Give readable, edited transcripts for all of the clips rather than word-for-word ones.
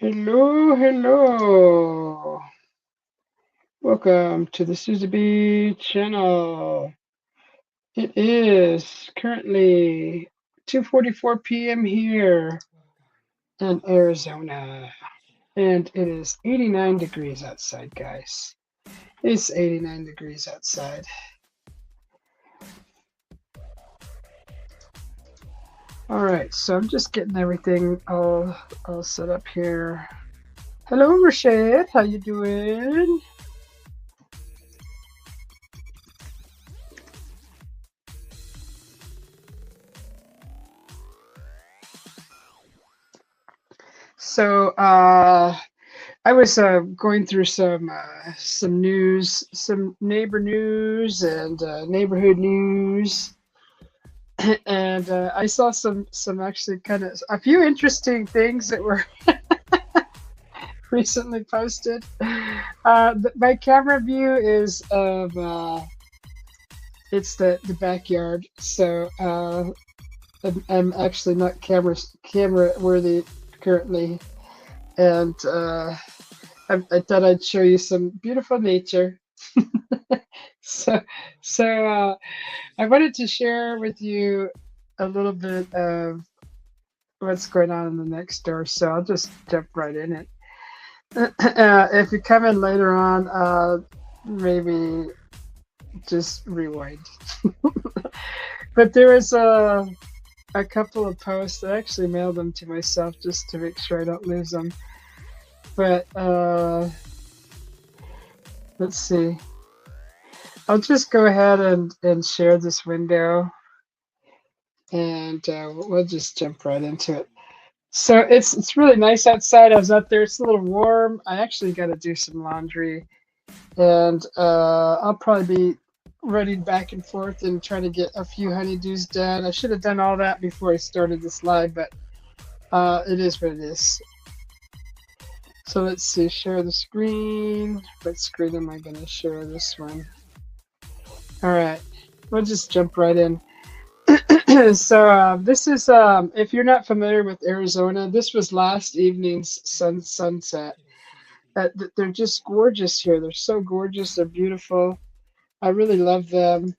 Hello, hello. Welcome to the Susie B channel. It is currently 2:44 p.m. here in Arizona, and it is 89 degrees outside, guys. It's 89 degrees outside. All right, so I'm just getting everything all set up here. Hello, Rashad. How you doing? So, I was going through some news, some neighbor news, and neighborhood news, and I saw some actually kind of a few interesting things that were recently posted. My camera view is of it's the backyard, so I'm actually not camera worthy currently, and I thought I'd show you some beautiful nature. So, I wanted to share with you a little bit of what's going on in the next door. So I'll just jump right in it. If you come in later on, maybe just rewind. But there was a couple of posts. I actually mailed them to myself just to make sure I don't lose them. But let's see. I'll just go ahead and share this window, and we'll just jump right into it. So it's really nice outside. I was out there. It's a little warm. I actually got to do some laundry, and I'll probably be running back and forth and trying to get a few honeydews done. I should have done all that before I started this live, but it is what it is. So let's see, share the screen. What screen am I going to share this one? All right, we'll just jump right in. So this is, if you're not familiar with Arizona, this was last evening's sunset. They're just gorgeous here. They're so gorgeous. They're beautiful. I really love them.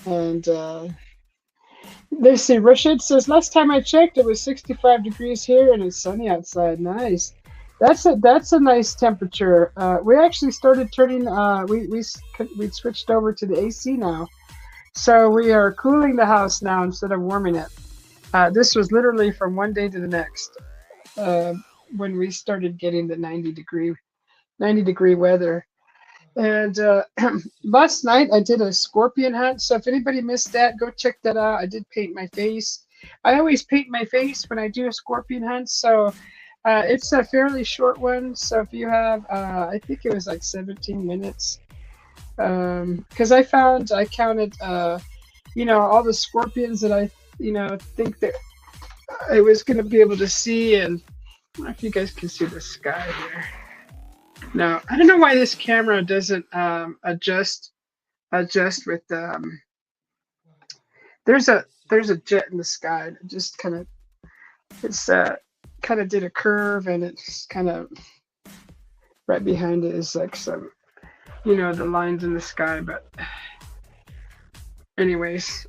And let's see, Rashid says, last time I checked, it was 65 degrees here and it's sunny outside. Nice. That's a nice temperature. We actually started turning, we switched over to the AC now. So we are cooling the house now instead of warming it. This was literally from one day to the next when we started getting the 90 degree weather. And last night I did a scorpion hunt. So if anybody missed that, go check that out. I did paint my face. I always paint my face when I do a scorpion hunt. So it's a fairly short one. So if you have, I think it was like 17 minutes. Because I counted, all the scorpions that I, think that I was going to be able to see. And I don't know if you guys can see the sky here. No, I don't know why this camera doesn't adjust with there's a jet in the sky that just kind of did a curve, and it's kind of right behind it is like some the lines in the sky. But anyways,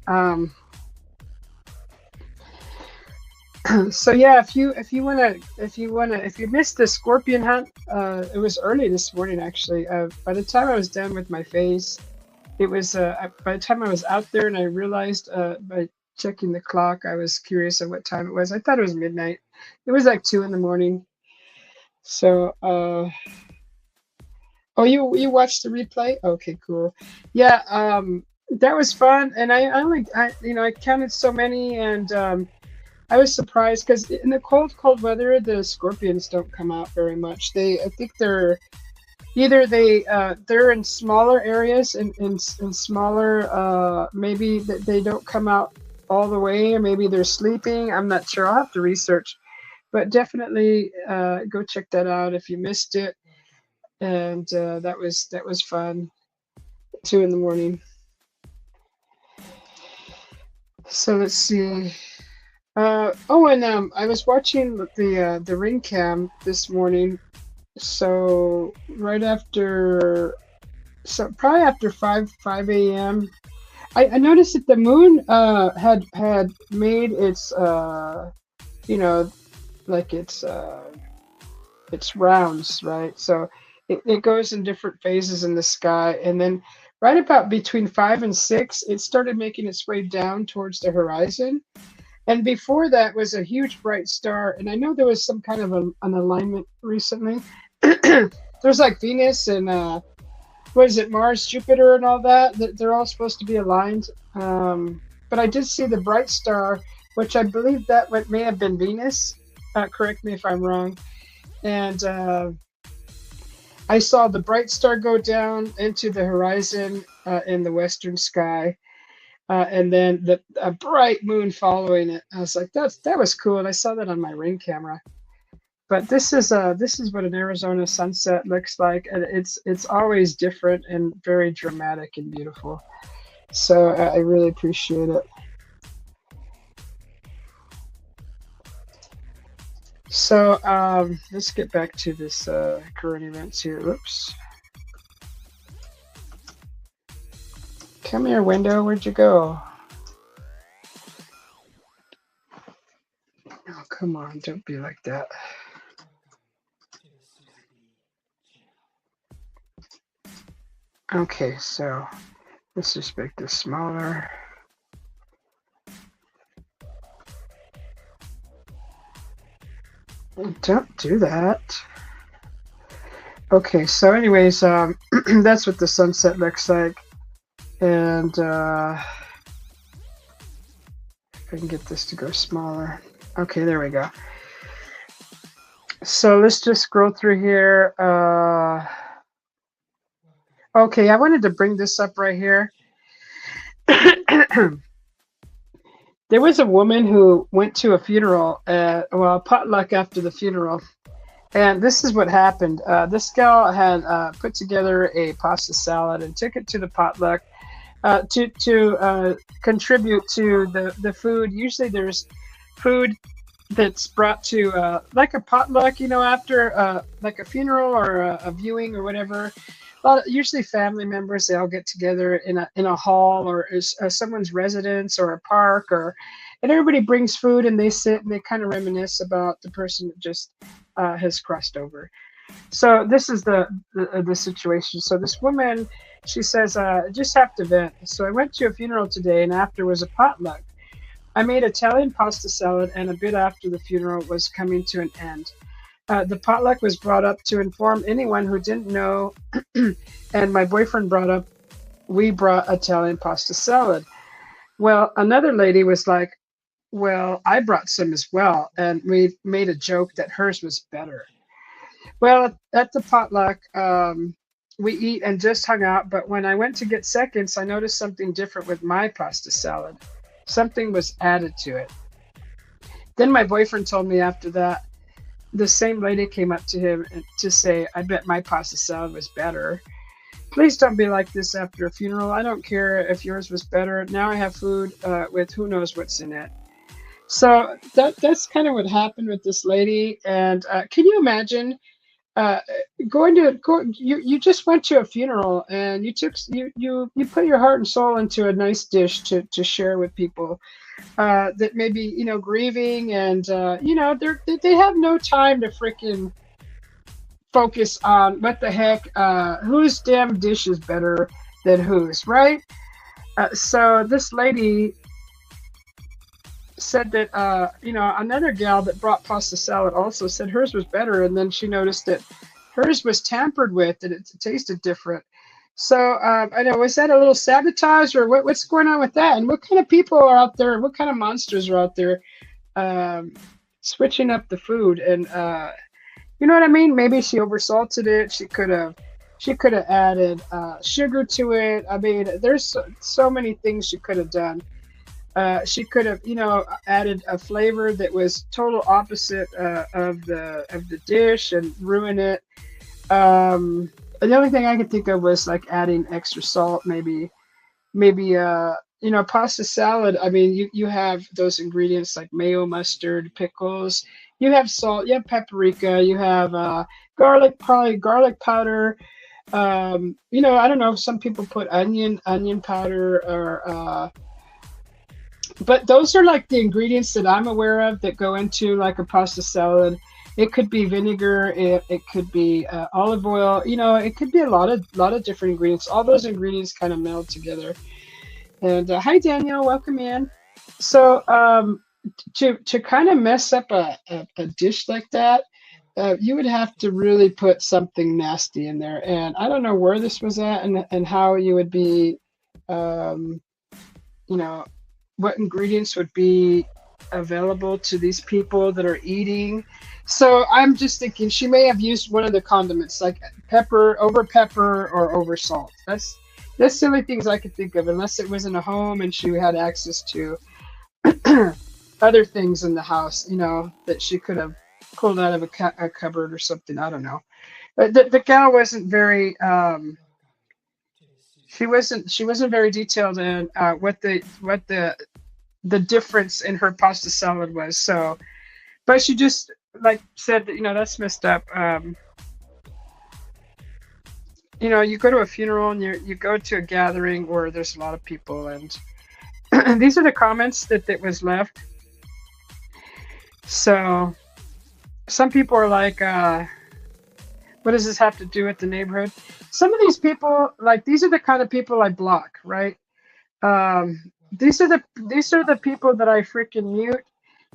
so yeah, if you missed the scorpion hunt, it was early this morning actually. By the time I was done with my face, it was by the time I was out there and I realized by checking the clock. I was curious of what time it was. I thought it was midnight. It was like 2 in the morning. So, oh, you watched the replay? Okay, cool. Yeah, that was fun, and I counted so many, and I was surprised because in the cold weather, the scorpions don't come out very much. I think either they're in smaller areas, in smaller, maybe they don't come out all the way, or maybe they're sleeping. I'm not sure. I'll have to research, but definitely go check that out if you missed it. And that was fun. 2 in the morning. So let's see. And I was watching the ring cam this morning. So probably after 5 a.m. I noticed that the moon had made its like its rounds, right? So it goes in different phases in the sky, and then right about between 5 and 6, it started making its way down towards the horizon. And before that was a huge bright star, and I know there was some kind of an alignment recently. There's like Venus and what is it, Mars, Jupiter, and all that. They're all supposed to be aligned. But I did see the bright star, which I believe that may have been Venus. Correct me if I'm wrong. And I saw the bright star go down into the horizon in the western sky. And then a bright moon following it. I was like, that was cool, and I saw that on my ring camera. But this is what an Arizona sunset looks like, and it's always different and very dramatic and beautiful. So I really appreciate it. So let's get back to this current events here. Oops. Come here, window. Where'd you go? Oh, come on. Don't be like that. Okay, so let's just make this smaller. Don't do that. Okay, so anyways, that's what the sunset looks like. And if I can get this to go smaller. Okay, there we go. So let's just scroll through here. Okay, I wanted to bring this up right here. There was a woman who went to a funeral, a potluck after the funeral. And this is what happened. This gal had put together a pasta salad and took it to the potluck to contribute to the food. Usually there's food that's brought to like a potluck, after like a funeral or a viewing or whatever. Usually family members, they all get together in a hall or someone's residence or a park, and everybody brings food and they sit and they kind of reminisce about the person that just has crossed over. So this is the situation. So this woman, she says, I just have to vent. So I went to a funeral today, and after was a potluck. I made Italian pasta salad, and a bit after the funeral was coming to an end. The potluck was brought up to inform anyone who didn't know, and my boyfriend we brought Italian pasta salad. Well, another lady was like, well, I brought some as well, and we made a joke that hers was better. Well, at the potluck, we eat and just hung out, but when I went to get seconds, I noticed something different with my pasta salad. Something was added to it. Then my boyfriend told me after that, the same lady came up to him to say, I bet my pasta salad was better. Please don't be like this after a funeral. I don't care if yours was better. Now I have food with who knows what's in it. So that's kind of what happened with this lady. And can you imagine you just went to a funeral and you put your heart and soul into a nice dish to share with people that may be grieving, and they have no time to freaking focus on what the heck whose damn dish is better than whose, right? So this lady said that another gal that brought pasta salad also said hers was better, and then she noticed that hers was tampered with, and it tasted different. So I know, was that a little sabotage, or what's going on with that? And what kind of people are out there? What kind of monsters are out there um, switching up the food? And you know what I mean? Maybe she oversalted it. She could have added sugar to it. I mean, there's so many things she could have done. She could have, added a flavor that was total opposite of the dish and ruin it. The only thing I could think of was like adding extra salt, maybe pasta salad. I mean, you have those ingredients like mayo, mustard, pickles. You have salt, you have paprika, you have garlic, probably garlic powder. I don't know if some people put onion powder, or but those are like the ingredients that I'm aware of that go into like a pasta salad. It could be vinegar, it could be olive oil. It could be a lot of different ingredients. All those ingredients kind of meld together. And hi, Daniel, welcome in. So to kind of mess up a dish like that, you would have to really put something nasty in there. And I don't know where this was at, and how you would be, um, you know, what ingredients would be available to these people that are eating. So I'm just thinking she may have used one of the condiments, like pepper or over salt. That's the only things I could think of, unless it was in a home and she had access to other things in the house, that she could have pulled out of a cupboard or something. I don't know. But the gal wasn't very. She wasn't very detailed in what the difference in her pasta salad was. So, but she just like said that that's messed up. You go to a funeral and you go to a gathering where there's a lot of people, and these are the comments that was left. So some people are like, what does this have to do with the neighborhood? Some of these people, like, these are the kind of people I block, right? These are the people that I freaking mute,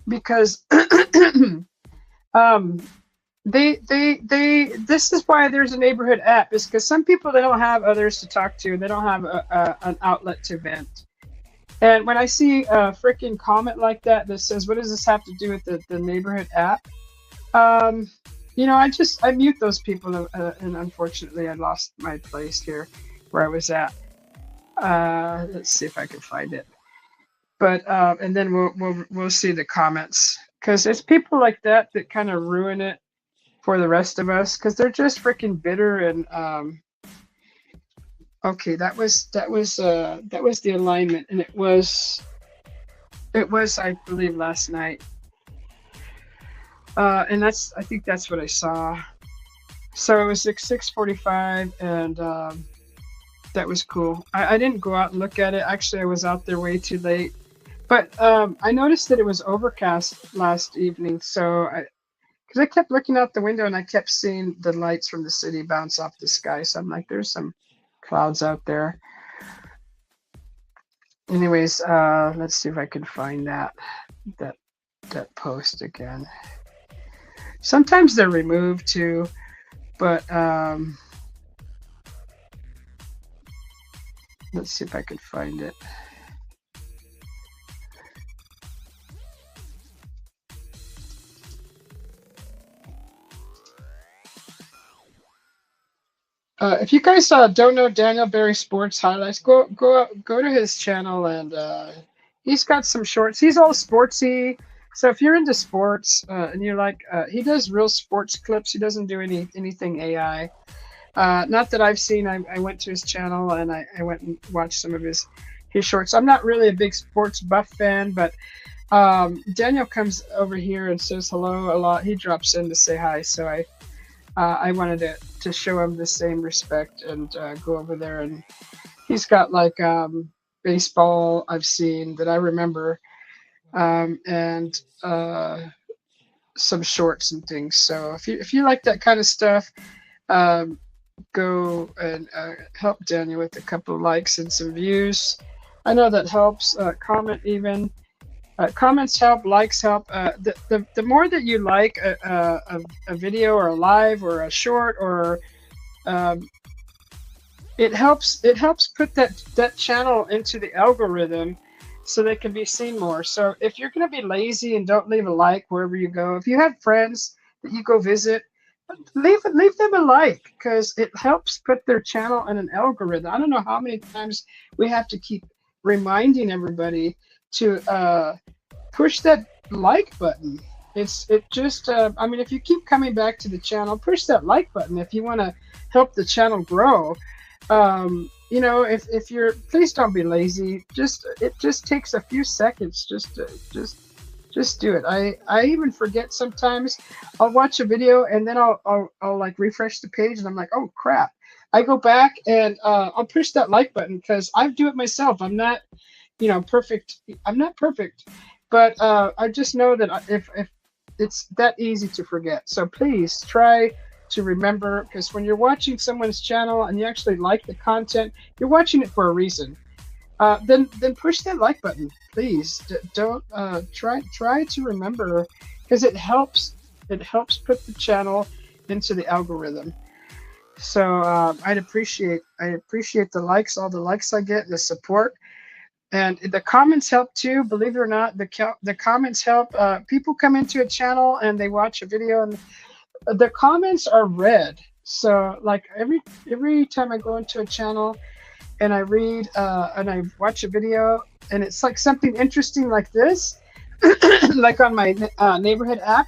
because um, this is why there's a neighborhood app, is because some people, they don't have others to talk to, they don't have an outlet to vent. And when I see a freaking comment like that says, what does this have to do with the neighborhood app? Um, I mute those people, and unfortunately I lost my place here where I was at. Let's see if I can find it. But and then we'll see the comments, because it's people like that that kind of ruin it for the rest of us, because they're just freaking bitter. And okay, that was the alignment, and it was I believe last night. And I think that's what I saw. So it was like 6:45, and that was cool. I didn't go out and look at it. Actually, I was out there way too late. But I noticed that it was overcast last evening. So because I kept looking out the window and I kept seeing the lights from the city bounce off the sky. So I'm like, there's some clouds out there. Anyways, let's see if I can find that post again. Sometimes they're removed too, but let's see if I can find it. If you guys don't know Daniel Berry Sports Highlights, go to his channel, and he's got some shorts. He's all sportsy. So if you're into sports, and you're like, he does real sports clips. He doesn't do anything AI. Not that I've seen. I went to his channel and I went and watched some of his shorts. I'm not really a big sports buff fan, but Daniel comes over here and says hello a lot. He drops in to say hi. So I wanted to show him the same respect and go over there. And he's got like baseball I've seen that I remember, and some shorts and things. So if you like that kind of stuff, go and help Daniel with a couple of likes and some views. I know that helps. Comment even. Comments help, likes help. The more that you like a video or a live or a short or um, it helps put that channel into the algorithm so they can be seen more. So if you're going to be lazy and don't leave a like wherever you go, if you have friends that you go visit, leave them a like because it helps put their channel in an algorithm. I don't know how many times we have to keep reminding everybody to push that like button. It just I mean, if you keep coming back to the channel, push that like button if you want to help the channel grow. You know, if you're, please don't be lazy. It just takes a few seconds just do it. I even forget sometimes. I'll watch a video and then I'll like refresh the page and I'm like, oh crap. I go back and I'll push that like button because I do it myself. I'm not, you know, perfect. I'm not perfect, but I just know that if it's that easy to forget. So please try to remember, because when you're watching someone's channel and you actually like the content, you're watching it for a reason. Then push that like button, please. Don't try to remember, because it helps put the channel into the algorithm. So I'd appreciate the likes, all the likes I get, the support, and the comments help too. Believe it or not, the comments help. People come into a channel and they watch a video and the comments are read. So like every time I go into a channel and I read and I watch a video and it's like something interesting like this, like on my neighborhood app,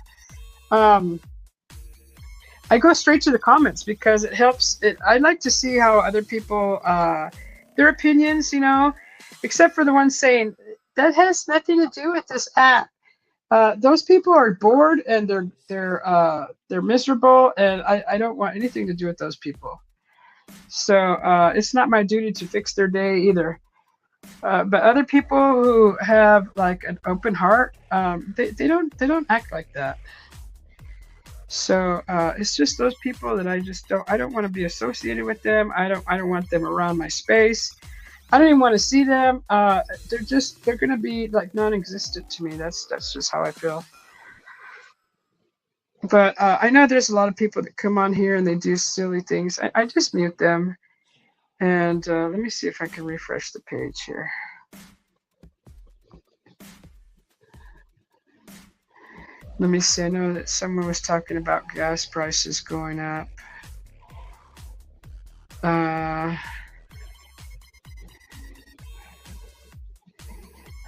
um, I go straight to the comments because it helps. I like to see how other people, their opinions, you know, except for the ones saying that has nothing to do with this app. Those people are bored and they're miserable, and I don't want anything to do with those people. So it's not my duty to fix their day either. But other people who have like an open heart, they don't act like that. So it's just those people that I don't want to be associated with them. I don't want them around my space. I don't even want to see them. They're gonna be like non-existent to me. That's just how I feel. But I know there's a lot of people that come on here and they do silly things. I just mute them. And let me see if I can refresh the page here. Let me see. I know that someone was talking about gas prices going up.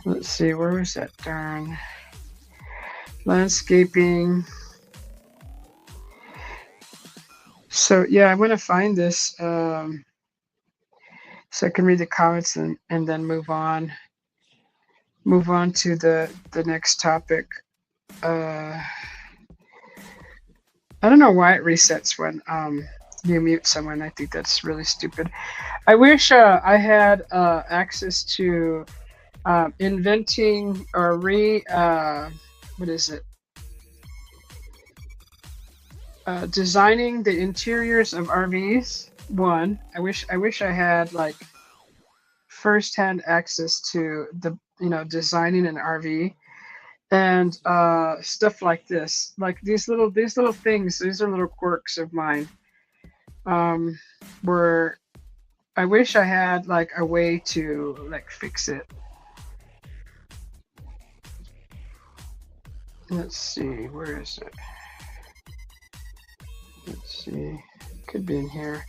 Let's see. Where was that darn landscaping? So yeah, I want to find this so I can read the comments and then move on to the next topic. I don't know why it resets when you mute someone. I think that's really stupid. I wish I had access to inventing or what is it? Designing the interiors of RVs. One, I wish I had like first-hand access to the designing an RV and stuff like this, like these little things. These are little quirks of mine. Where I wish I had like a way to like fix it. Let's see, where is it? Let's see, could be in here.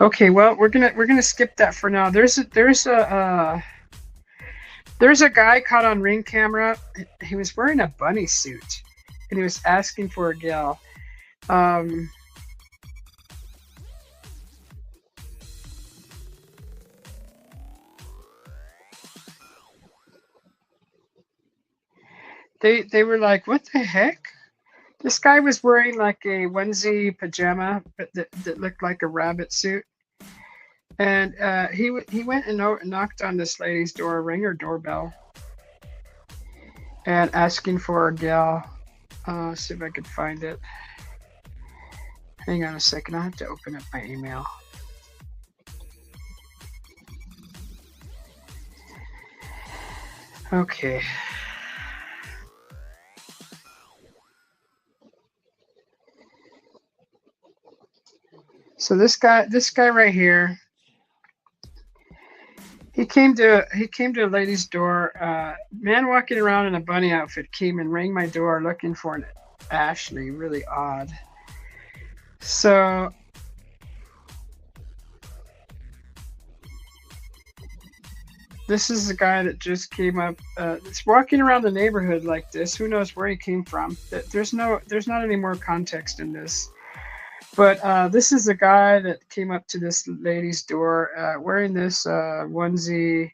Okay, well, we're gonna skip that for now. There's a guy caught on Ring camera. He was wearing a bunny suit, and he was asking for a gal. They were like, what the heck? This guy was wearing like a onesie pajama, but that looked like a rabbit suit. And he went and knocked on this lady's door, rang her doorbell, and asking for a gal. See if I could find it. Hang on a second. I have to open up my email. Okay. So this guy right here, he came to a lady's door. Man walking around in a bunny outfit came and rang my door looking for an Ashley. Really odd. So this is the guy that just came up. It's walking around the neighborhood like this. Who knows where he came from? There's not any more context in this. But this is the guy that came up to this lady's door wearing this onesie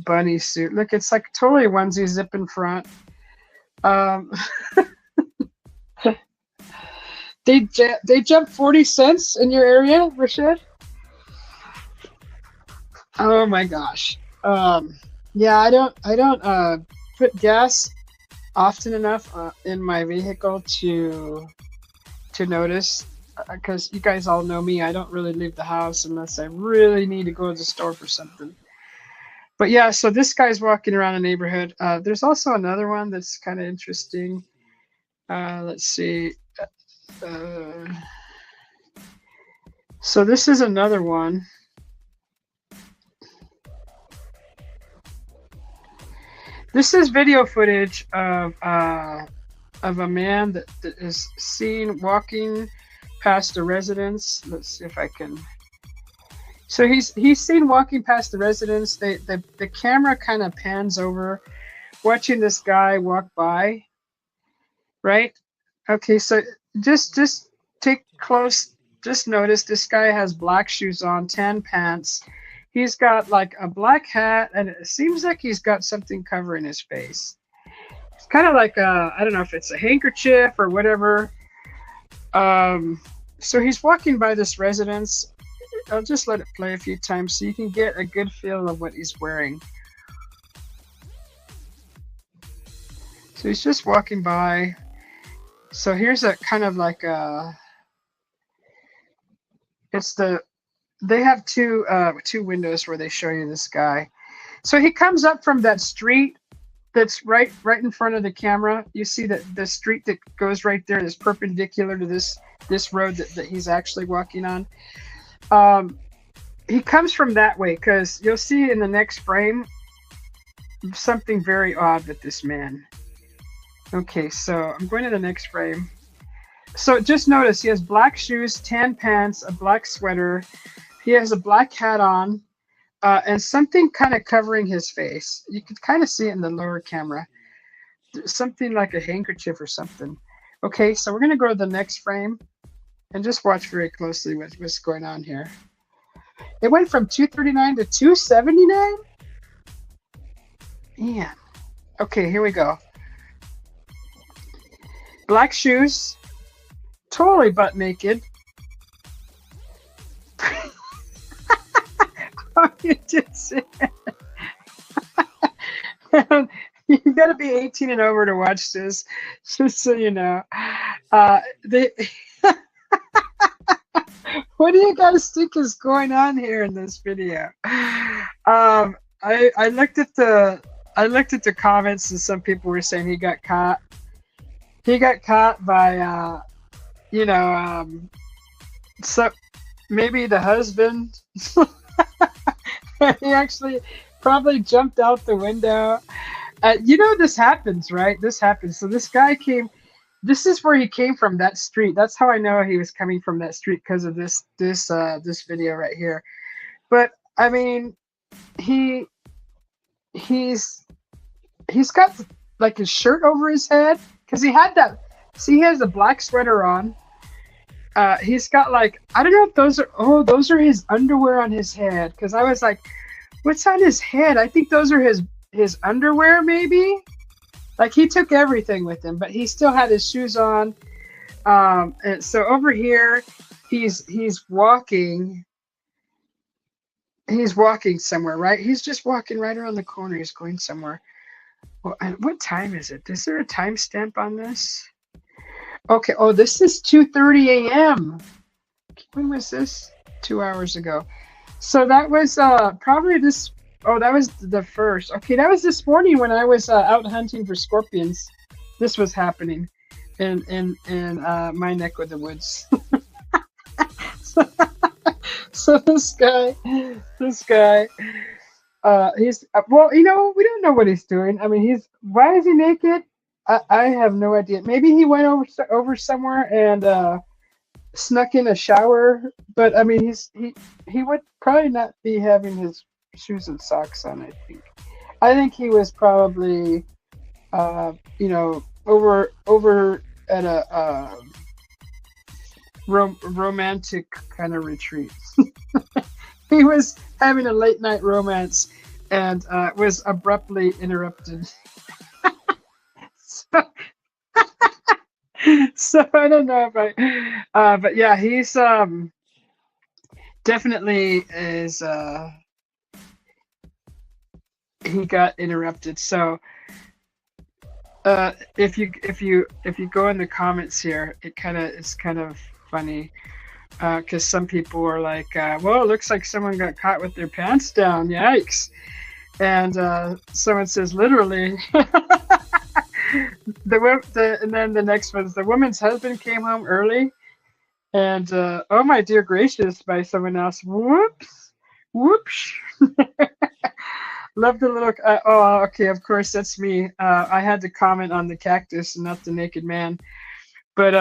bunny suit. Look, it's like totally onesie, zip in front. They jumped 40 cents in your area, Rashid? Oh my gosh. Yeah, I don't put gas often enough in my vehicle to notice, because you guys all know me. I don't really leave the house unless I really need to go to the store for something. But yeah, so this guy's walking around the neighborhood. There's also another one that's kind of interesting. Let's see. So this is another one. This is video footage of a man that is seen walking past a residence. Let's see if I can. So he's seen walking past the residence. The camera kind of pans over, watching this guy walk by. Right? Okay, so just take close. Just notice this guy has black shoes on, tan pants. He's got like a black hat, and it seems like he's got something covering his face. It's kind of like I don't know if it's a handkerchief or whatever. So he's walking by this residence. I'll just let it play a few times so you can get a good feel of what he's wearing. So he's just walking by. So here's a kind of like they have two windows where they show you this guy. So he comes up from that street that's right in front of the camera. You see that the street that goes right there is perpendicular to this road that he's actually walking on. He comes from that way because you'll see in the next frame something very odd with this man. Okay, so I'm going to the next frame. So just notice he has black shoes, tan pants, a black sweater. He has a black hat on, and something kind of covering his face. You can kind of see it in the lower camera. Something like a handkerchief or something. Okay, so we're going to go to the next frame and just watch very closely what's going on here. It went from 239 to 279? Man. Okay, here we go. Black shoes, totally butt naked. Oh, you did see it. You got to be 18 and over to watch this, just so you know. What do you guys think is going on here in this video? I looked at the comments, and some people were saying he got caught. He got caught by, so maybe the husband. He actually probably jumped out the window. This happens, right? This happens. So this guy came. This is where he came from, that street. That's how I know he was coming from that street, because of this video right here. But I mean, he's got like his shirt over his head, because he had that. See, he has a black sweater on. He's got like, I don't know if those are his underwear on his head, because I was like, what's on his head? I think those are his underwear, maybe. Like, he took everything with him, but he still had his shoes on. And so over here, he's walking. He's walking somewhere, right? He's just walking right around the corner. He's going somewhere. Well, and what time is it? Is there a timestamp on this? Okay. Oh, this is 2:30 a.m. When was this? 2 hours ago. So that was probably this. Oh, that was the first. Okay, that was this morning when I was out hunting for scorpions. This was happening in my neck of the woods. so, so this guy, he's well, we don't know what he's doing. I mean, why is he naked? I have no idea. Maybe he went over somewhere and snuck in a shower, but I mean, he would probably not be having his shoes and socks on. I think he was probably over at a romantic kind of retreat. He was having a late night romance and was abruptly interrupted. so, so I don't know if but yeah, he's definitely is he got interrupted. So if you go in the comments here, it's kind of funny because some people are like, well, it looks like someone got caught with their pants down. Yikes. And someone says literally. And then the next one is the woman's husband came home early, and oh my dear gracious, by someone else. Whoops. Love the little. Oh, okay. Of course, that's me. I had to comment on the cactus and not the naked man, but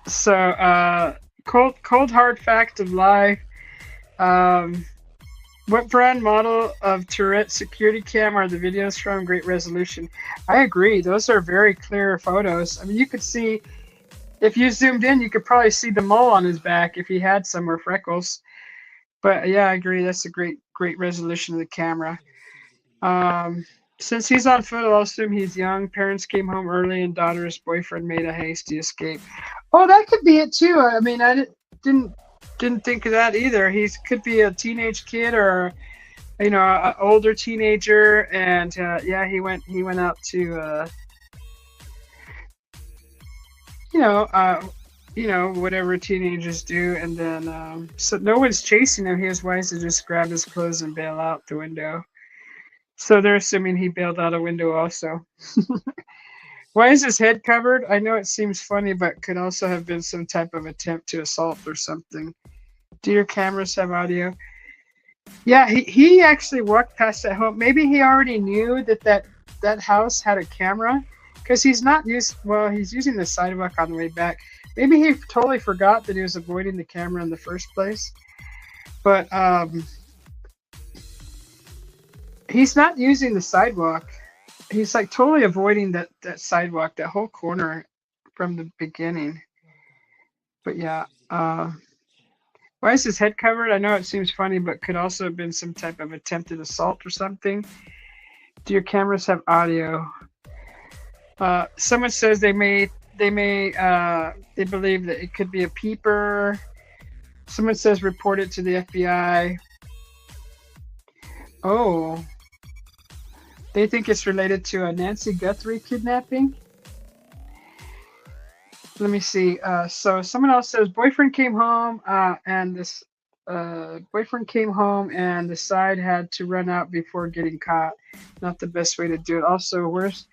So cold hard fact of life. What brand model of turret security cam are the videos from? Great resolution. I agree. Those are very clear photos. I mean, you could see, if you zoomed in, you could probably see the mole on his back if he had some, or freckles. But yeah, I agree. That's a great resolution of the camera. Since he's on foot, I'll assume he's young. Parents came home early and daughter's boyfriend made a hasty escape. Oh, that could be it too. I mean, I didn't think of that either. He could be a teenage kid or an older teenager, and yeah, he went out to whatever teenagers do, and then so no one's chasing him. He was wise to just grab his clothes and bail out the window. So they're assuming he bailed out a window also. Why is his head covered? I know it seems funny, but could also have been some type of attempt to assault or something. Do your cameras have audio? Yeah, he actually walked past that home. Maybe he already knew that house had a camera, because he's using the sidewalk on the way back. Maybe he totally forgot that he was avoiding the camera in the first place. But he's not using the sidewalk. He's like totally avoiding that sidewalk, that whole corner from the beginning. But yeah, why is his head covered? I know it seems funny, but could also have been some type of attempted assault or something. Do your cameras have audio? Someone says they believe that it could be a peeper. Someone says report it to the FBI. Oh, they think it's related to a Nancy Guthrie kidnapping. Let me see. So someone else says boyfriend came home and the side had to run out before getting caught. Not the best way to do it. Also, where's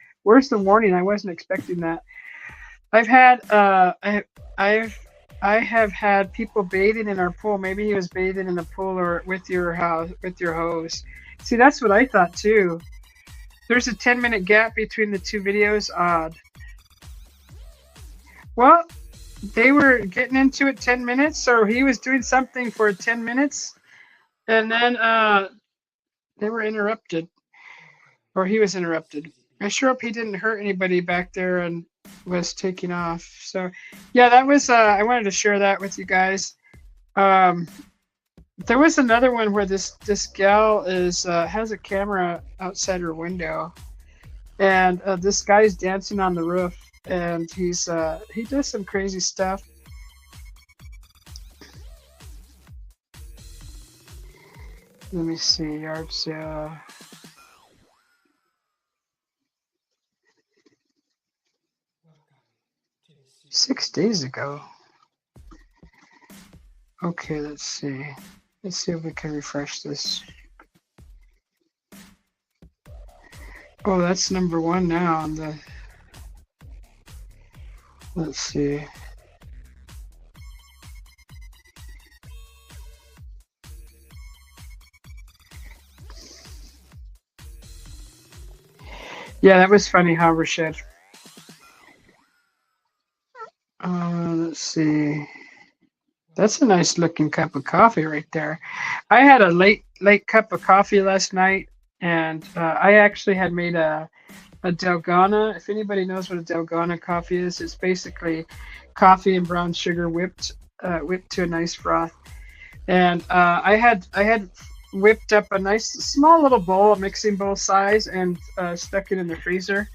the warning? I wasn't expecting that. I've had I have had people bathing in our pool. Maybe he was bathing in the pool or with your hose. See, that's what I thought too. There's a 10-minute gap between the two videos. Odd. Well, they were getting into it 10 minutes, so he was doing something for 10 minutes, and then they were interrupted, or he was interrupted. I sure hope he didn't hurt anybody back there and was taking off. So, yeah, that was. I wanted to share that with you guys. There was another one where this gal has a camera outside her window, and this guy's dancing on the roof, and he does some crazy stuff. Let me see, yard sale. $6 ago. Okay, let's see. Let's see if we can refresh this. Oh, that's #1 now on the. Let's see. Yeah, that was funny how Rashid. Let's see. That's a nice looking cup of coffee right there. I had a late cup of coffee last night, and I actually had made a Delgana. If anybody knows what a Delgana coffee is, it's basically coffee and brown sugar whipped to a nice froth. And I had whipped up a nice small little bowl, a mixing bowl size, and stuck it in the freezer.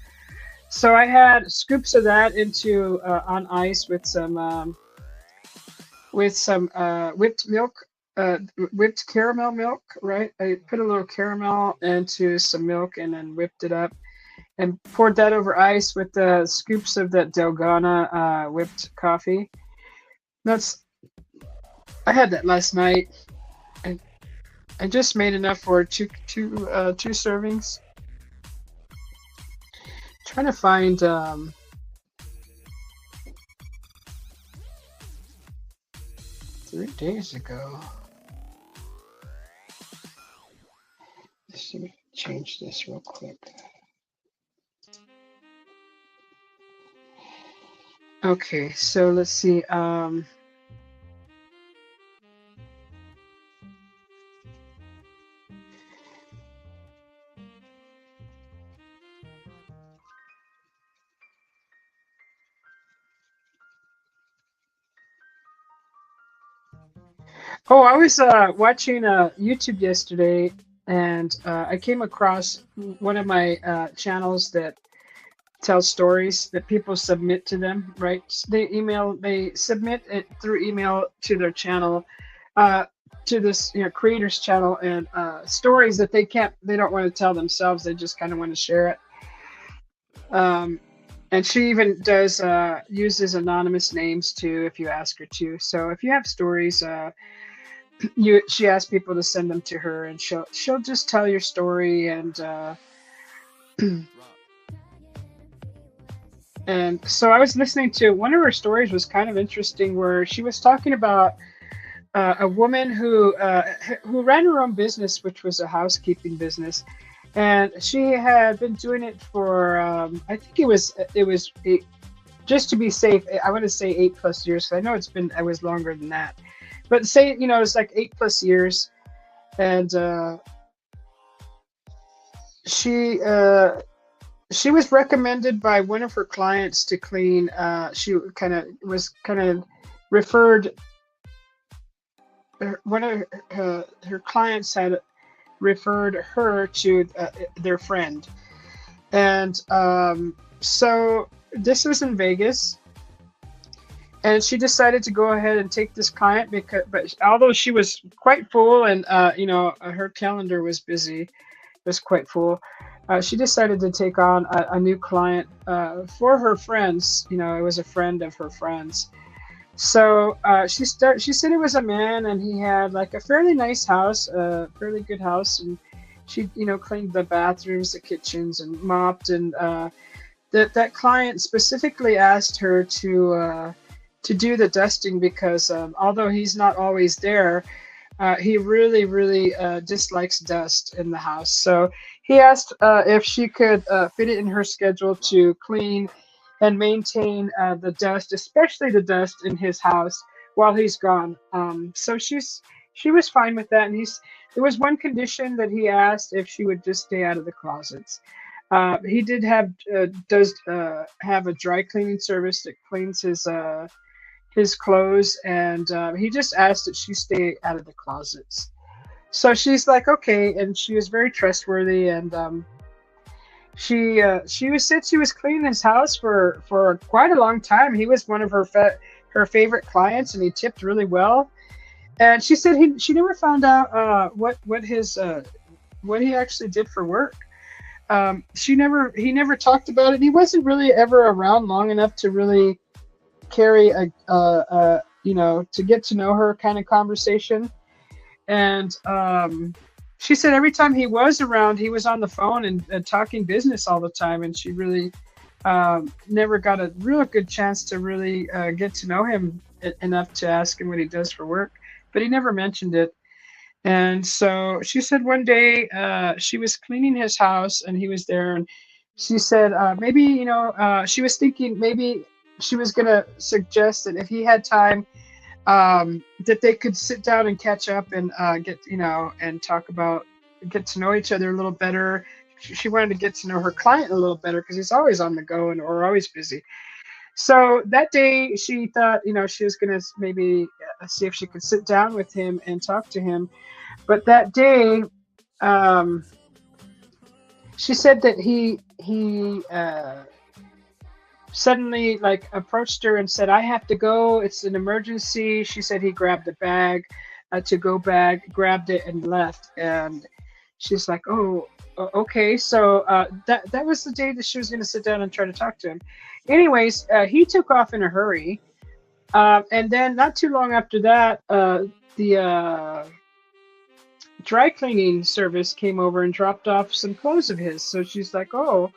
So I had scoops of that into on ice with some whipped milk, whipped caramel milk, right? I put a little caramel into some milk and then whipped it up and poured that over ice with the scoops of that Delgana whipped coffee. That's I had that last night. I, I just made enough for two servings. Trying to find 3 days ago. Let's see, change this real quick. Okay, so let's see. Oh, I was watching YouTube yesterday, and I came across one of my channels that tells stories that people submit to them. Right? They submit it through email to their channel, uh, to this creators channel, and stories that they don't want to tell themselves. They just kind of want to share it. Um, and she even does uses anonymous names too if you ask her to. So if you have stories. She asks people to send them to her, and she'll just tell your story. And so I was listening to one of her stories was kind of interesting, where she was talking about a woman who ran her own business, which was a housekeeping business, and she had been doing it for I think it was just to be safe. I want to say 8+ years. I know it was longer than that, but say it's like 8+ years. And she she was recommended by one of her clients to clean. She kind of referred. One of her clients had referred her to their friend, and so this was in Vegas, and she decided to go ahead and take this client but although she was quite full, and her calendar was busy, was quite full. She decided to take on a new client for her friends. It was a friend of her friends. So she said it was a man, and he had like a fairly nice house, a fairly good house, and she cleaned the bathrooms, the kitchens, and mopped. And that client specifically asked her to do the dusting because although he's not always there, he really, really dislikes dust in the house. So he asked if she could fit it in her schedule to clean and maintain the dust, especially the dust in his house while he's gone. So she was fine with that. And there was one condition that he asked, if she would just stay out of the closets. He did does have a dry cleaning service that cleans his clothes, and he just asked that she stay out of the closets. So she's like, okay, and she was very trustworthy, and said she was cleaning his house for quite a long time. He was one of her favorite clients, and he tipped really well. And she said she never found out what he actually did for work. He never talked about it. He wasn't really ever around long enough to really carry to get to know her kind of conversation. And she said every time he was around, he was on the phone and talking business all the time, and she really never got a real good chance to really get to know him enough to ask him what he does for work. But he never mentioned it. And so she said one day she was cleaning his house and he was there, and she said maybe she was thinking maybe she was going to suggest that if he had time, that they could sit down and catch up and and talk about, get to know each other a little better. She wanted to get to know her client a little better because he's always on the go and or always busy. So that day she thought, she was going to maybe see if she could sit down with him and talk to him. But that day, she said that he suddenly like approached her and said, "I have to go. It's an emergency." She said he grabbed a bag, a to-go bag, grabbed it and left. And she's like, "Oh, okay." So that was the day that she was going to sit down and try to talk to him. Anyways, he took off in a hurry, and then not too long after that, the dry cleaning service came over and dropped off some clothes of his. So she's like, "Oh,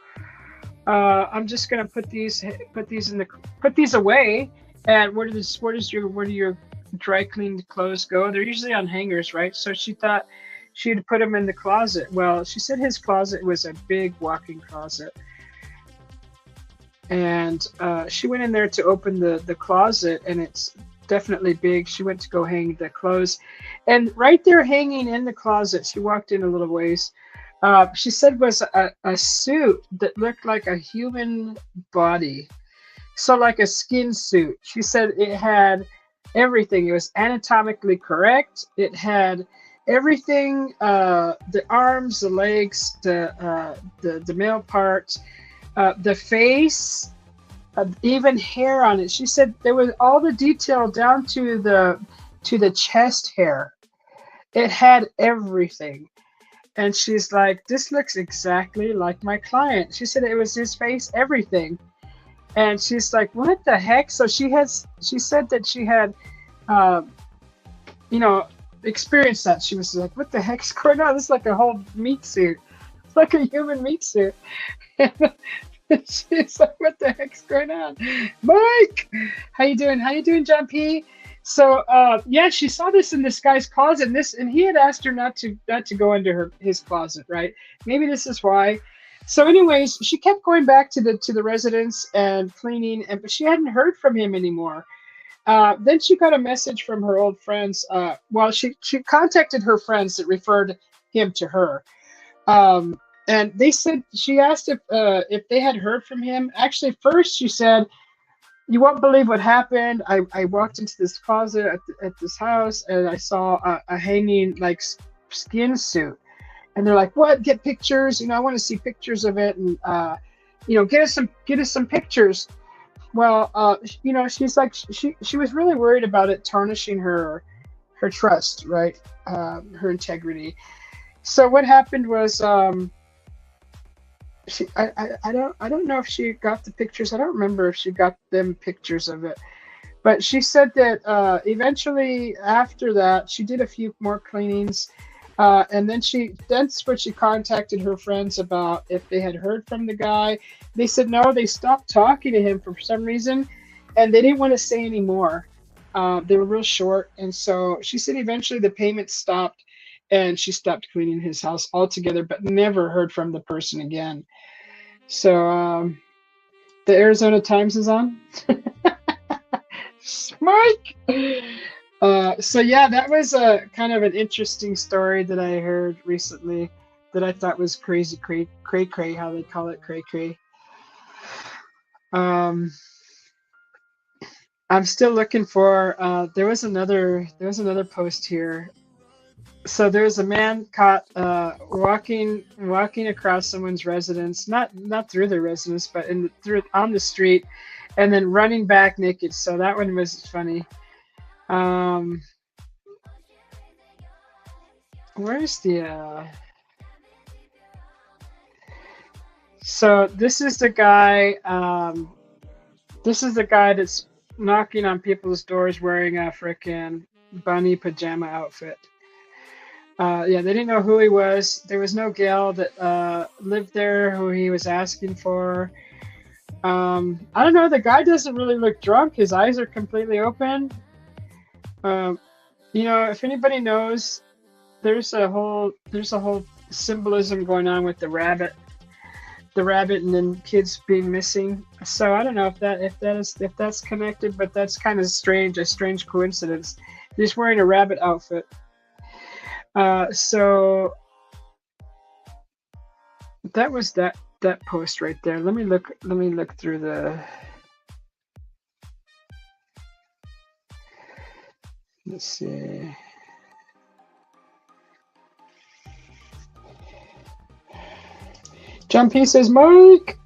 I'm just gonna put these away." And where do your dry cleaned clothes go? They're usually on hangers, right? So she thought she'd put them in the closet. Well, she said his closet was a big walk-in closet, and she went in there to open the closet, and it's definitely big. She went to go hang the clothes, and right there hanging in the closet, she walked in a little ways, she said was a suit that looked like a human body, so like a skin suit. She said it had everything. It was anatomically correct. It had everything, the arms, the legs, the male parts, the face, even hair on it. She said there was all the detail down to the chest hair. It had everything. And she's like, "This looks exactly like my client." She said it was his face, everything. And she's like, "What the heck?" So she said that she had, experienced that. She was like, "What the heck's going on? This is like a whole meat suit. It's like a human meat suit." She's like, "What the heck's going on?" Mike, how you doing? How you doing, John P? So yeah, she saw this in this guy's closet, and he had asked her not to go into his closet, right? Maybe this is why. So, anyways, she kept going back to the residence and cleaning, but she hadn't heard from him anymore. Then she got a message from her old friends. She contacted her friends that referred him to her. And they said, she asked if they had heard from him. Actually, first she said, "You won't believe what happened. I walked into this closet at this house and I saw a hanging like skin suit." And they're like, "What? Get pictures? I want to see pictures of it, and get us some pictures." Well, she's like, she was really worried about it tarnishing her trust, right? Her integrity. So what happened was, I don't know if she got the pictures. I don't remember if she got them pictures of it. But she said that eventually after that, she did a few more cleanings. And then that's what she contacted her friends about if they had heard from the guy. They said no, they stopped talking to him for some reason, and they didn't want to say any more. They were real short. And so she said eventually the payment stopped and she stopped cleaning his house altogether, but never heard from the person again. So the Arizona Times is on. Mike. So yeah, that was a kind of an interesting story that I heard recently that I thought was crazy, cray, how they call it, cray. I'm still looking for. There was another post here. So there's a man caught walking across someone's residence, not through their residence, but on the street, and then running back naked. So that one was funny. Where's the so this is the guy this is the guy that's knocking on people's doors wearing a frickin' bunny pajama outfit. Yeah, they didn't know who he was. There was no gal that lived there who he was asking for. I don't know. The guy doesn't really look drunk. His eyes are completely open. Um, you know, if anybody knows, there's a whole symbolism going on with the rabbit, and then kids being missing. So I don't know if that's connected, but that's kind of strange. A strange coincidence. He's wearing a rabbit outfit. So that was that post right there. Let me look. Let me look through the. Let's see. John P says Mike,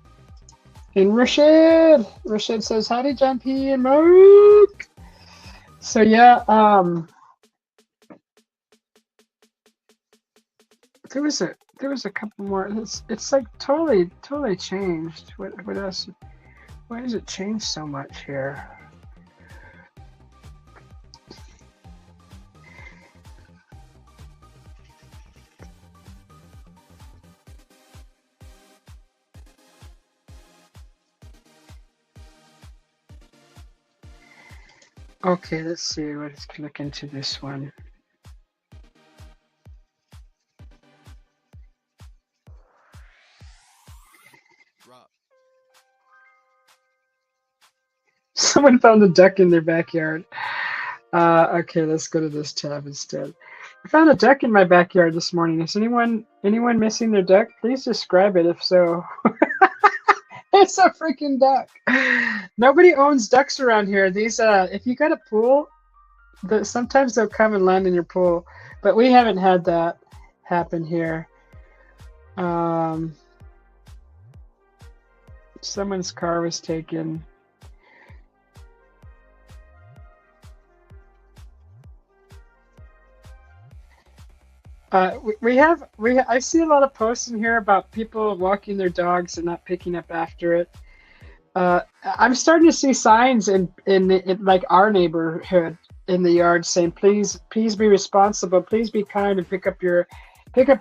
and Rashid. Rashid says howdy, John P and Mike. So yeah, there was a couple more. It's like totally changed. What else? Why does it change so much here? Okay, let's see. Let's look into this one. Someone found a duck in their backyard. Okay, let's go to this tab instead. I found a duck in my backyard this morning. Is anyone missing their duck? Please describe it if so. It's a freaking duck. Nobody owns ducks around here. These if you got a pool, sometimes they'll come and land in your pool, but we haven't had that happen here. Someone's car was taken. I see a lot of posts in here about people walking their dogs and not picking up after it. I'm starting to see signs in like our neighborhood in the yard saying, please be responsible, please be kind and pick up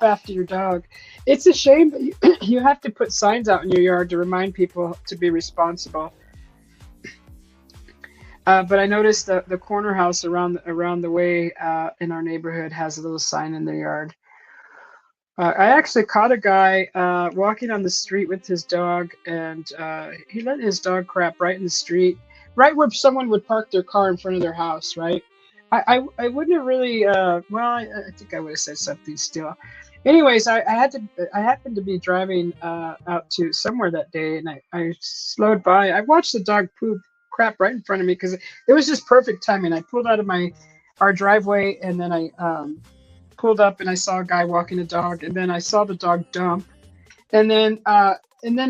after your dog. It's a shame that you have to put signs out in your yard to remind people to be responsible. But I noticed that the corner house around the way in our neighborhood has a little sign in their yard. I actually caught a guy walking on the street with his dog, and he let his dog crap right in the street, right where someone would park their car in front of their house, right? I wouldn't have really, well, I think I would have said something still. Anyways, I happened to be driving out to somewhere that day, and I slowed by. I watched the dog poop crap right in front of me because it was just perfect timing. I pulled out of our driveway, and then I pulled up and I saw a guy walking a dog, and then I saw the dog dump, and then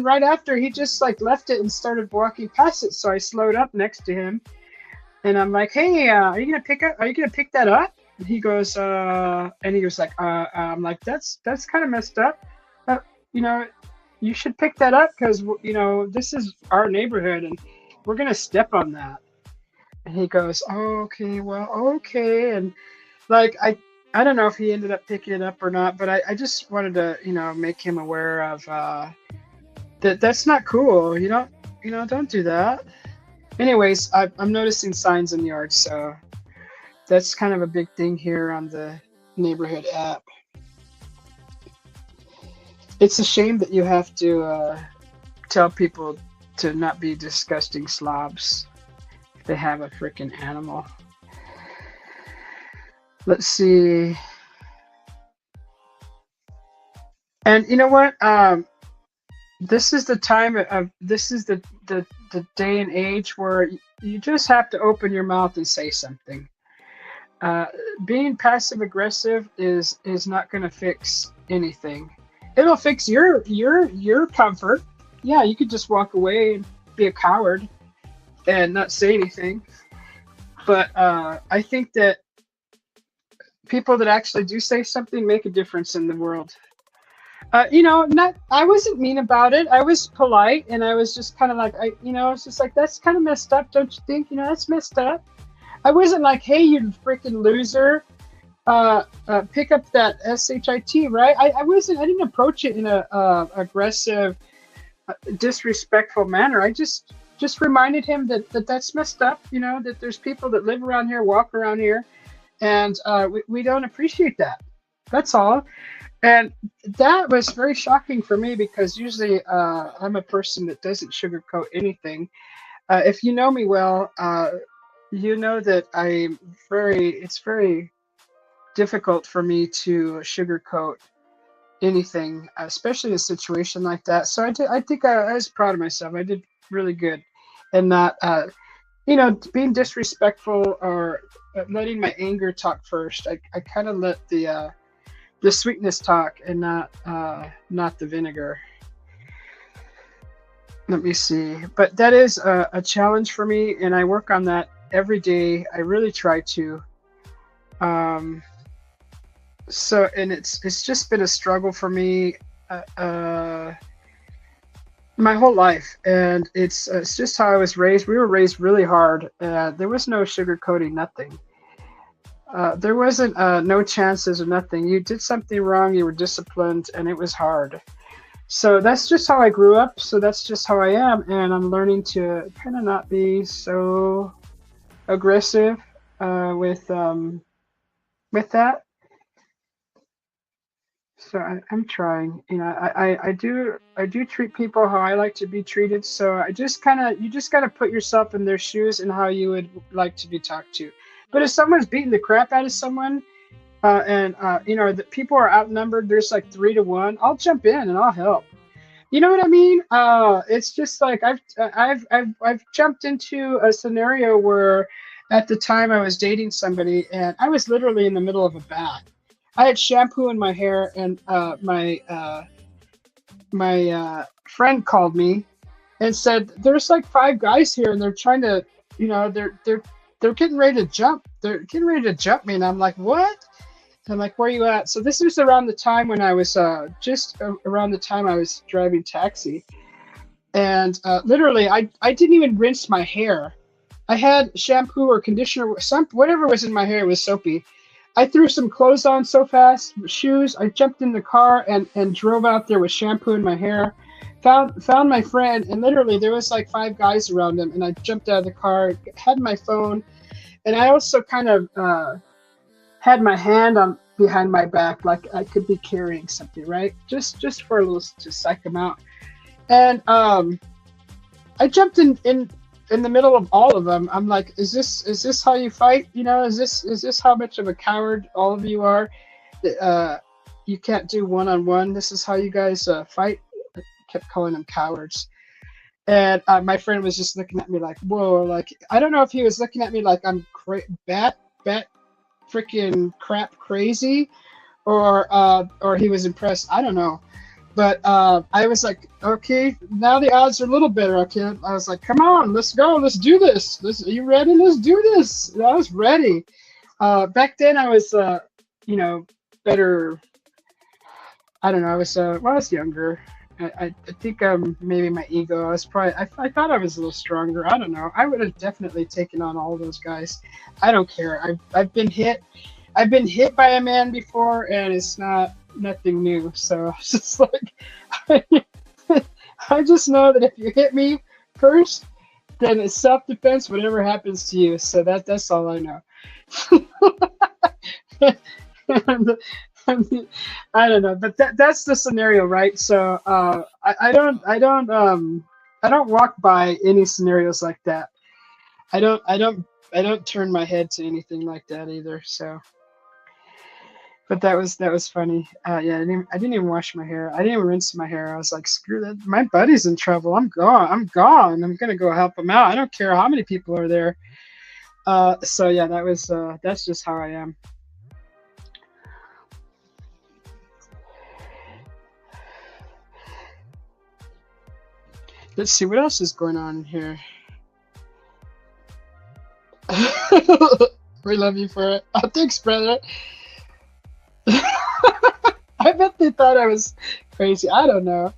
right after he just like left it and started walking past it. So I slowed up next to him, and I'm like, "Hey, are you gonna pick that up?" And he goes, and he was like, I'm like, that's kind of messed up. You know, you should pick that up because you know this is our neighborhood and we're gonna step on that. And he goes, oh, okay, well, okay, and like I don't know if he ended up picking it up or not, but I just wanted to make him aware of that's not cool. Don't do that. Anyways, I'm noticing signs in the yard, so that's kind of a big thing here on the neighborhood app. It's a shame that you have to tell people to not be disgusting slobs if they have a freaking animal. Let's see. And you know what? This is the time of this is the day and age where you just have to open your mouth and say something. Being passive aggressive is not going to fix anything. It'll fix your comfort. Yeah, you could just walk away and be a coward and not say anything. But I think that people that actually do say something make a difference in the world. Not I wasn't mean about it. I was polite, and I was just kind of like, it's just like, that's kind of messed up, don't you think? That's messed up. I wasn't like, hey, you freaking loser, pick up that shit, right? I didn't approach it in a aggressive, disrespectful manner. I just reminded him that that's messed up. That there's people that live around here, walk around here, and we don't appreciate that. That's all. And that was very shocking for me, because usually I'm a person that doesn't sugarcoat anything. If you know me well, you know that it's very difficult for me to sugarcoat anything, especially in a situation like that. So I think I was proud of myself. I did really good, and not, being disrespectful, or letting my anger talk first. I kind of let the sweetness talk, and not the vinegar. Let me see. But that is a challenge for me, and I work on that every day. I really try to. And it's just been a struggle for me my whole life, and it's just how I was raised. We were raised really hard. There was no sugarcoating, nothing. There wasn't no chances or nothing. You did something wrong, you were disciplined, and it was hard. So that's just how I grew up. So that's just how I am, and I'm learning to kind of not be so aggressive with that. So I'm trying. I do treat people how I like to be treated. So you just kind of put yourself in their shoes, and how you would like to be talked to. But if someone's beating the crap out of someone, and the people are outnumbered, there's like 3 to 1, I'll jump in and I'll help. You know what I mean? It's just like I've jumped into a scenario where, at the time, I was dating somebody, and I was literally in the middle of a bath. I had shampoo in my hair, and my friend called me and said, "There's like 5 guys here, and they're trying to, they're getting ready to jump. They're getting ready to jump me." And I'm like, "What?" I'm like, "Where are you at?" So this was around the time when I was around the time I was driving taxi, and literally I didn't even rinse my hair. I had shampoo or conditioner, whatever was in my hair was soapy. I threw some clothes on so fast, shoes. I jumped in the car and drove out there with shampoo in my hair. Found my friend, and literally there was like 5 guys around him, and I jumped out of the car, had my phone, and I also kind of had my hand on behind my back, like I could be carrying something, right? Just for a little, to psych him out. And I jumped in the middle of all of them. I'm like, is this how you fight? Is this how much of a coward all of you are? You can't do one-on-one. This is how you guys fight. I kept calling them cowards. And my friend was just looking at me like, whoa, like, I don't know if he was looking at me like I'm bat freaking crap crazy, or he was impressed. I don't know. But I was like, okay, now the odds are a little better. Okay, I was like, come on, let's go, let's do this. Are you ready? Let's do this. And I was ready. Back then, I was, better. I don't know. I was younger. I think maybe my ego. I thought I was a little stronger. I don't know. I would have definitely taken on all those guys. I don't care. I've been hit. I've been hit by a man before, and it's nothing new. So it's just like, I just know that if you hit me first, then it's self-defense, whatever happens to you. So that's all I know. and, I don't know, but that's the scenario, right? So I don't walk by any scenarios like that. I don't turn my head to anything like that either. So. But that was funny. Yeah, I didn't even wash my hair. I didn't even rinse my hair. I was like, screw that. My buddy's in trouble. I'm gone. I'm gonna go help him out. I don't care how many people are there. So yeah, that's just how I am. Let's see what else is going on here. We love you for it. Oh, thanks, brother. They thought I was crazy. I don't know.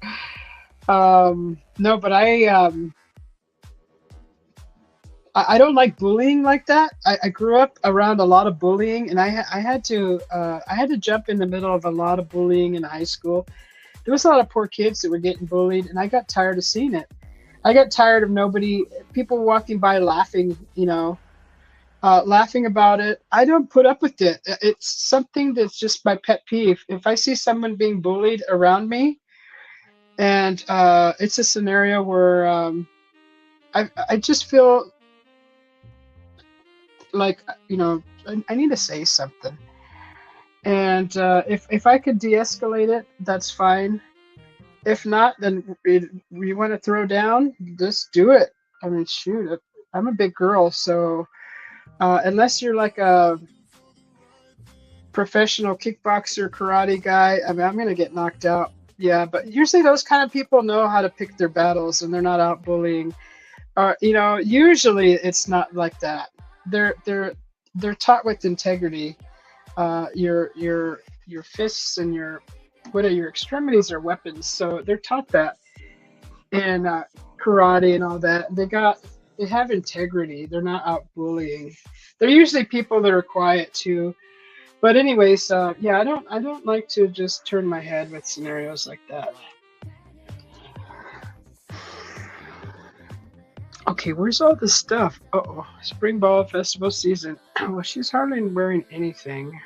No, but I don't like bullying like that. I grew up around a lot of bullying, and I had to jump in the middle of a lot of bullying in high school. There was a lot of poor kids that were getting bullied, and I got tired of seeing it. I got tired of people walking by laughing, laughing about it. I don't put up with it. It's something that's just my pet peeve. If I see someone being bullied around me, and it's a scenario where I just feel like I need to say something. And if I could de-escalate it, that's fine. If not, then we want to throw down, just do it. I mean, shoot, I'm a big girl, so unless you're like a professional kickboxer, karate guy, I mean, I'm gonna get knocked out. Yeah, but usually those kind of people know how to pick their battles, and they're not out bullying. Usually it's not like that. They're taught with integrity. Your fists and your extremities are weapons, so they're taught that in karate and all that. They have integrity. They're not out bullying. They're usually people that are quiet too. But anyways, yeah, I don't like to just turn my head with scenarios like that. Okay, where's all this stuff? Uh-oh, Spring Ball Festival season. Well, she's hardly wearing anything.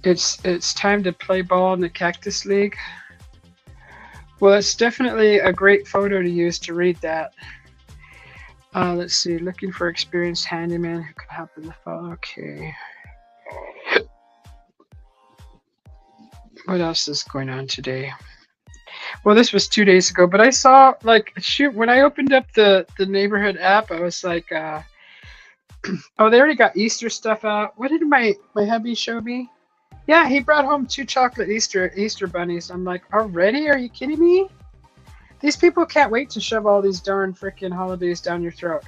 It's time to play ball in the Cactus League. Well, it's definitely a great photo to use to read that. Let's see, looking for experienced handyman who can help in the fall. Okay. What else is going on today? Well, this was 2 days ago, but I saw, like, shoot, when I opened up the neighborhood app, I was like, oh, they already got Easter stuff out. What did my hubby show me? Yeah, he brought home 2 chocolate Easter bunnies. I'm like, already? Are you kidding me? These people can't wait to shove all these darn freaking holidays down your throat.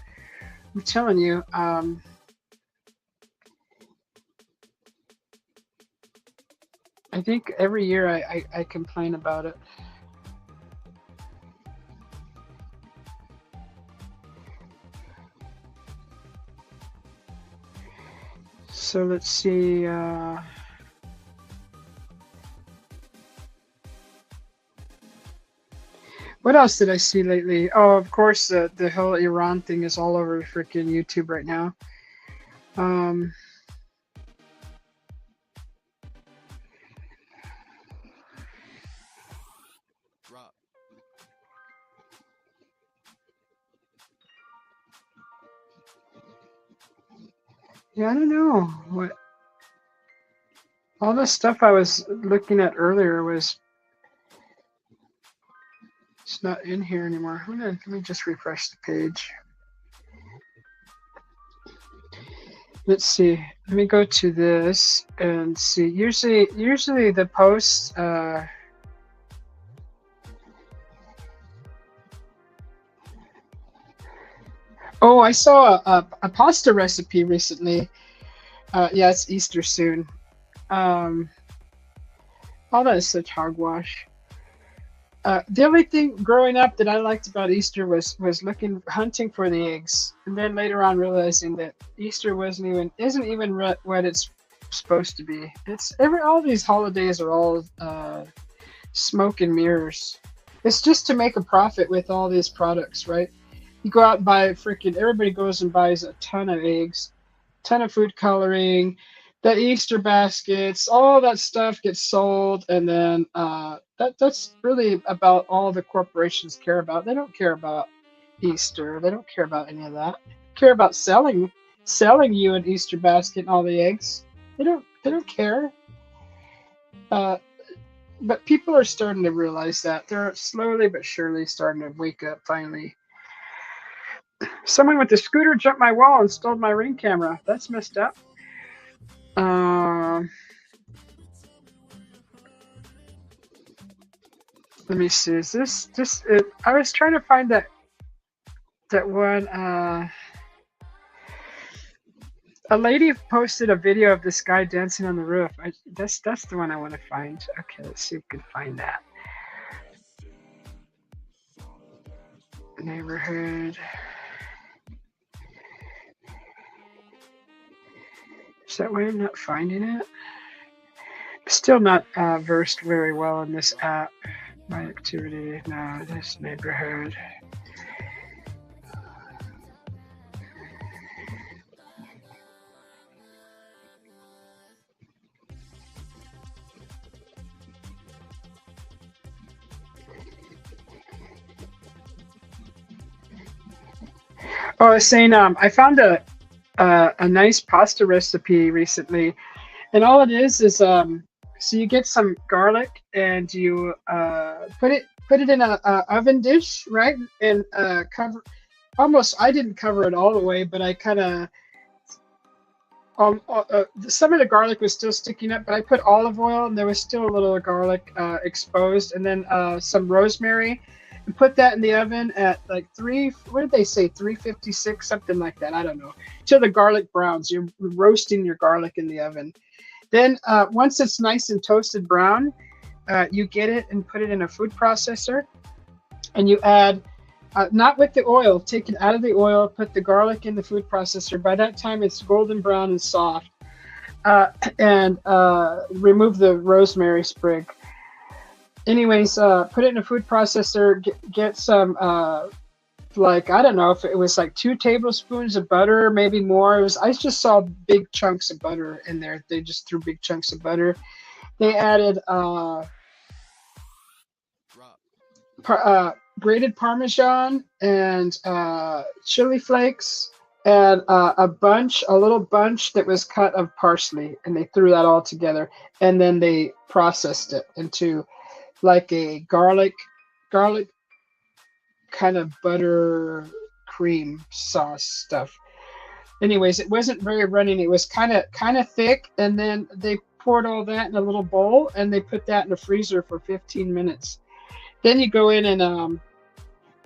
I'm telling you. I think every year I complain about it. So let's see. What else did I see lately? Oh, of course, the whole Iran thing is all over freaking YouTube right now. Yeah, I don't know what. All the stuff I was looking at earlier was. It's not in here anymore. Let me just refresh the page. Let's see. Let me go to this and see. Usually the posts. Oh, I saw a pasta recipe recently. Yeah, it's Easter soon. All that is such hogwash. The only thing growing up that I liked about Easter was hunting for the eggs, and then later on realizing that Easter isn't even what it's supposed to be. It's all these holidays are all smoke and mirrors. It's just to make a profit with all these products, right? You go out and buy everybody goes and buys a ton of eggs, ton of food coloring, the Easter baskets, all that stuff gets sold, and then that's really about all the corporations care about. They don't care about Easter. They don't care about any of that. They care about selling you an Easter basket and all the eggs. They don't care. But people are starting to realize that. They're slowly but surely starting to wake up finally. Someone with a scooter jumped my wall and stole my Ring camera. That's messed up. Let me see. Is this it? I was trying to find that one. A lady posted a video of this guy dancing on the roof. That's the one I want to find. Okay, let's see if we can find that. Neighborhood. Is that why I'm not finding it? Still not versed very well in this app. My activity. No, this neighborhood. Oh, I was saying, I found a nice pasta recipe recently, and all it is so you get some garlic and you put it in a oven dish, right? And cover almost. I didn't cover it all the way, but I kind of some of the garlic was still sticking up, but I put olive oil and there was still a little garlic exposed, and then some rosemary, and put that in the oven at like what did they say, 356, something like that. I don't know. Till the garlic browns. You're roasting your garlic in the oven. Then once it's nice and toasted brown, you get it and put it in a food processor, and you add. Not with the oil, take it out of the oil, put the garlic in the food processor. By that time, it's golden brown and soft. And remove the rosemary sprig. Anyways, put it in a food processor, get some, like, I don't know if it was like 2 tablespoons of butter, maybe more. I just saw big chunks of butter in there. They just threw big chunks of butter. They added grated Parmesan and chili flakes and a little bunch that was cut of parsley, and they threw that all together, and then they processed it into like a garlic kind of butter cream sauce stuff. Anyways, it wasn't very running. It was kind of thick, and then they poured all that in a little bowl, and they put that in the freezer for 15 minutes. Then you go in and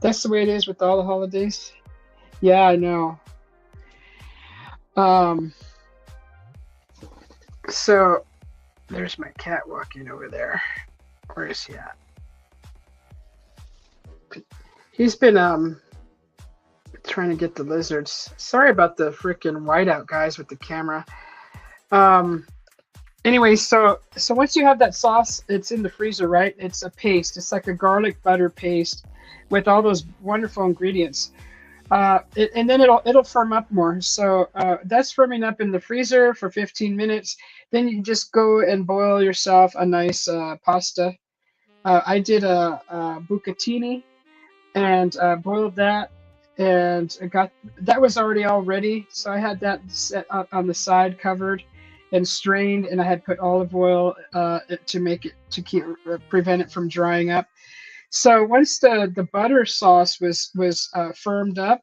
that's the way it is with all the holidays. Yeah, I know. So there's my cat walking over there. Where is he at? He's been trying to get the lizards. Sorry about the freaking whiteout guys with the camera. Anyway, so once you have that sauce, it's in the freezer, right? It's a paste. It's like a garlic butter paste with all those wonderful ingredients. And then it'll firm up more. So that's firming up in the freezer for 15 minutes. Then you just go and boil yourself a nice pasta. I did a bucatini and boiled that, and that was already all ready. So I had that set up on the side, covered and strained, and I had put olive oil to prevent it from drying up. So once the butter sauce was firmed up,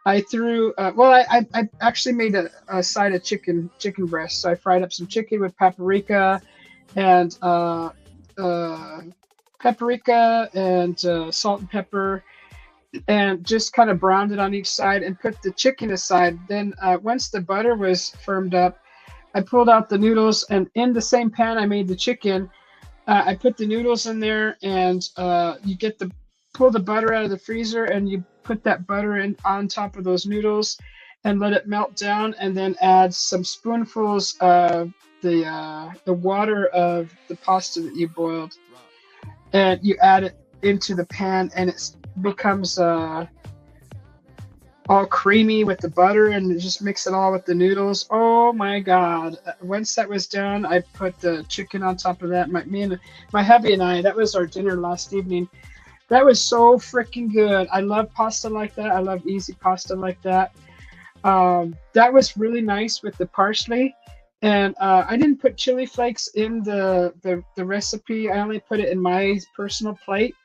I threw I actually made a side of chicken breast. So I fried up some chicken with paprika and salt and pepper, and just kind of browned it on each side and put the chicken aside. Then once the butter was firmed up, I pulled out the noodles, and in the same pan I made the chicken. I put the noodles in there, and you pull the butter out of the freezer, and you put that butter in on top of those noodles and let it melt down, and then add some spoonfuls of the water of the pasta that you boiled, and you add it into the pan, and it becomes all creamy with the butter, and just mix it all with the noodles. Oh my God. Once that was done, I put the chicken on top of that. Me and my hubby and I, that was our dinner last evening. That was so freaking good. I love pasta like that. I love easy pasta like that. That was really nice with the parsley. And I didn't put chili flakes in the recipe. I only put it in my personal plate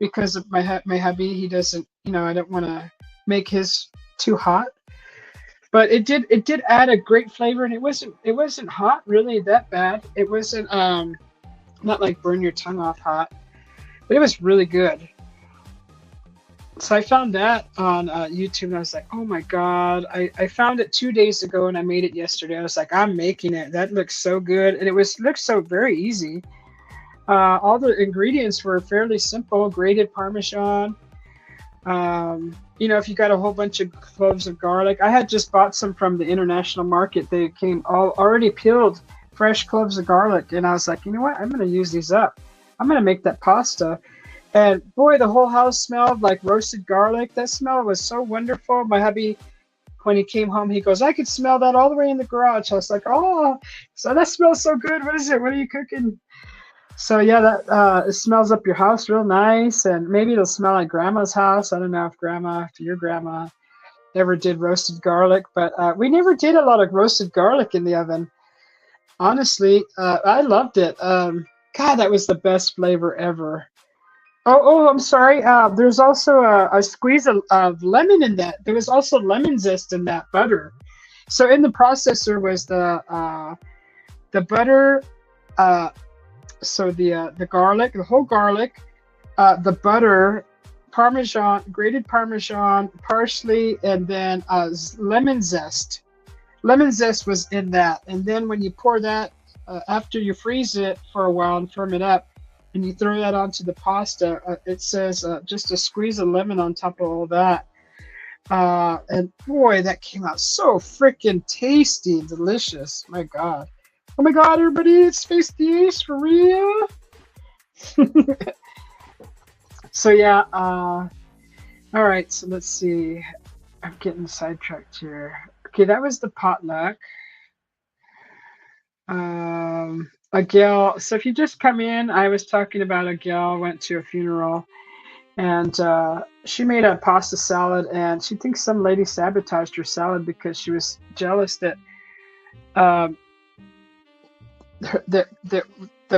because of my hubby. He doesn't, I don't want to make his too hot, but it did add a great flavor, and it wasn't hot really that bad. It wasn't not like burn your tongue off hot, but it was really good. So I found that on YouTube, and I was like, oh my God, I found it 2 days ago and I made it yesterday. I was like, I'm making it. That looks so good. And it was looks so very easy. All the ingredients were fairly simple: grated Parmesan. If you got a whole bunch of cloves of garlic, I had just bought some from the international market. They came all already peeled, fresh cloves of garlic. And I was like, you know what? I'm going to use these up. I'm going to make that pasta. And boy, the whole house smelled like roasted garlic. That smell was so wonderful. My hubby, when he came home, he goes, I could smell that all the way in the garage. I was like, oh, so that smells so good. What is it? What are you cooking? So yeah, that it smells up your house real nice, and maybe it'll smell like grandma's house. I don't know if your grandma ever did roasted garlic, but we never did a lot of roasted garlic in the oven. Honestly, I loved it. God, that was the best flavor ever. Oh, I'm sorry. There's also a squeeze of lemon in that. There was also lemon zest in that butter. So in the processor was the butter, uh, so the garlic, the whole garlic, the butter, Parmesan, grated Parmesan, parsley, and then lemon zest. Lemon zest was in that, and then when you pour that, after you freeze it for a while and firm it up, and you throw that onto the pasta, it says just a squeeze of lemon on top of all that. And boy, that came out so freaking tasty and delicious. My God. Oh my God, everybody, it's Face the Ace for real. So yeah, all right, so let's see. I'm getting sidetracked here. Okay, that was the potluck. A gal. So if you just come in, I was talking about a gal went to a funeral, and she made a pasta salad, and she thinks some lady sabotaged her salad because she was jealous that um, the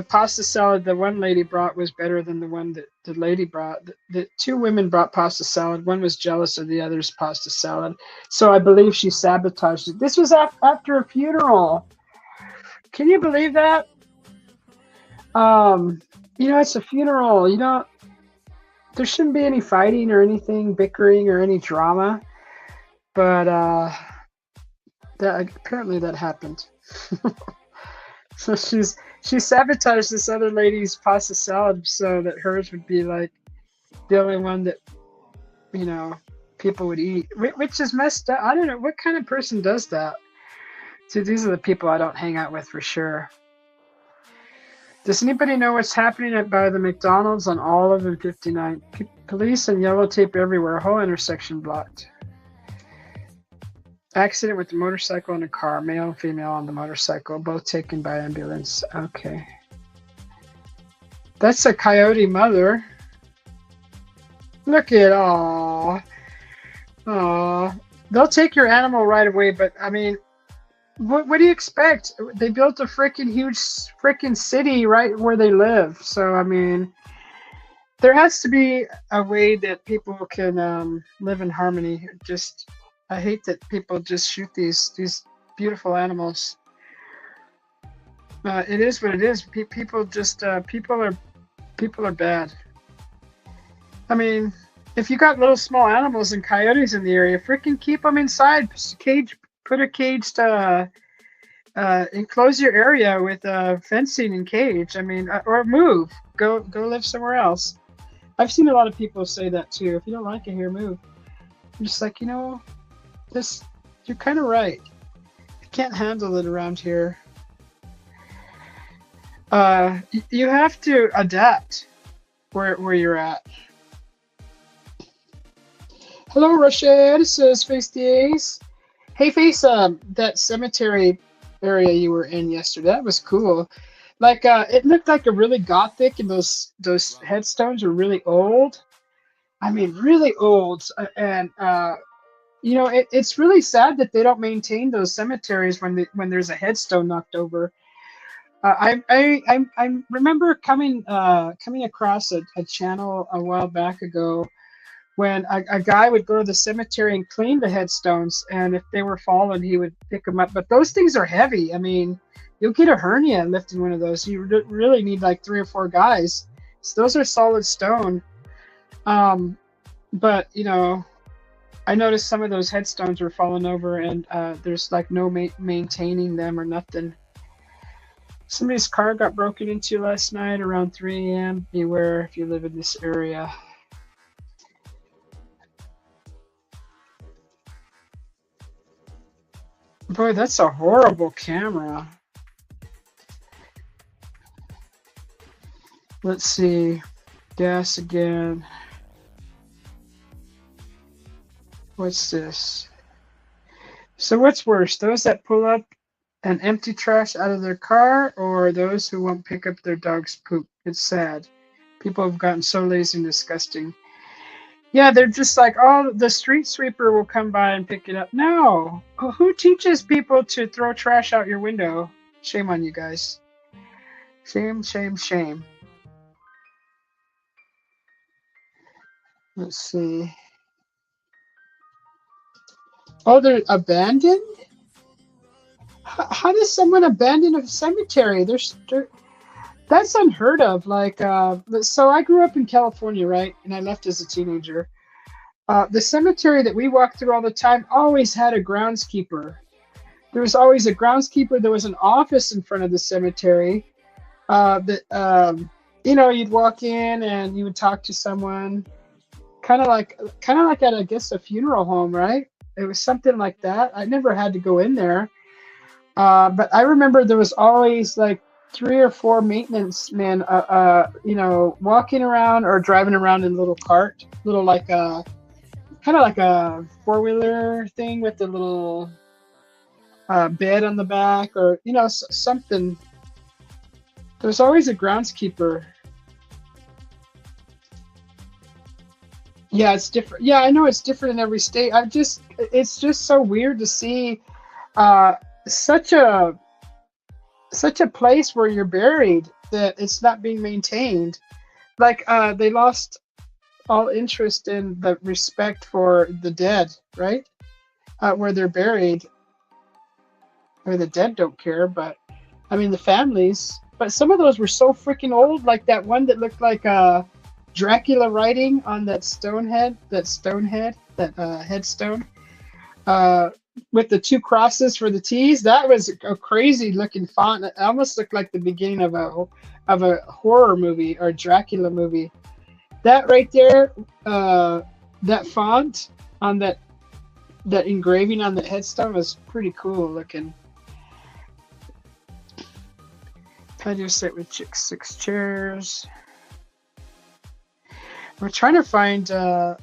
pasta salad the one lady brought was better than the one that the lady brought. The two women brought pasta salad. One was jealous of the other's pasta salad, so I believe she sabotaged it. This was after a funeral. Can you believe that? Um, it's a funeral. There shouldn't be any fighting or anything, bickering or any drama, but that apparently that happened. So she sabotaged this other lady's pasta salad so that hers would be like the only one that you know people would eat, which is messed up. I don't know what kind of person does that. See, these are the people I don't hang out with for sure. Does anybody know what's happening by the McDonald's on Olive and 59? Police and yellow tape everywhere. Whole intersection blocked. Accident with the motorcycle and a car. Male and female on the motorcycle, both taken by ambulance. Okay. That's a coyote mother. Look at aw. They'll take your animal right away, but I mean, what do you expect? They built a freaking huge freaking city right where they live. So I mean, there has to be a way that people can live in harmony. I hate that people just shoot these beautiful animals. It is what it is. People are bad. I mean, if you got little small animals and coyotes in the area, freaking keep them inside. Put a cage to enclose your area with fencing and cage. I mean, or move. Go live somewhere else. I've seen a lot of people say that too. If you don't like it here, move. I'm just like, you're kind of right. I can't handle it around here. You have to adapt where you're at. Hello, Russia. This is Face the Ace. Hey, Face, that cemetery area you were in yesterday, that was cool. Like, it looked like a really gothic, and those headstones were really old. I mean, really old. And it's really sad that they don't maintain those cemeteries when there's a headstone knocked over. I remember coming across a channel a while back ago when a guy would go to the cemetery and clean the headstones, and if they were fallen, he would pick them up. But those things are heavy. I mean, you'll get a hernia lifting one of those. You really need like 3 or 4 guys. So those are solid stone. Um, But I noticed some of those headstones were falling over, and there's like no maintaining them or nothing. Somebody's car got broken into last night around 3 a.m. Beware if you live in this area. Boy, that's a horrible camera. Let's see. Gas again. What's this? So what's worse, those that pull up and empty trash out of their car, or those who won't pick up their dog's poop? It's sad. People have gotten so lazy and disgusting. Yeah, they're just like, oh, the street sweeper will come by and pick it up. No. Who teaches people to throw trash out your window? Shame on you guys. Shame, shame, shame. Let's see. Oh, they're abandoned? How does someone abandon a cemetery? That's unheard of. Like, so I grew up in California, right? And I left as a teenager. The cemetery that we walked through all the time always had a groundskeeper. There was always a groundskeeper. There was an office in front of the cemetery. You'd walk in and you would talk to someone, kind of like at, I guess, a funeral home, right? It was something like that. I never had to go in there, but I remember there was always like 3 or 4 maintenance men, walking around or driving around in a little cart, little like a kind of like a 4-wheeler thing with the little bed on the back, or something. There's always a groundskeeper. Yeah, it's different. Yeah, I know it's different in every state. It's just so weird to see uh, such a such a place where you're buried that it's not being maintained. Like they lost all interest in the respect for the dead, right? Where they're buried, or the dead don't care, but I mean the families. But some of those were so freaking old, like that one that looked like Dracula writing on that headstone, uh, with the 2 crosses for the T's. That was a crazy looking font. It almost looked like the beginning of a horror movie or Dracula movie. That right there, that font on that engraving on the headstone was pretty cool looking. Patio set with 6 chairs. I'm trying to find that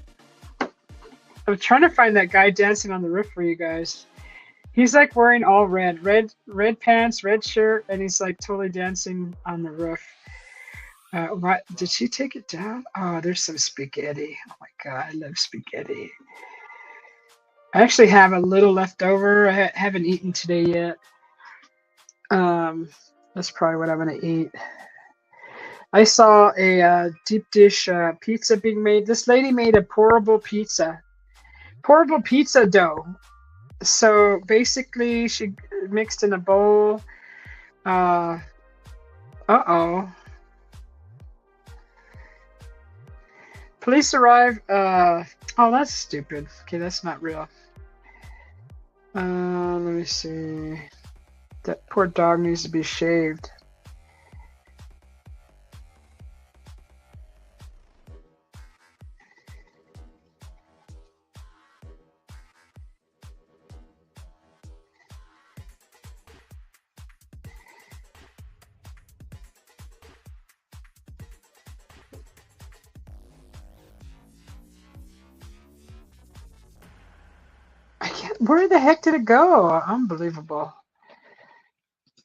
guy dancing on the roof for you guys. He's like wearing all red pants, red shirt, and he's like totally dancing on the roof. What did she take it down? Oh, there's some spaghetti. Oh my god, I love spaghetti. I actually have a little left over. I haven't eaten today yet. That's probably what I'm gonna eat. I saw a deep dish pizza being made. This lady made a pourable pizza dough. So basically, she mixed in a bowl. Uh-oh. Police arrive. Oh, that's stupid. Okay, that's not real. Let me see. That poor dog needs to be shaved. Where the heck did it go? Unbelievable.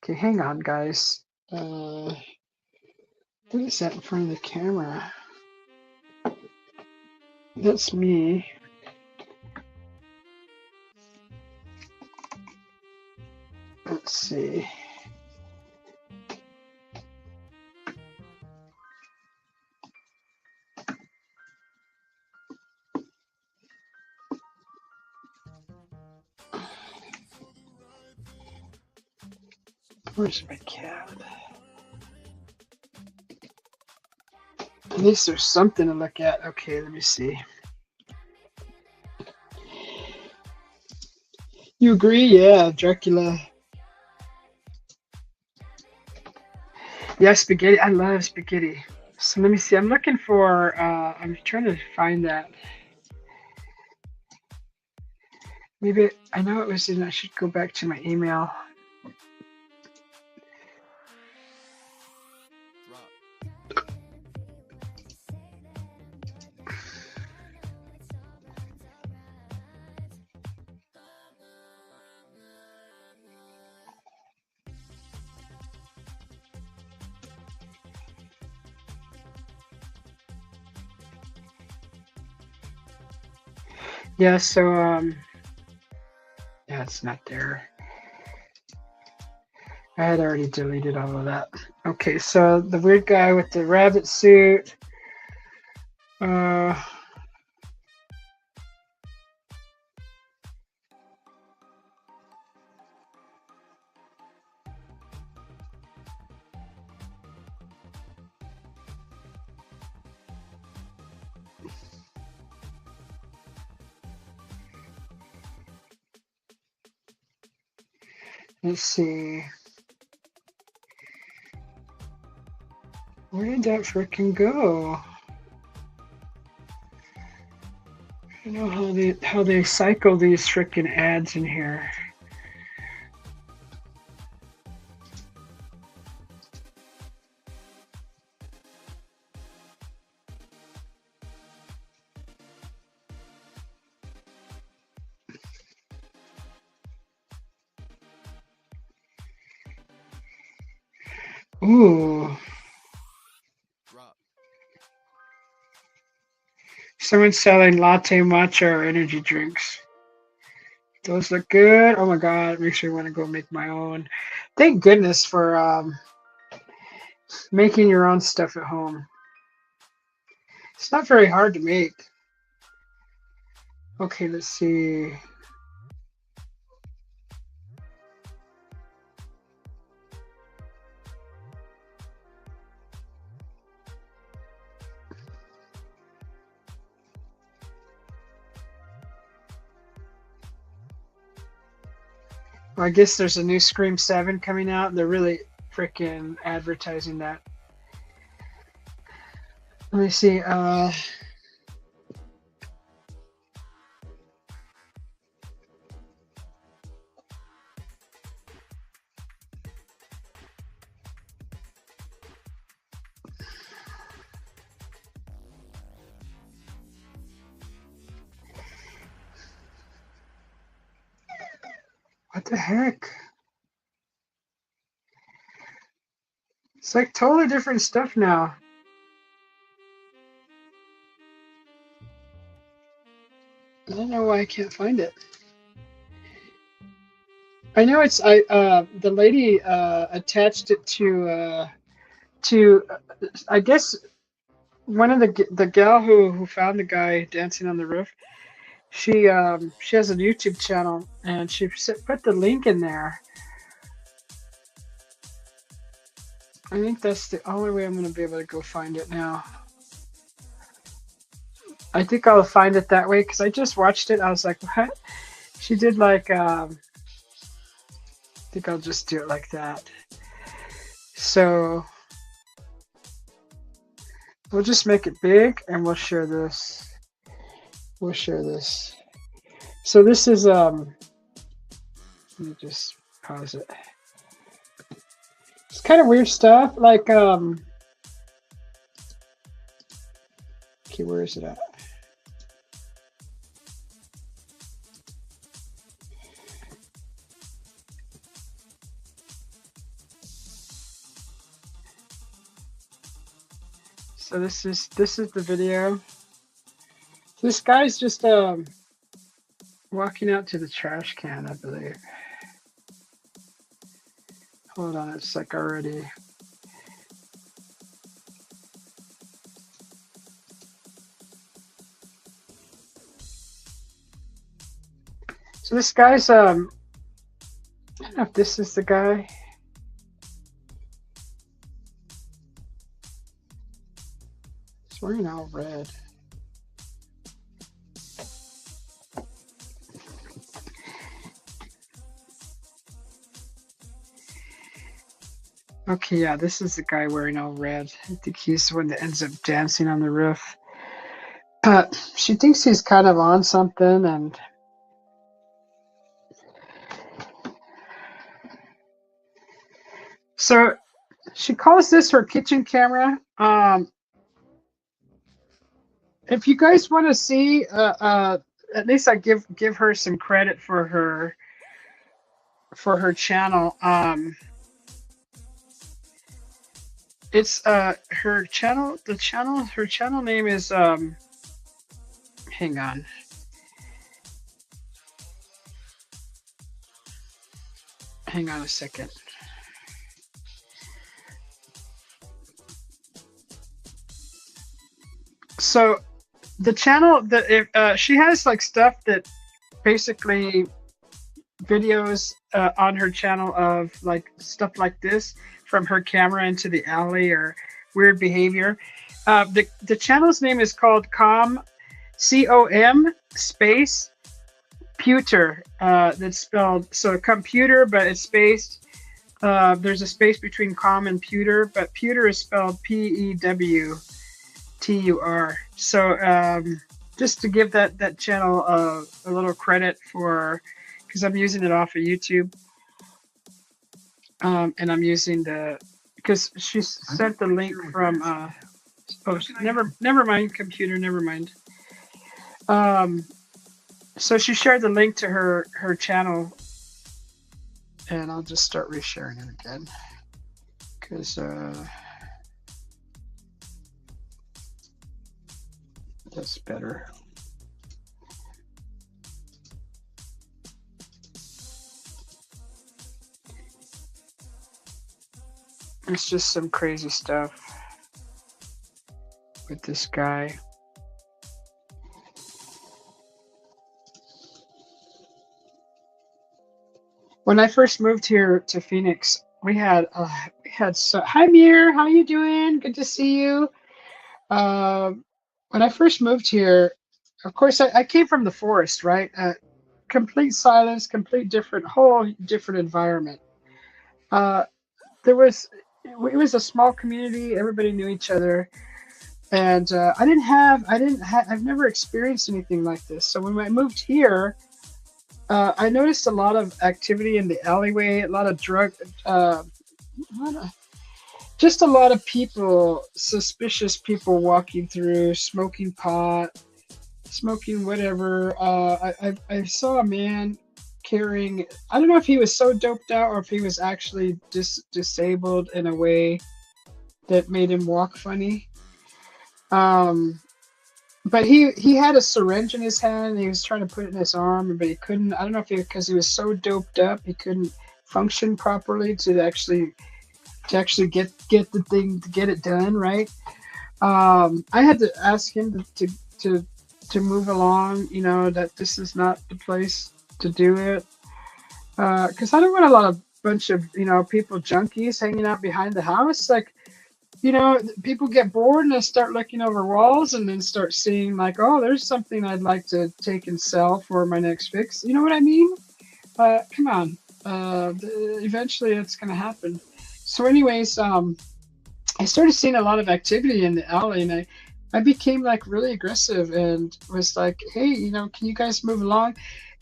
Okay, hang on, guys. What is that in front of the camera? That's me. Let's see. Where's my cat? At least there's something to look at. Okay, let me see. You agree? Yeah, Dracula. Yeah, spaghetti. I love spaghetti. So let me see. I'm looking for. I'm trying to find that. Maybe I know it was in. I should go back to my email. Yeah. So yeah, it's not there. I had already deleted all of that. Okay, so the weird guy with the rabbit suit. Uh, let's see. Where did that frickin' go? I know how they cycle these frickin' ads in here. Ooh. Someone's selling latte matcha or energy drinks. Those look good. Oh my god, it makes me want to go make my own. Thank goodness for making your own stuff at home. It's not very hard to make. Okay, let's see. Well, I guess there's a new Scream 7 coming out. They're really freaking advertising that. Let me see. What the heck? It's like totally different stuff now. I don't know why I can't find it. I know it's the lady attached it to I guess one of the gal who found the guy dancing on the roof. She has a YouTube channel and she put the link in there. I think that's the only way I'm gonna be able to go find it now. I think I'll find it that way because I just watched it. I was like, what? She did like I think I'll just do it like that. So we'll just make it big and we'll share this. We'll share this. So this is let me just pause it. It's kind of weird stuff. Like okay, where is it at? So this is the video. This guy's just walking out to the trash can, I believe. Hold on, it's like already. So this guy's I don't know if this is the guy. He's wearing all red. Okay, yeah, this is the guy wearing all red. I think he's the one that ends up dancing on the roof. She thinks he's kind of on something, and so she calls this her kitchen camera. If you guys want to see, at least I give her some credit for her channel. It's her channel. Her channel name is hang on. Hang on a second. So the channel that she has like stuff that basically videos on her channel of like stuff like this from her camera into the alley or weird behavior. The channel's name is called COM space Pewter. That's spelled so computer, but it's spaced. There's a space between com and pewter, but pewter is spelled PEWTUR. So just to give that channel a little credit for, because I'm using it off of YouTube, and I'm using because she sent the link from never mind, computer, never mind. So she shared the link to her channel, and I'll just start resharing it again because that's better. It's just some crazy stuff with this guy. When I first moved here to Phoenix, we had so hi Mir, how you doing? Good to see you. When I first moved here, of course I came from the forest, right? Complete silence, whole different environment. It was a small community. Everybody knew each other, and I've never experienced anything like this. So when I moved here, I noticed a lot of activity in the alleyway, a lot of just a lot of people, suspicious people walking through, smoking pot, smoking whatever. I saw a man carrying, I don't know if he was so doped out or if he was actually disabled in a way that made him walk funny. But he had a syringe in his hand and he was trying to put it in his arm, but he couldn't. I don't know if because he was so doped up he couldn't function properly to actually get the thing, to get it done right. I had to ask him to move along, that this is not the place to do it, because I don't want a bunch of people, junkies, hanging out behind the house. Like, people get bored and they start looking over walls and then start seeing like, oh, there's something I'd like to take and sell for my next fix. You know what I mean? Come on. Eventually it's going to happen. So anyways, I started seeing a lot of activity in the alley, and I became like really aggressive and was like, hey, can you guys move along?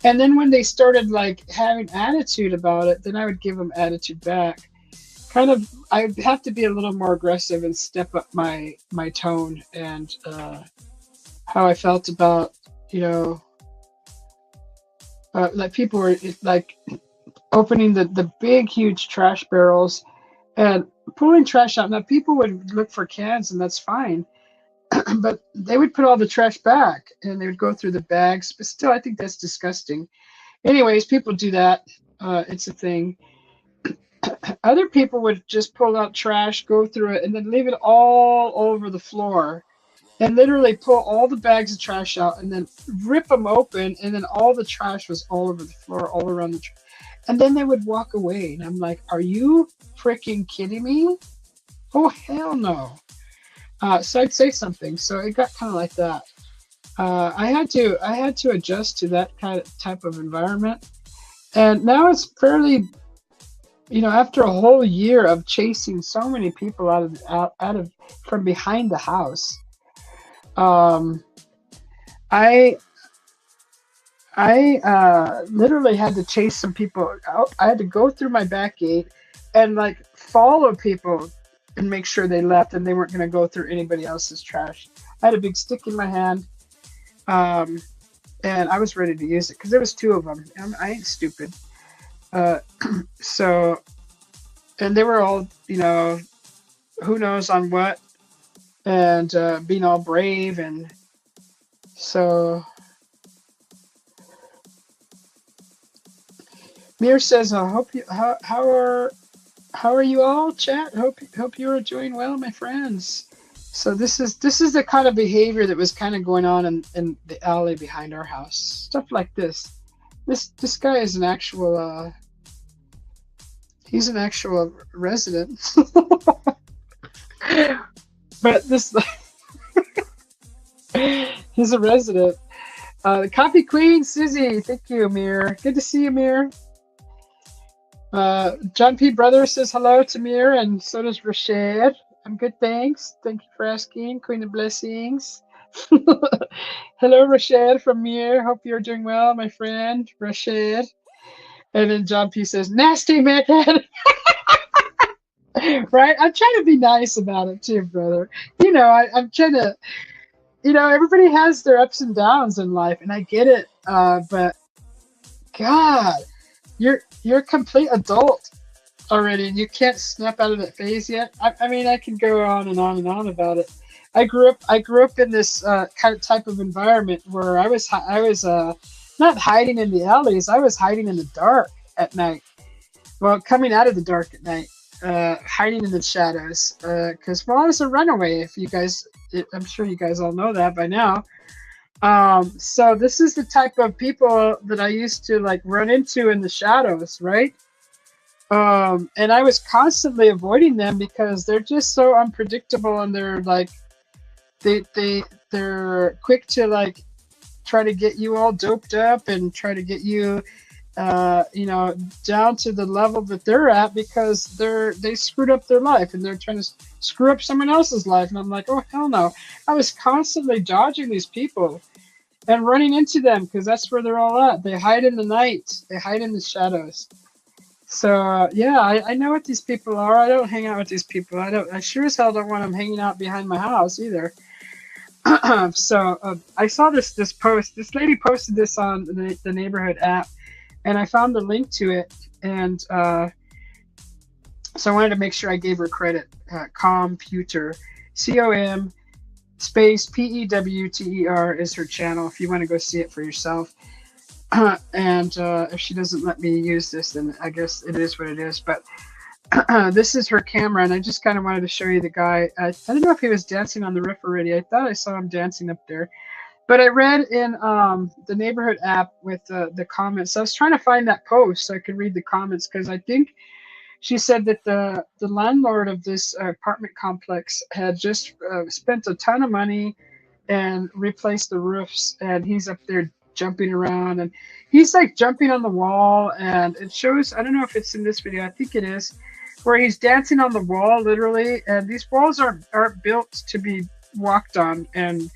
And then when they started like having attitude about it, then I would give them attitude back. Kind of, I'd have to be a little more aggressive and step up my tone and how I felt about, like people were like opening the big, huge trash barrels and pulling trash out. Now people would look for cans and that's fine, but they would put all the trash back and they would go through the bags. But still, I think that's disgusting. Anyways, people do that. It's a thing. Other people would just pull out trash, go through it, and then leave it all over the floor, and literally pull all the bags of trash out, and then rip them open, and then all the trash was all over the floor, all around the and then they would walk away, and I'm like, are you freaking kidding me? Oh, hell no. So I'd say something. So it got kind of like that. I had to adjust to that type of environment, and now it's fairly after a whole year of chasing so many people out of from behind the house, um, I literally had to chase some people out. I had to go through my back gate and like follow people and make sure they left and they weren't going to go through anybody else's trash. I had a big stick in my hand, um, and I was ready to use it because there was two of them. I ain't stupid. Uh, so, and they were all, who knows on what, and being all brave, and so Mir says, "I hope you how are you all, chat? Hope you are doing well, my friends." So this is the kind of behavior that was kind of going on in the alley behind our house. Stuff like this. This guy is an actual he's an actual resident. But this he's a resident. The Coffee Queen, Susie, thank you, Mir. Good to see you, Mir. John P. Brother says hello to Mir, and so does Rashad. I'm good, thanks. Thank you for asking. Queen of Blessings. Hello, Rashad from Mir. Hope you're doing well, my friend, Rashad. And then John P. says, nasty method. Right? I'm trying to be nice about it too, brother. I'm trying to, everybody has their ups and downs in life, and I get it. But God, you're a complete adult already, and you can't snap out of that phase yet. I mean, I can go on and on and on about it. I grew up in this kind of type of environment where I was not hiding in the alleys. I was hiding in the dark at night. Well, coming out of the dark at night, hiding in the shadows. Because I was a runaway. If you guys, I'm sure you guys all know that by now. So this is the type of people that I used to like run into in the shadows, right? And I was constantly avoiding them because they're just so unpredictable, and they're like they're quick to like try to get you all doped up and try to get you down to the level that they're at because they screwed up their life and they're trying to screw up someone else's life. And I'm like, oh hell no. I was constantly dodging these people and running into them because that's where they're all at. They hide in the night. They hide in the shadows. So yeah, I know what these people are. I don't hang out with these people. I sure as hell don't want them hanging out behind my house either. So I saw this post. This lady posted this on the neighborhood app, and I found the link to it. And so I wanted to make sure I gave her credit. Computer, COM space PEWTER is her channel. If you want to go see it for yourself. And if she doesn't let me use this, then I guess it is what it is. But this is her camera, and I just kind of wanted to show you the guy. I don't know if he was dancing on the roof already. I thought I saw him dancing up there. But I read in the neighborhood app with the comments. I was trying to find that post so I could read the comments because I think she said that the landlord of this apartment complex had just spent a ton of money and replaced the roofs, and he's up there jumping around, and he's like jumping on the wall, and it shows, I don't know if it's in this video, I think it is, where he's dancing on the wall literally, and these walls aren't built to be walked on, and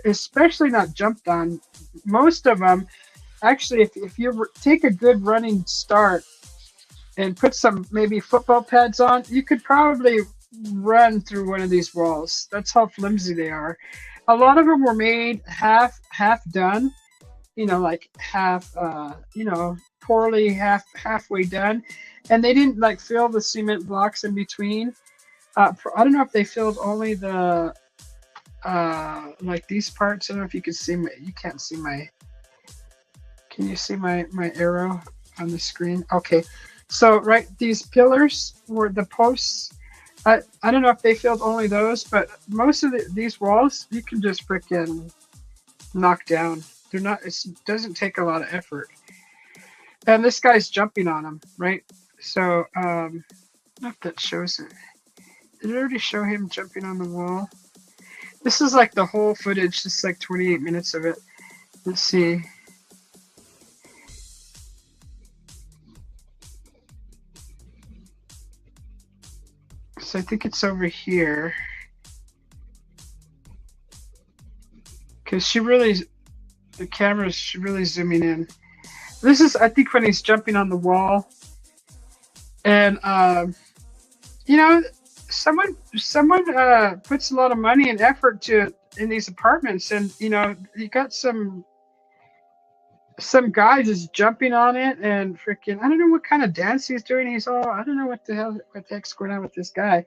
especially not jumped on. Most of them actually, if you take a good running start and put some maybe football pads on, you could probably run through one of these walls. That's how flimsy they are. A lot of them were made half done, like half, poorly halfway done, and they didn't like fill the cement blocks in between. I don't know if they filled only the like these parts. I don't know if you can see my. You can't see my. Can you see my arrow on the screen? Okay, so right, these pillars were the posts. I don't know if they filled only those, but most of these walls you can just freaking knock down. They're not. It doesn't take a lot of effort. And this guy's jumping on them, right? So I don't know if that shows it. Did it already show him jumping on the wall? This is like the whole footage. This is like 28 minutes of it. Let's see. So I think it's over here because the camera's really zooming in. This is, I think, when he's jumping on the wall, and you know, someone puts a lot of money and effort to in these apartments, and you know, you got some guy just jumping on it and freaking, I don't know what kind of dance he's doing. He's all, I don't know what the heck's going on with this guy,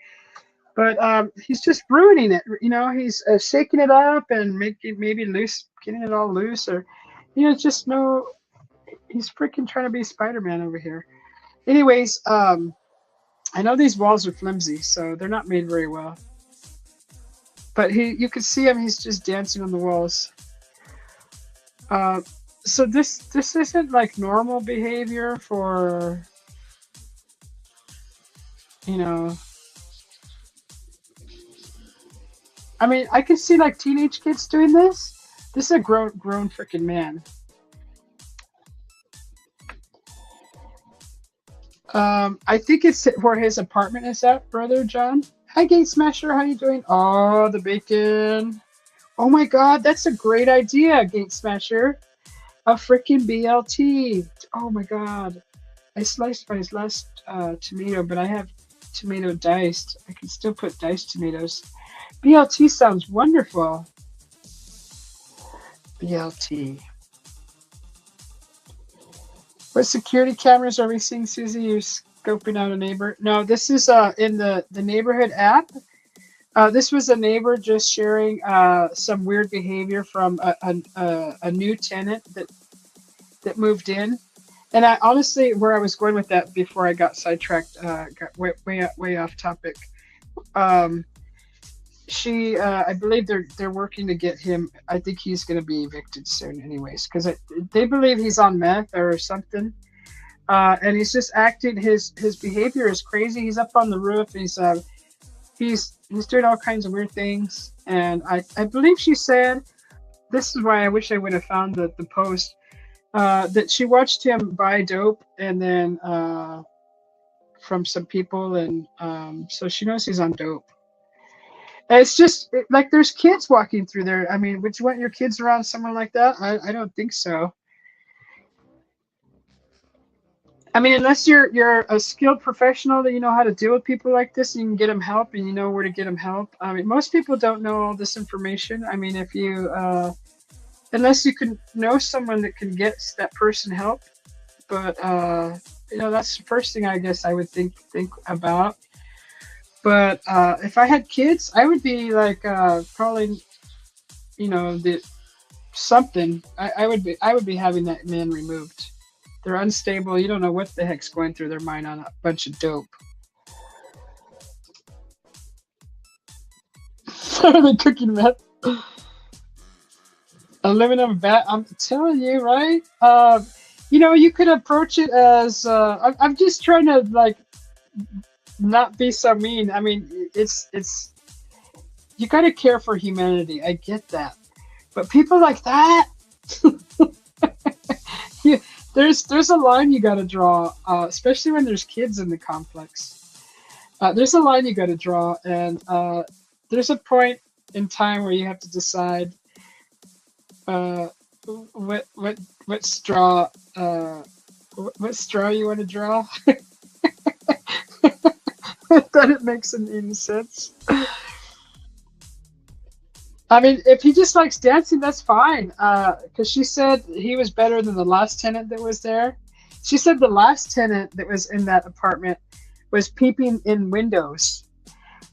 but he's just ruining it. You know, he's shaking it up and making maybe loose, getting it all loose, or you know, just no. He's freaking trying to be Spider-Man over here. Anyways, I know these walls are flimsy, so they're not made very well. But you can see him. He's just dancing on the walls. So this isn't like normal behavior for, you know. I mean, I can see like teenage kids doing this. This is a grown freaking man. I think it's where his apartment is at, brother John. Hi, Gate Smasher. How you doing? Oh, the bacon. Oh my God, that's a great idea, Gate Smasher. A freaking BLT. Oh my God. I sliced my last tomato, but I have tomato diced. I can still put diced tomatoes. BLT sounds wonderful. BLT. What security cameras are we seeing, Susie? You're scoping out a neighbor. No, this is in the neighborhood app. This was a neighbor just sharing some weird behavior from a new tenant that moved in. And I honestly, where I was going with that before I got sidetracked, got way off topic. I believe they're working to get him. I think he's going to be evicted soon, anyways, because they believe he's on meth or something, and he's just acting. His behavior is crazy. He's up on the roof. He's doing all kinds of weird things, and I believe she said, this is why I wish I would have found the post, that she watched him buy dope and then from some people, and so she knows he's on dope. It's just like there's kids walking through there. I mean, would you want your kids around someone like that? I don't think so. I mean, unless you're a skilled professional that you know how to deal with people like this, and you can get them help, and you know where to get them help. I mean, most people don't know all this information. I mean, if you unless you can know someone that can get that person help, but you know, that's the first thing I guess I would think about. But if I had kids, I would be like probably, you know, something. I would be having that man removed. They're unstable. You don't know what the heck's going through their mind on a bunch of dope. Are they cooking meth? Aluminum bat. I'm telling you, right? You know, you could approach it as I'm just trying to like not be so mean. I mean, it's you got to care for humanity. I get that, but people like that, there's a line you got to draw, especially when there's kids in the complex. There's a line you got to draw, and there's a point in time where you have to decide what straw what straw you want to draw. That it makes any sense. I mean, if he just likes dancing, that's fine. Because she said he was better than the last tenant that was there. She said the last tenant that was in that apartment was peeping in windows.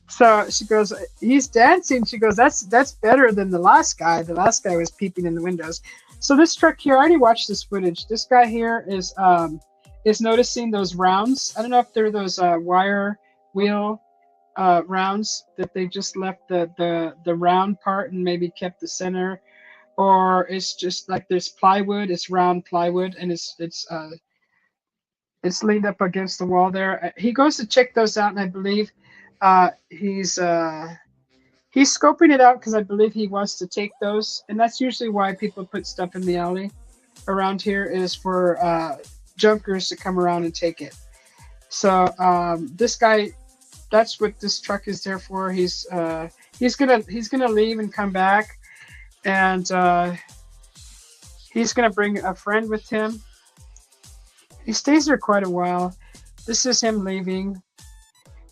So she goes, he's dancing. She goes, that's better than the last guy. The last guy was peeping in the windows. So this truck here, I already watched this footage. This guy here is noticing those rounds. I don't know if they're those wire wheel rounds that they just left the round part and maybe kept the center, or it's just like there's plywood. It's round plywood, and it's leaned up against the wall there. He goes to check those out, and I believe he's scoping it out because I believe he wants to take those, and that's usually why people put stuff in the alley around here, is for junkers to come around and take it. So this guy that's what this truck is there for. He's gonna leave and come back, and he's gonna bring a friend with him. He stays there quite a while. This is him leaving,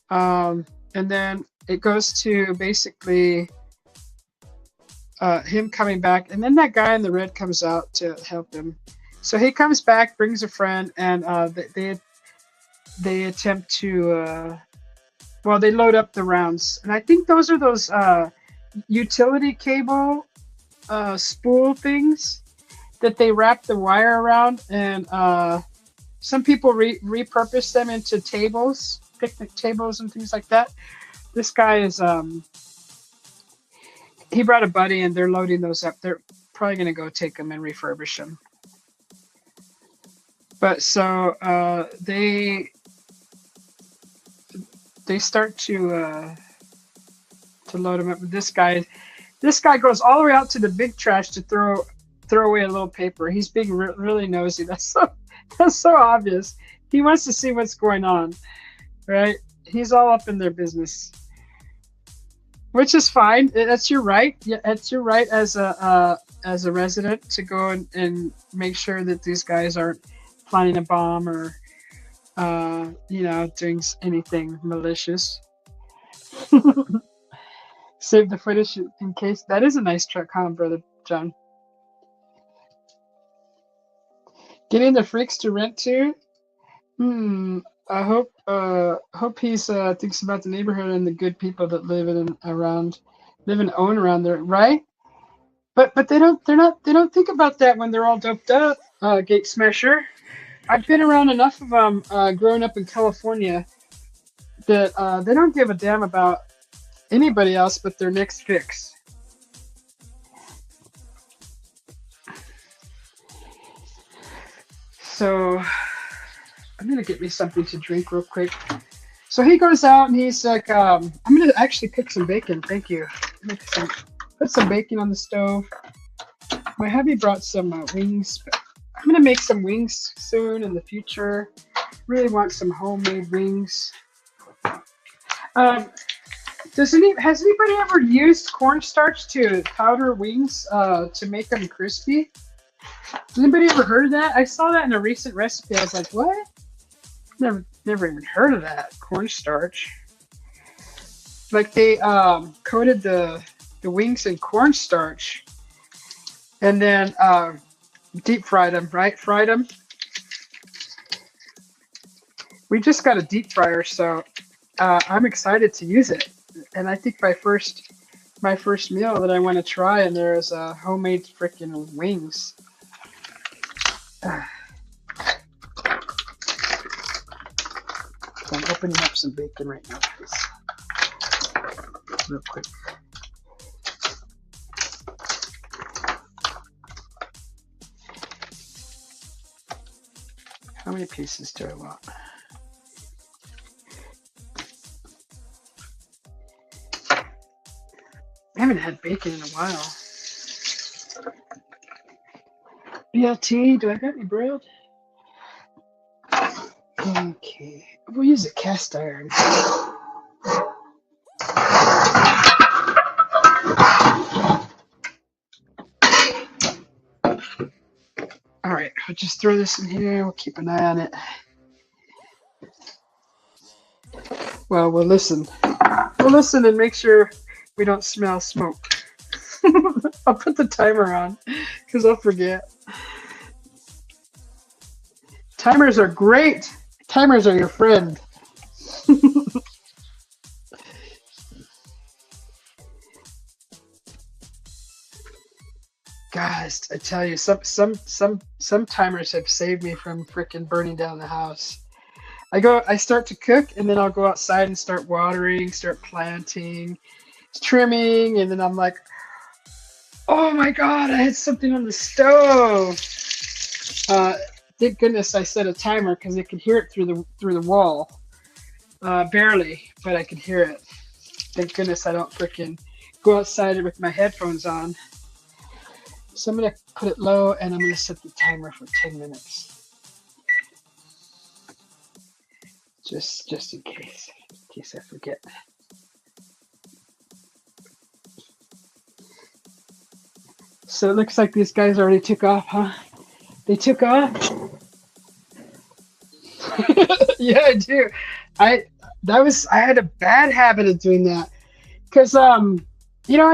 and then it goes to basically him coming back, and then that guy in the red comes out to help him. So he comes back, brings a friend, and they attempt to well, they load up the rounds, and I think those are those utility cable spool things that they wrap the wire around, and some people repurpose them into tables, picnic tables and things like that. This guy is he brought a buddy, and they're loading those up. They're probably going to go take them and refurbish them. But so they start to load them up. This guy goes all the way out to the big trash to throw away a little paper. He's being really nosy. That's so obvious. He wants to see what's going on, right? He's all up in their business, which is fine. That's your right. Yeah, it's your right as a resident to go and make sure that these guys aren't planning a bomb or doing anything malicious. Save the footage in case. That is a nice truck, huh, Brother John? Getting the freaks to rent too? I hope he's thinks about the neighborhood and the good people that live and own around there, right? But they don't think about that when they're all doped up, Gate Smasher. I've been around enough of them growing up in California that they don't give a damn about anybody else but their next fix. So I'm going to get me something to drink real quick. So he goes out and he's like, I'm going to actually cook some bacon. Thank you. Put some bacon on the stove. My hubby brought some wings. I'm going to make some wings soon in the future. Really want some homemade wings. Has anybody ever used cornstarch to powder wings to make them crispy? Has anybody ever heard of that? I saw that in a recent recipe. I was like, what? Never even heard of that. Cornstarch. Like they coated the wings in cornstarch and then deep fried them, right? Fried them. We just got a deep fryer, so I'm excited to use it. And I think my first meal that I want to try, and there is homemade freaking wings. I'm opening up some bacon right now, please. Real quick. How many pieces do I want? I haven't had bacon in a while. BLT, do I got any bread? Okay, we'll use a cast iron. All right, I'll just throw this in here. We'll keep an eye on it. Well, we'll listen. We'll listen and make sure we don't smell smoke. I'll put the timer on because I'll forget. Timers are great. Timers are your friend. Guys, I tell you, some timers have saved me from freaking burning down the house. I start to cook, and then I'll go outside and start watering, start planting, trimming, and then I'm like, oh my God, I had something on the stove. Thank goodness I set a timer because I could hear it through the wall. Barely, but I could hear it. Thank goodness I don't freaking go outside with my headphones on. So I'm going to put it low, and I'm going to set the timer for 10 minutes. just in case I forget. So it looks like these guys already took off, huh? They took off. Yeah, I do. I I had a bad habit of doing that because you know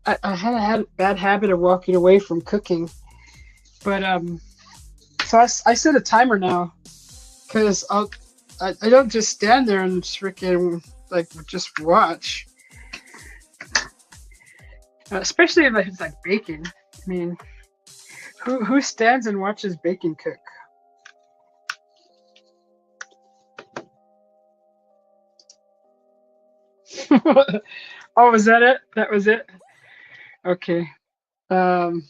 I had a bad habit of walking away from cooking, but so I set a timer now because I don't just stand there and freaking like just watch, especially if it's like baking. I mean, who stands and watches bacon cook? Oh, was that it? That was it? Okay. Um,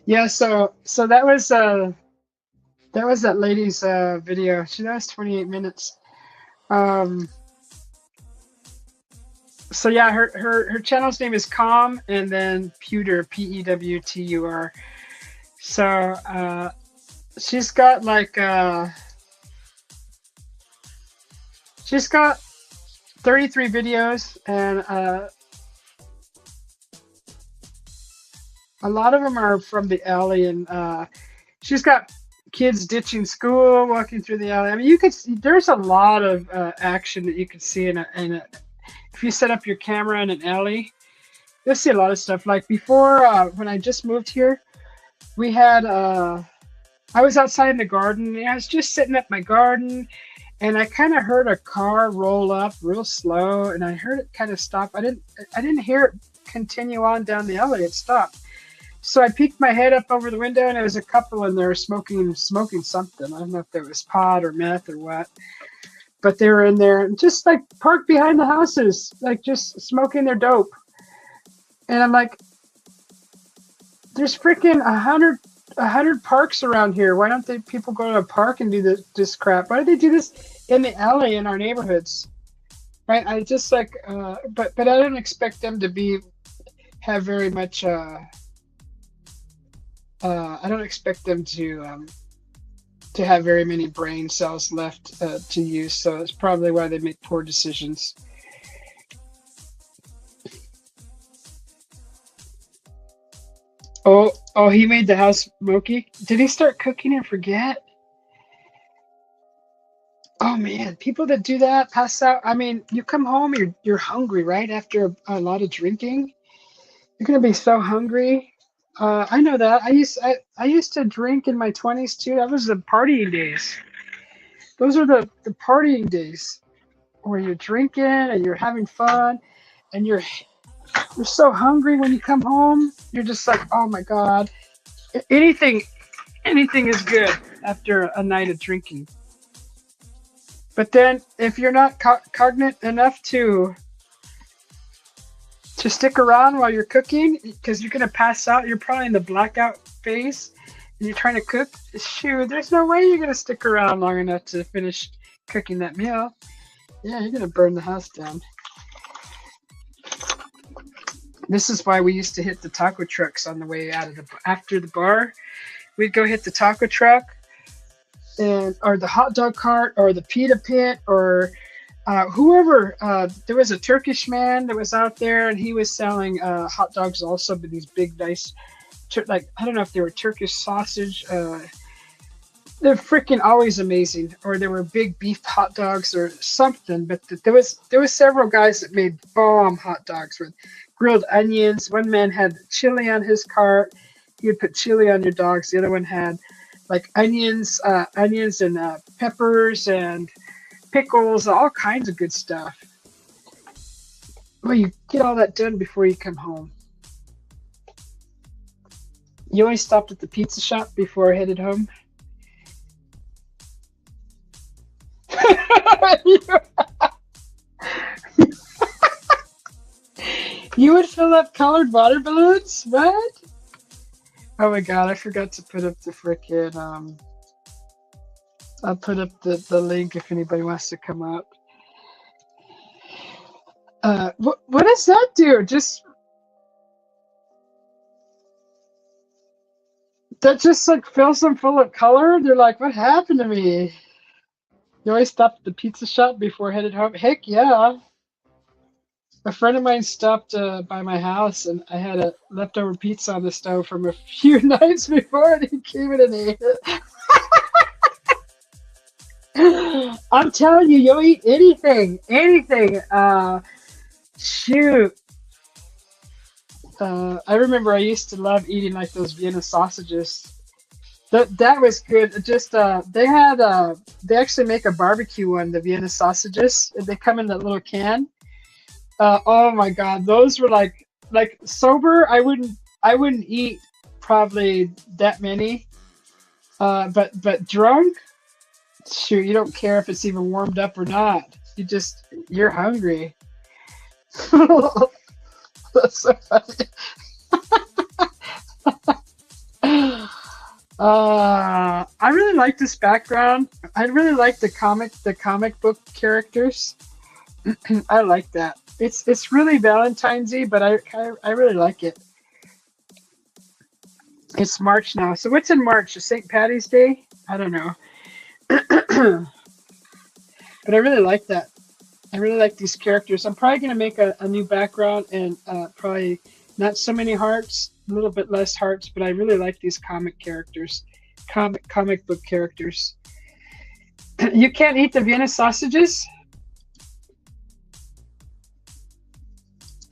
yeah, so that was that lady's video. That was 28 minutes. Um, so yeah, her channel's name is Calm and then Pewter, Pewtur. So she's got like she's got 33 videos and a lot of them are from the alley, and she's got kids ditching school, walking through the alley. I mean, you could see there's a lot of action that you can see if you set up your camera in an alley, you'll see a lot of stuff. Like before, when I just moved here, we had I was outside in the garden. And I was just sitting at my garden, and I kind of heard a car roll up real slow, and I heard it kind of stop. I didn't hear it continue on down the alley. It stopped. So I peeked my head up over the window, and there was a couple in there smoking something. I don't know if it was pot or meth or what, but they were in there, just like parked behind the houses, like just smoking their dope. And I'm like, there's freaking 100 parks around here. Why don't people go to a park and do this crap? Why do they do this in the alley in our neighborhoods? Right? I just like, but I don't expect them to have very much. I don't expect them to have very many brain cells left to use, so it's probably why they make poor decisions. Oh, he made the house smoky. Did he start cooking and forget? Oh man, people that do that pass out. I mean, you come home, you're hungry, right? After a lot of drinking, you're gonna be so hungry. I know that. I used to drink in my 20s too. That was the partying days. Those are the partying days where you're drinking and you're having fun and you're so hungry when you come home. You're just like, oh my God. Anything is good after a night of drinking. But then if you're not cognate enough to stick around while you're cooking, because you're gonna pass out, you're probably in the blackout phase, and you're trying to cook. Shoot, there's no way you're gonna stick around long enough to finish cooking that meal. Yeah, you're gonna burn the house down. This is why we used to hit the taco trucks on the way out of after the bar. We'd go hit the taco truck, or the hot dog cart, or the pita pit, or whoever. There was a Turkish man that was out there, and he was selling hot dogs also, but these big, nice, like I don't know if they were Turkish sausage. They're freaking always amazing, or there were big beef hot dogs or something. But there was several guys that made bomb hot dogs with grilled onions. One man had chili on his cart. He would put chili on your dogs. The other one had like onions and peppers and pickles, all kinds of good stuff. Well, you get all that done before you come home. You always stopped at the pizza shop before I headed home. You would fill up colored water balloons? What? Oh my God, I forgot to put up the frickin' I'll put up the link if anybody wants to come up. What does that do? Just that just like fills them full of color. They're like, what happened to me? You always stop at the pizza shop before headed home. Heck yeah. A friend of mine stopped by my house, and I had a leftover pizza on the stove from a few nights before, and he came in and ate it. I'm telling you, you'll eat anything, anything. Shoot. I remember I used to love eating like those Vienna sausages. That was good. Just they actually make a barbecue one, the Vienna sausages. They come in that little can. Oh my God, those were like sober. I wouldn't eat probably that many. But drunk, shoot, you don't care if it's even warmed up or not. You're hungry. That's so funny. I really like this background. I really like the comic book characters. I like that. It's really Valentine's-y, but I really like it. It's March now. So what's in March? St. Patty's Day? I don't know. But I really like that. I really like these characters. I'm probably going to make a new background and probably not so many hearts, a little bit less hearts, but I really like these comic characters, comic book characters. You can't eat the Vienna sausages?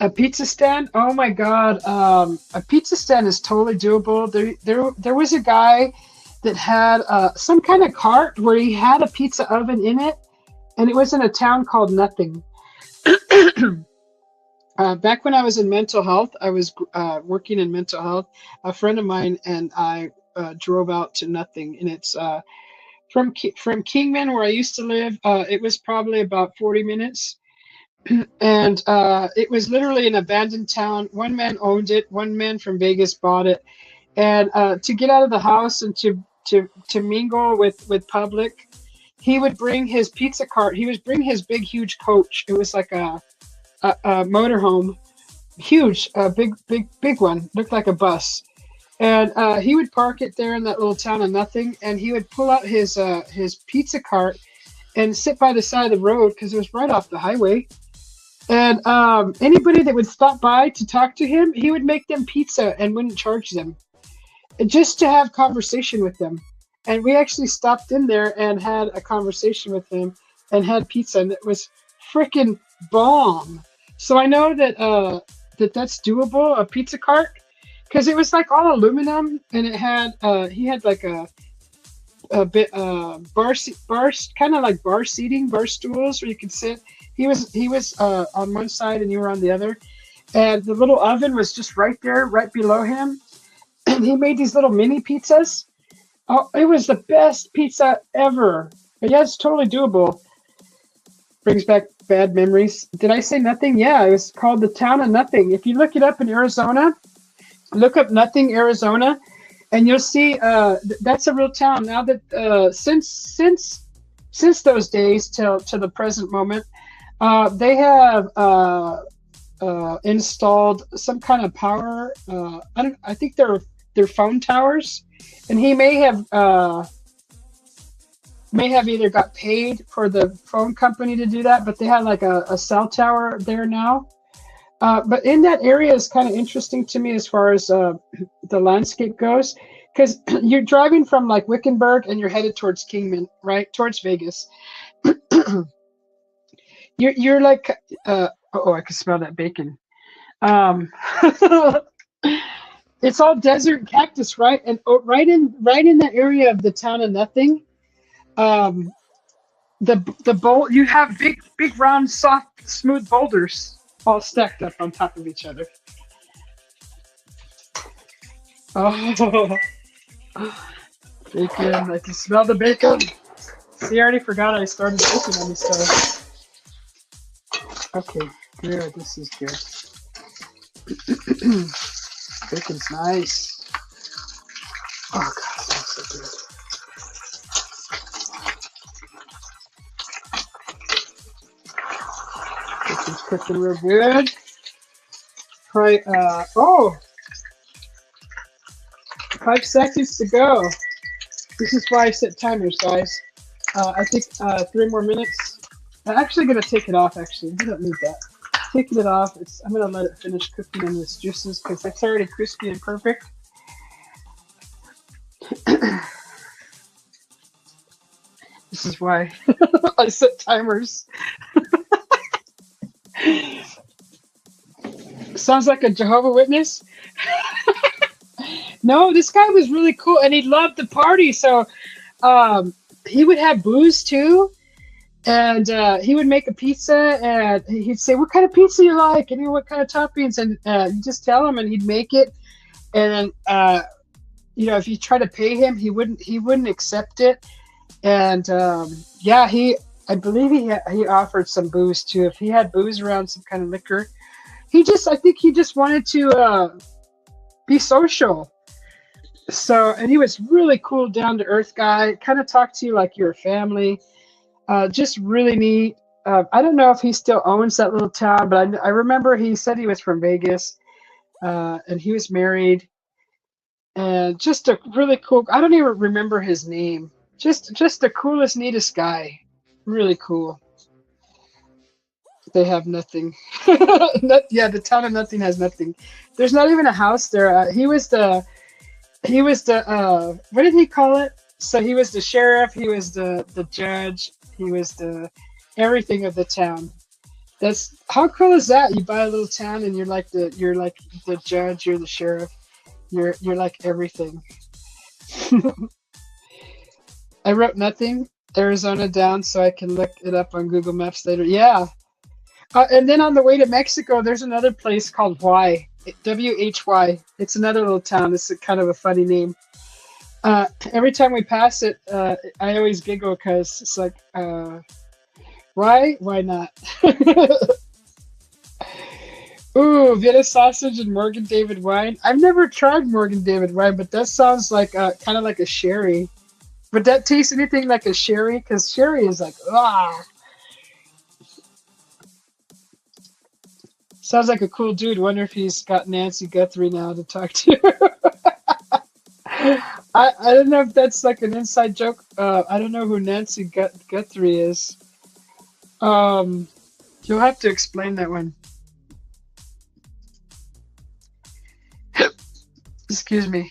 A pizza stand? Oh my God. A pizza stand is totally doable. There was a guy that had some kind of cart where he had a pizza oven in it, and it was in a town called Nothing. Back when I was in mental health, I was working in mental health. A friend of mine and I drove out to Nothing, and it's from Kingman, where I used to live. It was probably about 40 minutes. And it was literally an abandoned town. One man owned it. One man from Vegas bought it. And to get out of the house and to mingle with public, he would bring his pizza cart. He would bring his big, huge coach. It was like a motorhome, huge, big one. Looked like a bus. And he would park it there in that little town of Nothing. And he would pull out his pizza cart and sit by the side of the road because it was right off the highway. And anybody that would stop by to talk to him, he would make them pizza and wouldn't charge them, just to have conversation with them. And we actually stopped in there and had a conversation with him and had pizza, and it was freaking bomb. So I know that that's doable, a pizza cart, because it was like all aluminum, and it had he had like a bit bar kind of like bar seating, bar stools where you could sit. He was on one side and you were on the other, and the little oven was just right there, right below him. And he made these little mini pizzas. Oh, it was the best pizza ever. But yeah, it's totally doable. Brings back bad memories. Did I say Nothing? Yeah, it was called the town of Nothing. If you look it up in Arizona, look up Nothing, Arizona, and you'll see that's a real town. Now that since those days till to the present moment, they have installed some kind of power. I think they're phone towers, and he may have either got paid for the phone company to do that, but they had like a cell tower there now. But in that area is kind of interesting to me as far as the landscape goes, because you're driving from like Wickenburg and you're headed towards Kingman, right, towards Vegas. You're like, I can smell that bacon. It's all desert cactus, right? And right in that area of the town of Nothing, the bowl, you have big round soft smooth boulders all stacked up on top of each other. Oh, bacon! I can smell the bacon. See, I already forgot I started baking on this stove. Okay, good. This is good. Bacon's nice. Oh God, it smells so good. Bacon's cooking real good. Right. 5 seconds to go. This is why I set timers, guys. I think 3 more minutes. I'm actually going to take it off, actually. We don't need that. Taking it off. I'm going to let it finish cooking in this juices because it's already crispy and perfect. This is why I set timers. Sounds like a Jehovah's Witness. No, this guy was really cool, and he loved the party. So he would have booze too, and he would make a pizza, and he'd say, "What kind of pizza you like? And what kind of toppings?" And you just tell him, and he'd make it. And then, if you try to pay him, he wouldn't accept it. And yeah, I believe he offered some booze too. If he had booze around, some kind of liquor, I think he just wanted to be social. So, and he was really cool, down to earth guy. Kind of talked to you like you're a family. Just really neat. I don't know if he still owns that little town, but I remember he said he was from Vegas, and he was married. And just a really cool. I don't even remember his name. Just the coolest, neatest guy. Really cool. They have nothing. Yeah, the town of nothing has nothing. There's not even a house there. He was the what did he call it? So he was the sheriff, he was the judge, he was the everything of the town. That's how cool is that? You buy a little town and you're like the judge, you're the sheriff, you're like everything. I wrote nothing, Arizona down so I can look it up on Google Maps later. Yeah. And then on the way to Mexico, there's another place called Why. WHY. It's another little town. It's kind of a funny name. Every time we pass it, I always giggle because it's like, why? Why not? Ooh, Vienna sausage and Morgan David wine. I've never tried Morgan David wine, but that sounds like kind of like a sherry. Would that taste anything like a sherry? Because sherry is like, ah. Sounds like a cool dude. Wonder if he's got Nancy Guthrie now to talk to. I don't know if that's like an inside joke. I don't know who Nancy Guthrie is. You'll have to explain that one. Excuse me.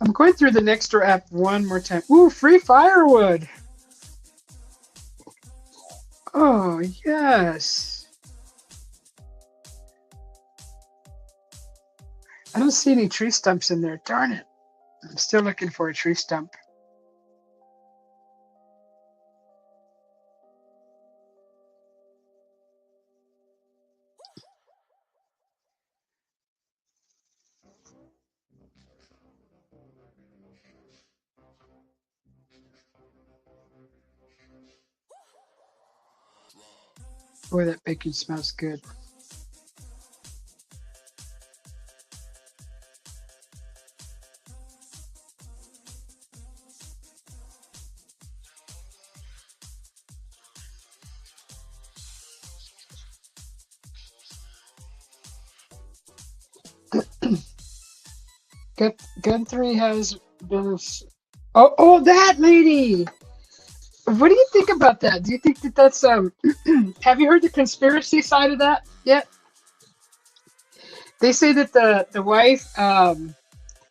I'm going through the Nextdoor app one more time. Ooh, free firewood. Oh, yes. I don't see any tree stumps in there. Darn it. I'm still looking for a tree stump. Boy, that bacon smells good. Guthrie has been. Oh, that lady. What do you think about that? Do you think that that's have you heard the conspiracy side of that yet? They say that the wife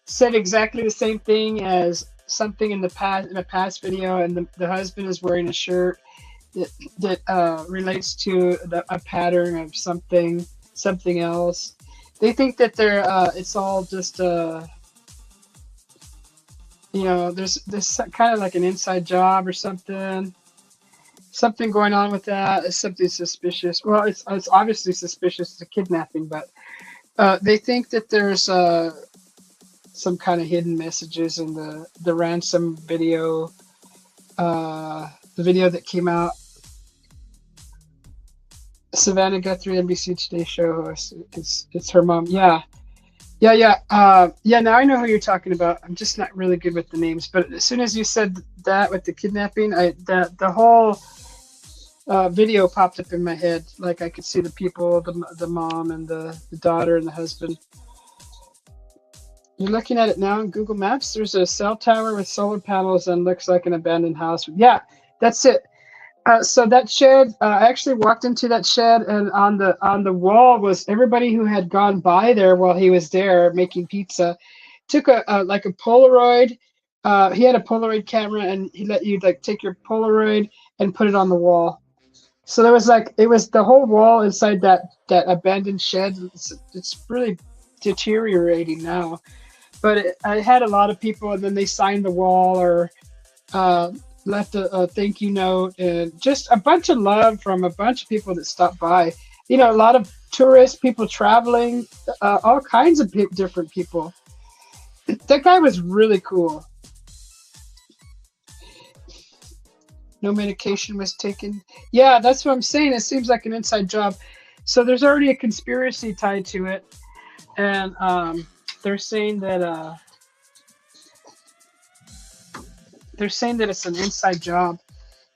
said exactly the same thing as something in a past video, and the husband is wearing a shirt that relates to a pattern of something else. They think that it's all just there's kind of like an inside job or something going on with that. It's something suspicious. Well, it's obviously suspicious. It's a kidnapping, but they think that there's some kind of hidden messages in the ransom video, the video that came out. Savannah Guthrie, NBC Today show host. It's her mom. Yeah. Now I know who you're talking about. I'm just not really good with the names. But as soon as you said that with the kidnapping, the video popped up in my head. Like I could see the people, the mom and the daughter and the husband. You're looking at it now in Google Maps. There's a cell tower with solar panels and looks like an abandoned house. Yeah, that's it. So that shed, I actually walked into that shed, and on the wall was everybody who had gone by there while he was there making pizza. Took a like a Polaroid. He had a Polaroid camera, and he let you like take your Polaroid and put it on the wall. So there was like it was the whole wall inside that abandoned shed. It's really deteriorating now. But I had a lot of people, and then they signed the wall or uh, left a thank you note, and just a bunch of love from a bunch of people that stopped by. You know, a lot of tourists, people traveling, all kinds of different people. That guy was really cool. No medication was taken. Yeah, that's what I'm saying. It seems like an inside job. So there's already a conspiracy tied to it, and they're saying that it's an inside job.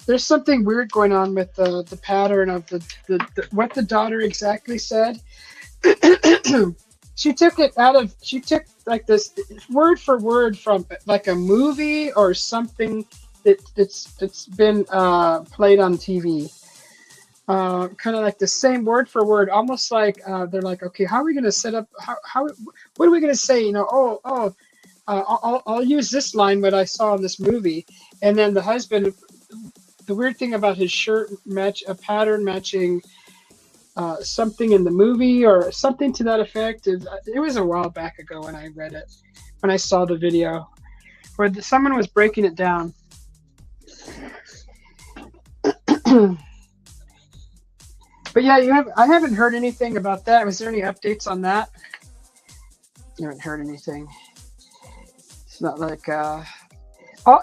There's something weird going on with the pattern of the what the daughter exactly said. She took like this word for word from like a movie or something that's been played on TV. Kind of like the same word for word, almost like they're like, okay, how are we going to set up? How what are we going to say? You know, I'll use this line what I saw in this movie, and then the husband. The weird thing about his shirt match a pattern matching something in the movie or something to that effect. It was a while back ago when I read it, when I saw the video where someone was breaking it down. But yeah, I haven't heard anything about that. Was there any updates on that? You haven't heard anything. It's not like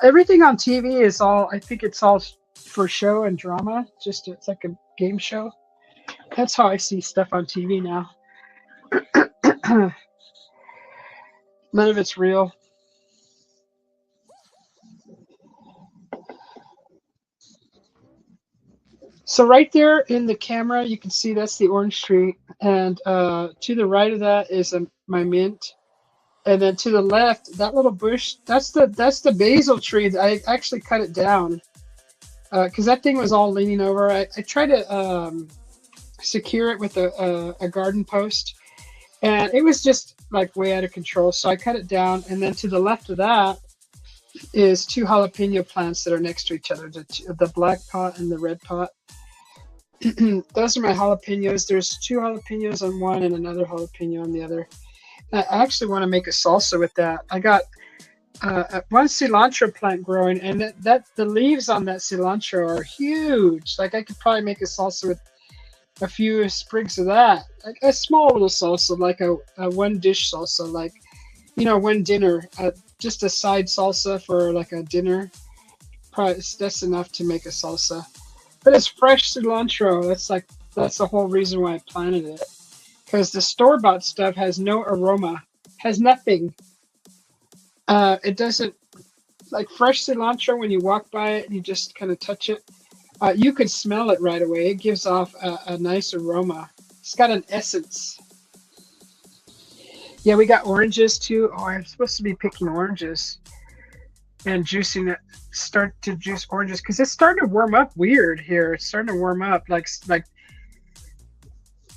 everything on TV is all. I think it's all for show and drama. Just it's like a game show. That's how I see stuff on TV now. None of it's real. So right there in the camera, you can see that's the orange tree, and to the right of that is my mint, and then to the left, that little bush, that's the basil tree. I actually cut it down because that thing was all leaning over. I tried to secure it with a garden post, and it was just like way out of control. So I cut it down, and then to the left of that is two jalapeno plants that are next to each other, the black pot and the red pot. Those are my jalapenos. There's two jalapenos on one and another jalapeno on the other. I actually want to make a salsa with that. I got one cilantro plant growing, and that the leaves on that cilantro are huge. Like I could probably make a salsa with a few sprigs of that. Like a small little salsa, like a one dish salsa, like one dinner. Just a side salsa for like a dinner. Probably that's enough to make a salsa. But it's fresh cilantro. That's the whole reason why I planted it. Because the store-bought stuff has no aroma, has nothing. It doesn't, like fresh cilantro, when you walk by it and you just kind of touch it, you could smell it right away. It gives off a nice aroma. It's got an essence. Yeah, we got oranges too. Oh, I'm supposed to be picking oranges and juicing it. Start to juice oranges because it's starting to warm up weird here. It's starting to warm up like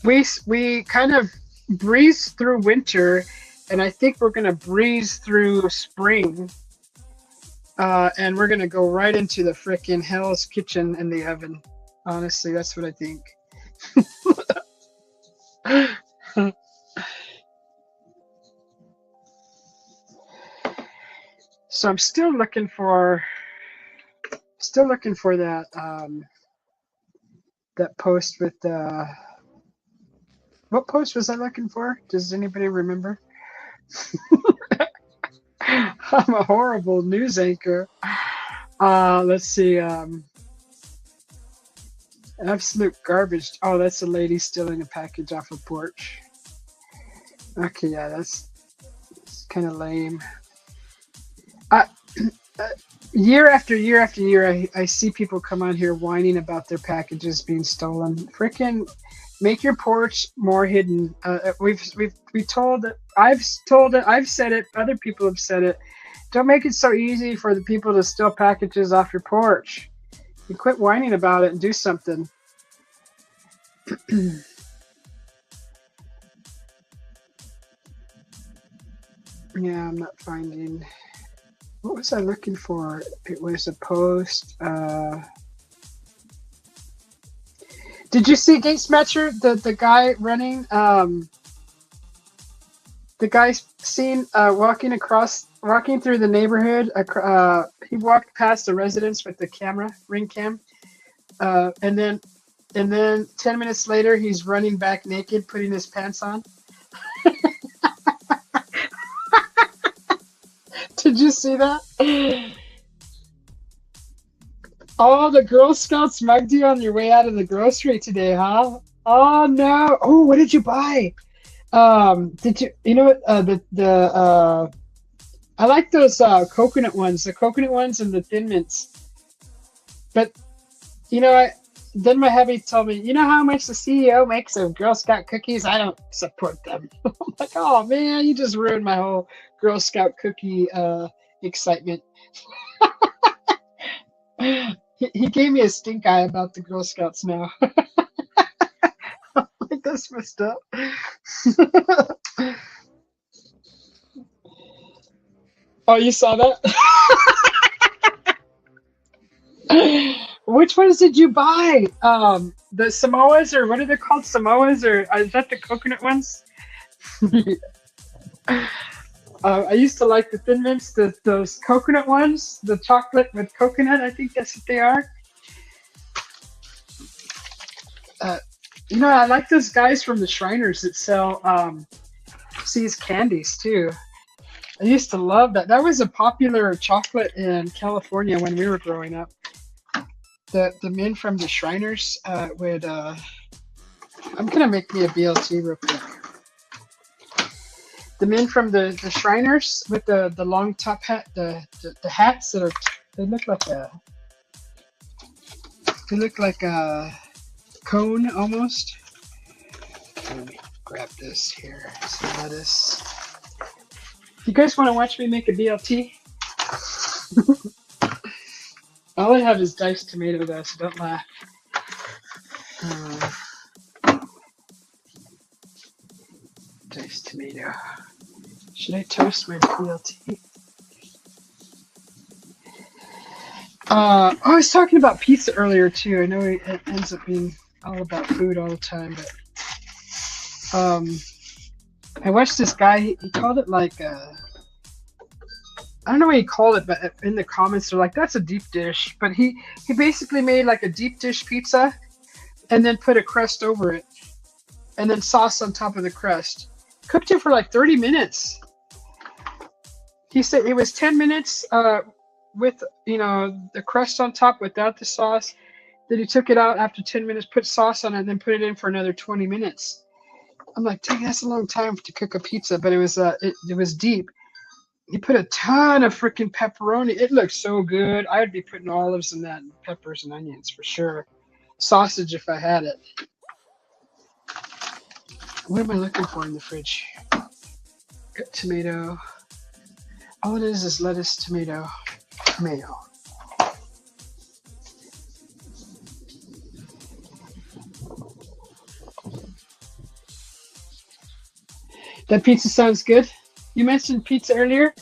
we kind of breeze through winter, and I think we're gonna breeze through spring, and we're gonna go right into the frickin' Hell's Kitchen in the oven. Honestly, that's what I think. So I'm still looking for that that post with what post was I looking for? Does anybody remember? I'm a horrible news anchor. Let's see. Absolute garbage. Oh, that's a lady stealing a package off a porch. Okay, yeah, that's kind of lame. year after year after year, I see people come on here whining about their packages being stolen. Freaking make your porch more hidden. We told it. I've told it. I've said it. Other people have said it. Don't make it so easy for the people to steal packages off your porch. You quit whining about it and do something. Yeah, I'm not finding. What was I looking for? It was a post. Did you see Gate Smatcher? The guy running. The guy seen walking through the neighborhood. He walked past the residence with the camera, ring cam, and then 10 minutes later, he's running back naked, putting his pants on. Did you see that? Oh, the Girl Scouts mugged you on your way out of the grocery today, huh? Oh no! Oh, what did you buy? Did you know what? I like those coconut ones, the coconut ones and the Thin Mints. But then my hubby told me, you know how much the CEO makes of Girl Scout cookies? I don't support them. I'm like, oh man, you just ruined my whole Girl Scout cookie excitement. He gave me a stink eye about the Girl Scouts now. Like, that's messed up. Oh, you saw that? Which ones did you buy? The Samoas, or what are they called? Samoas, or is that the coconut ones? I used to like the Thin Mints, those coconut ones, the chocolate with coconut. I think that's what they are. I like those guys from the Shriners that sell See's candies too. I used to love that. That was a popular chocolate in California when we were growing up. The men from the Shriners would. I'm gonna make me a BLT real quick. The men from the Shriners with the long top hat, the hats that are, they look like a cone almost. Let me grab this here. Some lettuce. You guys want to watch me make a BLT? All I have is diced tomato though, so don't laugh. Diced tomato. Should I toast my BLT? I was talking about pizza earlier too. I know it ends up being all about food all the time, but I watched this guy. He called it like I don't know what he called it, but in the comments they're like, "That's a deep dish." But he basically made like a deep dish pizza, and then put a crust over it, and then sauce on top of the crust. Cooked it for like 30 minutes. He said it was 10 minutes with the crust on top without the sauce. Then he took it out after 10 minutes, put sauce on it, and then put it in for another 20 minutes. I'm like, dang, that's a long time to cook a pizza, but it was deep. He put a ton of freaking pepperoni. It looked so good. I'd be putting olives in that, and peppers and onions for sure. Sausage if I had it. What am I looking for in the fridge? Got tomato. All it is lettuce, tomato. That pizza sounds good. You mentioned pizza earlier.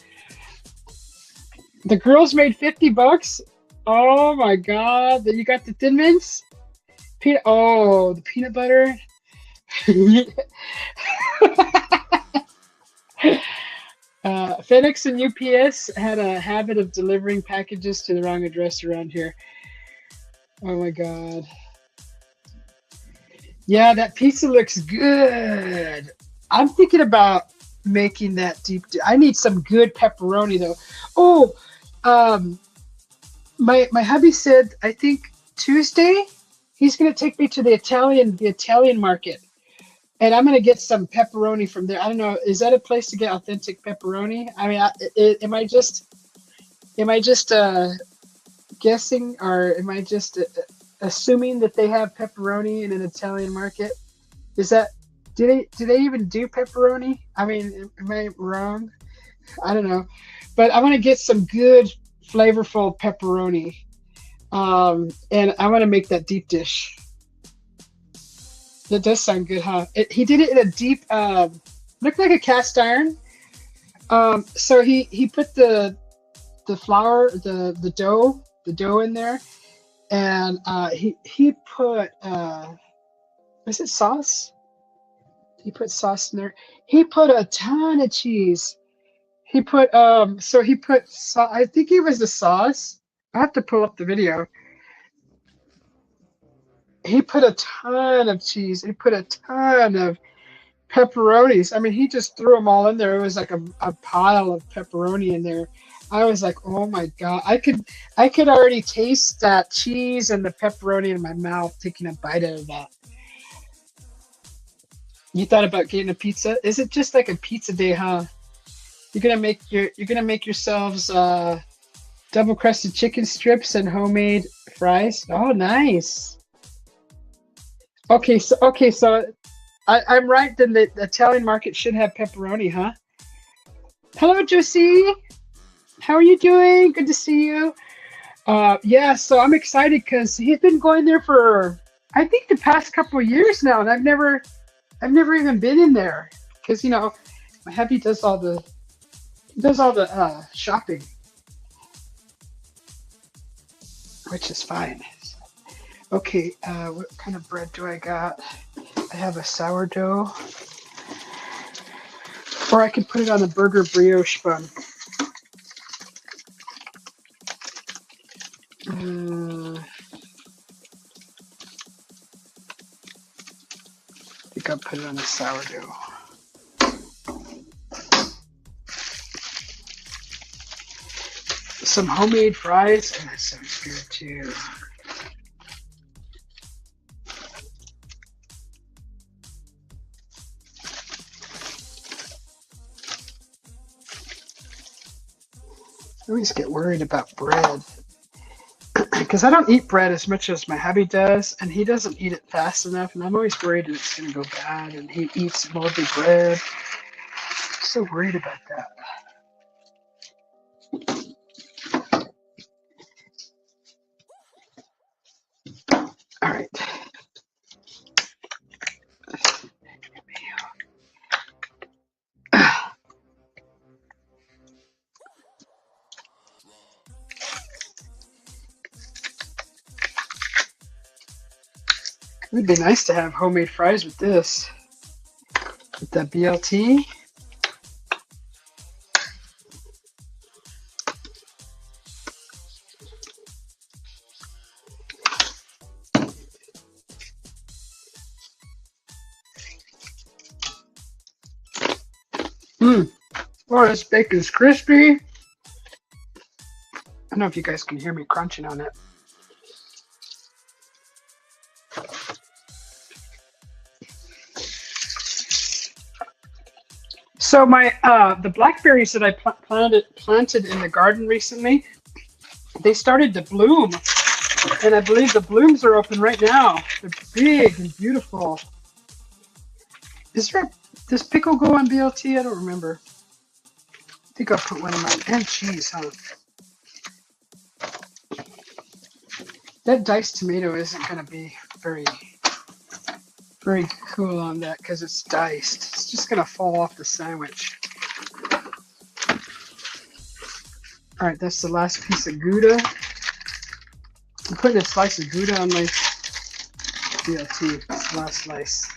The girls made $50. Oh my god! You got the Thin Mints. The peanut butter. FedEx and UPS had a habit of delivering packages to the wrong address around here. Oh my god. Yeah, that pizza looks good. I'm thinking about making that deep. I need some good pepperoni though. Oh, my hubby said I think Tuesday he's gonna take me to the Italian market, and I'm gonna get some pepperoni from there. I don't know, is that a place to get authentic pepperoni? I mean, am I just Am I just guessing, or am I just assuming that they have pepperoni in an Italian market? Is that do they even do pepperoni? I mean, am I wrong? I don't know, but I want to get some good, flavorful pepperoni, and I want to make that deep dish. That does sound good, huh? He did it in a deep, looked like a cast iron. So he put the flour, the dough in there, and he put was it sauce? He put sauce in there. He put a ton of cheese. I think it was the sauce. I have to pull up the video. He put a ton of cheese. He put a ton of pepperonis. I mean, he just threw them all in there. It was like a pile of pepperoni in there. I was like, oh my God. I could already taste that cheese and the pepperoni in my mouth, taking a bite out of that. You thought about getting a pizza? Is it just like a pizza day, huh? You're gonna make yourselves double crusted chicken strips and homemade fries. Oh, nice. Okay, so I'm right. Then the Italian market should have pepperoni, huh? Hello, Josie. How are you doing? Good to see you. Yeah, so I'm excited because he's been going there for I think the past couple of years now, and I've never even been in there because my hubby does all the shopping, which is fine. Okay, what kind of bread do I got? I have a sourdough, or I could put it on a burger brioche bun. I think I'll put it on a sourdough. Some homemade fries. Oh, that sounds good too. I always get worried about bread because I don't eat bread as much as my hubby does, and he doesn't eat it fast enough, and I'm always worried that it's going to go bad, and he eats moldy bread. I'm so worried about that. All right. It would be nice to have homemade fries with this, with that BLT. Mmm. Oh, this bacon's crispy. I don't know if you guys can hear me crunching on it. So my the blackberries that I planted in the garden recently, they started to bloom, and I believe the blooms are open right now. They're big and beautiful. Is there does pickle go on BLT? I don't remember. I think I'll put one in my and cheese, huh? That diced tomato isn't gonna be very cool on that because it's diced. It's just gonna fall off the sandwich. All right, that's the last piece of Gouda. I'm putting a slice of Gouda on my BLT. That's the last slice.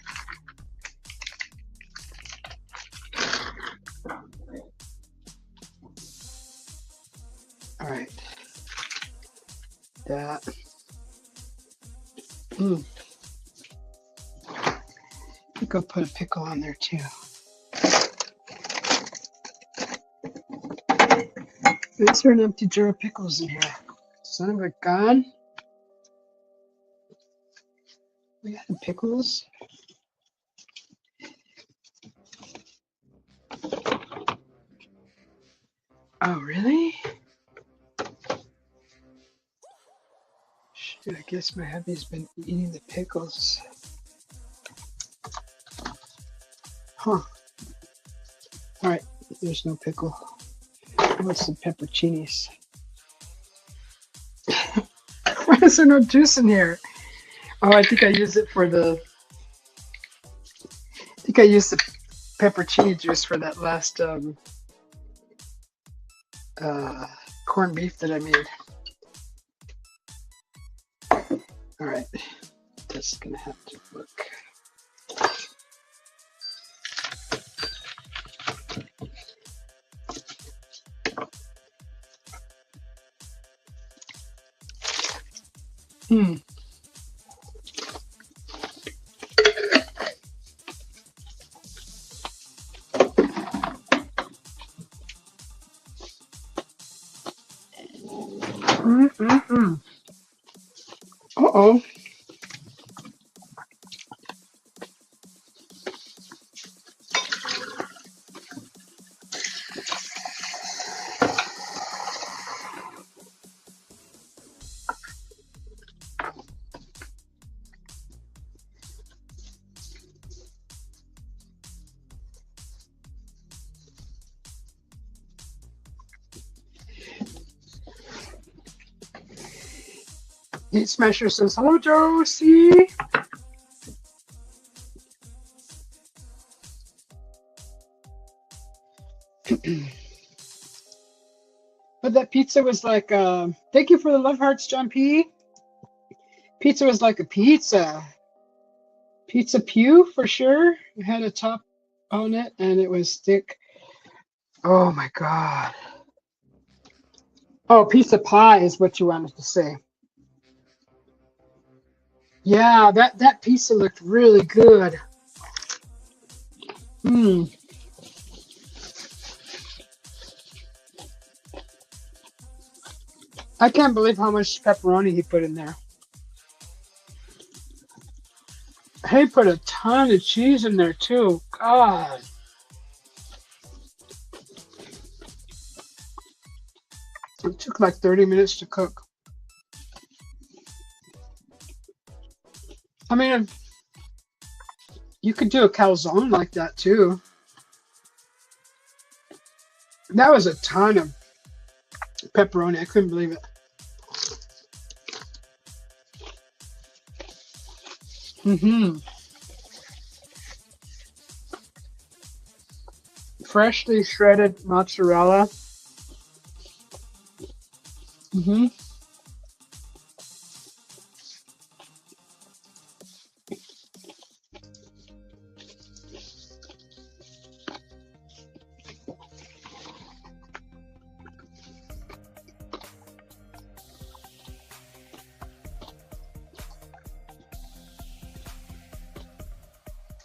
All right. That. I think I'll put a pickle on there too. Is there an empty jar of pickles in here? Son of a gun. We got the pickles. Oh, really? I guess my hubby's been eating the pickles. Huh. All right, there's no pickle. I want some pepperoncinis. Why is there no juice in here? Oh, I think I used it for the. I think I used the pepperoncini juice for that last corned beef that I made. All right, that's gonna have to look. Hmm. Mm-mm-mm. Uh-oh. Heat Smasher says, hello, Josie. But that pizza was like, thank you for the love hearts, John P. Pizza was like a pizza. Pizza pew for sure. It had a top on it and it was thick. Oh my God. Oh, pizza pie is what you wanted to say. Yeah, that pizza looked really good. Hmm. I can't believe how much pepperoni he put in there. He put a ton of cheese in there too. God. It took like 30 minutes to cook. I mean, you could do a calzone like that too. That was a ton of pepperoni. I couldn't believe it. Mm-hmm. Freshly shredded mozzarella. Mm-hmm.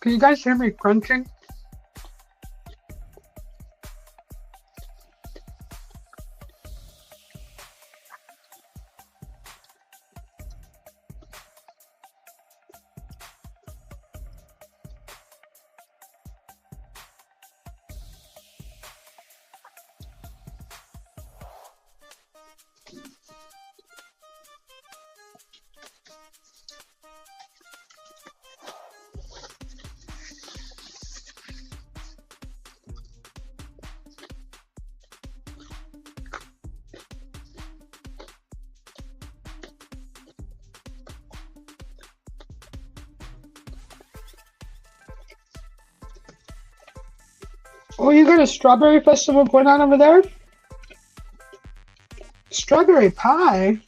Can you guys hear me crunching? Oh, you got a strawberry festival going on over there? Strawberry pie?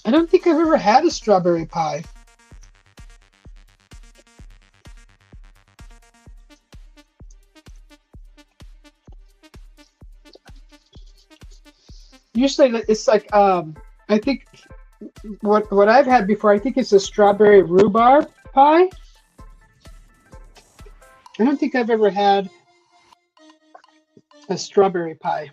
I don't think I've ever had a strawberry pie. Usually it's like I think what I've had before, I think it's a strawberry rhubarb pie. I don't think I've ever had a strawberry pie.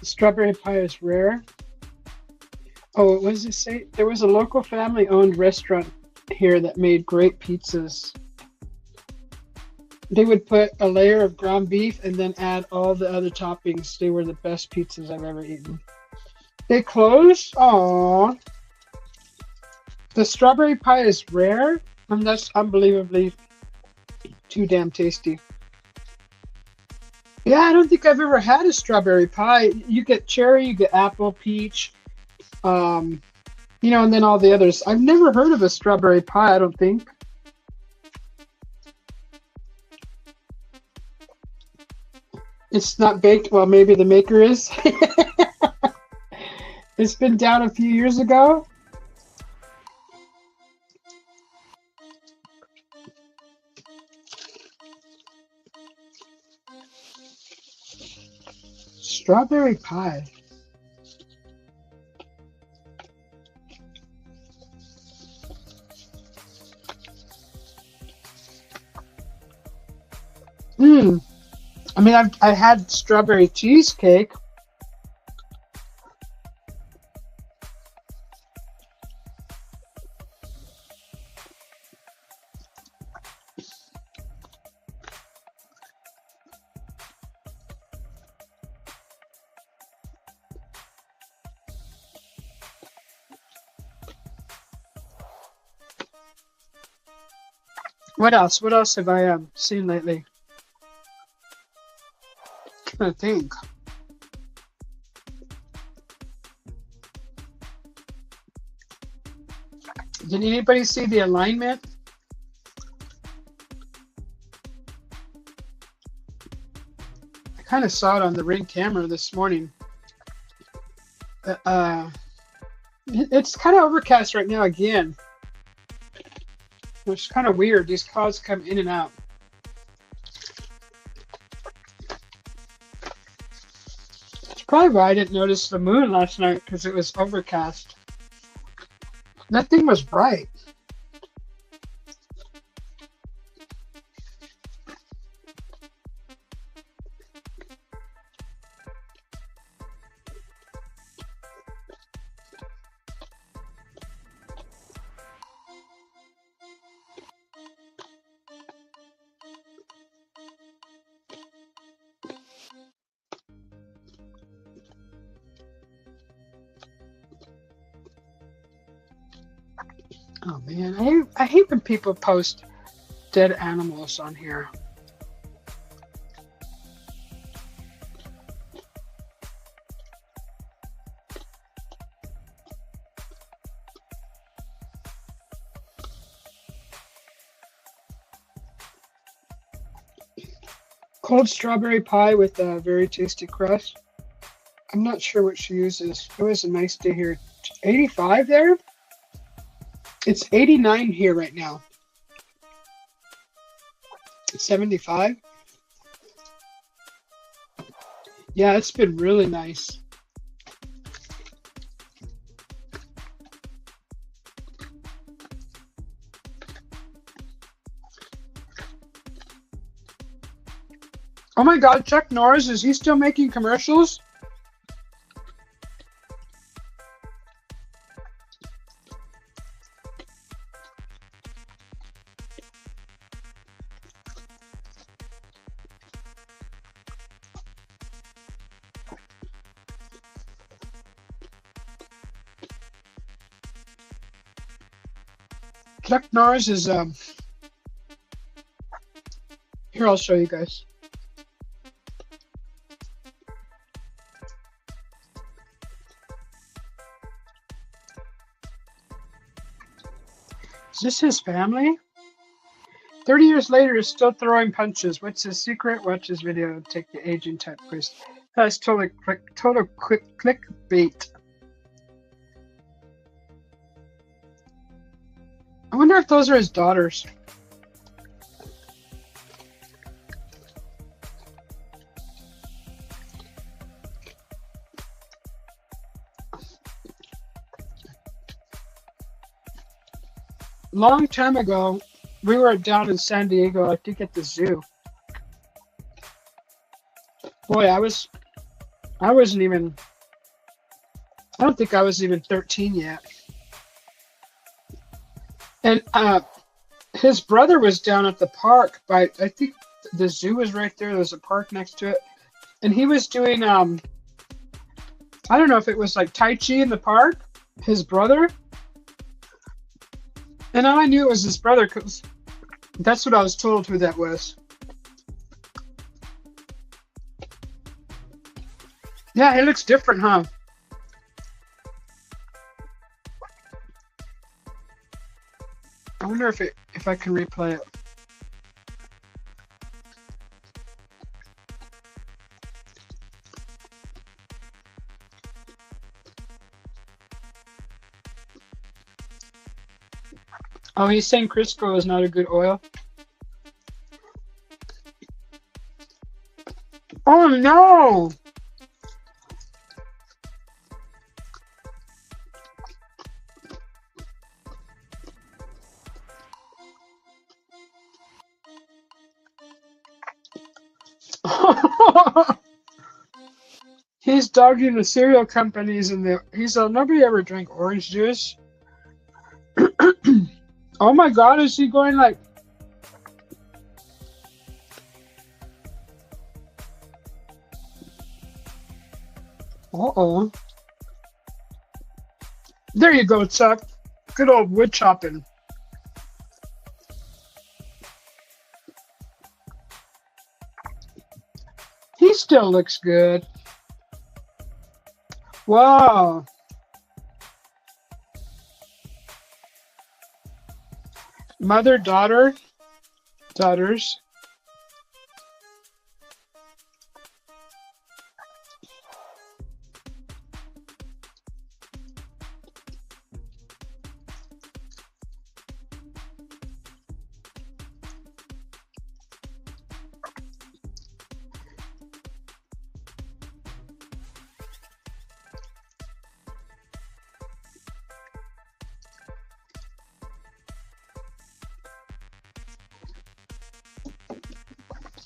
Strawberry pie is rare. Oh, what does it say? There was a local family-owned restaurant here that made great pizzas. They would put a layer of ground beef and then add all the other toppings. They were the best pizzas I've ever eaten. They closed? Aww. The strawberry pie is rare, and that's unbelievably too damn tasty. Yeah, I don't think I've ever had a strawberry pie. You get cherry, you get apple, peach, um, and then all the others. I've never heard of a strawberry pie, I don't think. It's not baked. Well, maybe the maker is. It's been down a few years ago. Strawberry pie. Hmm. I mean, I had strawberry cheesecake. What else? What else have I seen lately? I think. Did anybody see the alignment? I kind of saw it on the Ring camera this morning. It's kind of overcast right now again. Which is kind of weird. These clouds come in and out. It's probably why I didn't notice the moon last night, because it was overcast. That thing was bright. Oh man, I hate when people post dead animals on here. Cold strawberry pie with a very tasty crust. I'm not sure what she uses. It was a nice day here. 85 there? It's 89 here right now. 75? Yeah, it's been really nice. Oh my God, Chuck Norris, is he still making commercials? Chuck Norris is here, I'll show you guys. Is this his family? 30 years later, is still throwing punches. What's his secret? Watch his video. Take the aging type quiz. That's total quick clickbait. I wonder if those are his daughters. Long time ago, we were down in San Diego, I think at the zoo. Boy, I was I wasn't even, I don't think I was even 13 yet. And his brother was down at the park by, I think the zoo was right there. There was a park next to it. And he was doing, I don't know if it was like Tai Chi in the park, his brother. And all I knew it was his brother because that's what I was told who that was. Yeah, he looks different, huh? I wonder if I can replay it. Oh, he's saying Crisco is not a good oil. Oh no! He's dogging the cereal companies and nobody ever drank orange juice. Oh my God, is he going like? Uh-oh. There you go, Chuck. Good old wood chopping. He still looks good. Wow. Mother, daughter, daughters.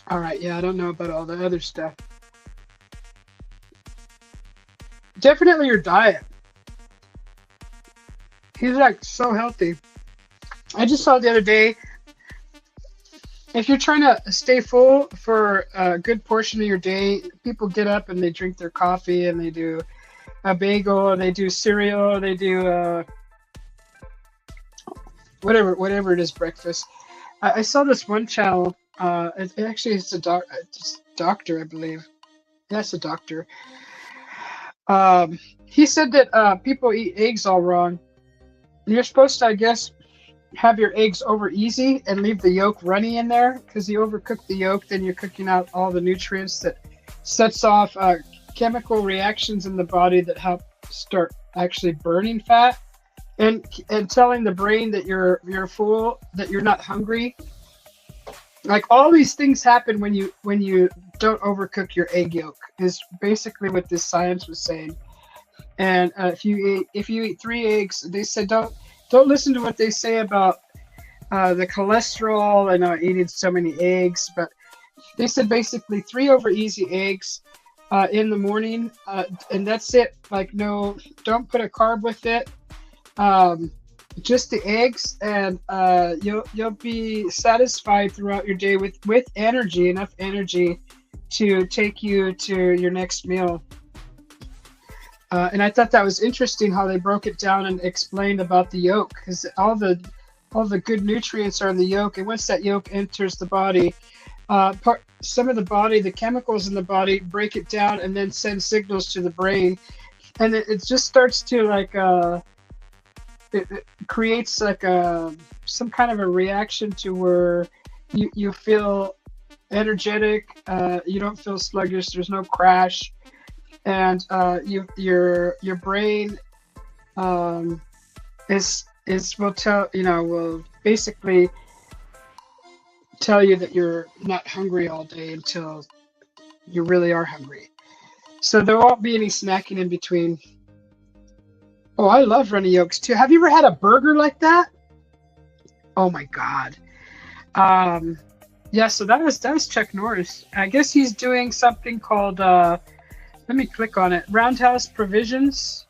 All right, yeah, I don't know about all the other stuff. Definitely your diet. He's like so healthy. I just saw the other day, if you're trying to stay full for a good portion of your day, people get up and they drink their coffee and they do a bagel, and they do cereal, they do whatever it is, breakfast. I saw this one channel. It actually is a doctor, I believe. That's a doctor. He said that people eat eggs all wrong. You're supposed to, I guess, have your eggs over easy and leave the yolk runny in there, because you overcook the yolk, then you're cooking out all the nutrients that sets off chemical reactions in the body that help start actually burning fat and telling the brain that you're full, that you're not hungry. Like all these things happen when you don't overcook your egg yolk, is basically what this science was saying. And if you eat 3 eggs, they said don't listen to what they say about the cholesterol and eating so many eggs, but they said basically 3 over easy eggs in the morning, and that's it. Like don't put a carb with it. Just the eggs, and you'll be satisfied throughout your day with energy, enough energy to take you to your next meal. And I thought that was interesting how they broke it down and explained about the yolk, because all the good nutrients are in the yolk, and once that yolk enters the body, some of the chemicals in the body break it down and then send signals to the brain, and it just starts to like it creates like some kind of a reaction to where you feel energetic, you don't feel sluggish, there's no crash, and your brain will basically tell you that you're not hungry all day until you really are hungry. So there won't be any snacking in between. Oh, I love runny yolks too. Have you ever had a burger like that? Oh my God. Yeah, so that was Chuck Norris. I guess he's doing something called let me click on it. Roundhouse Provisions.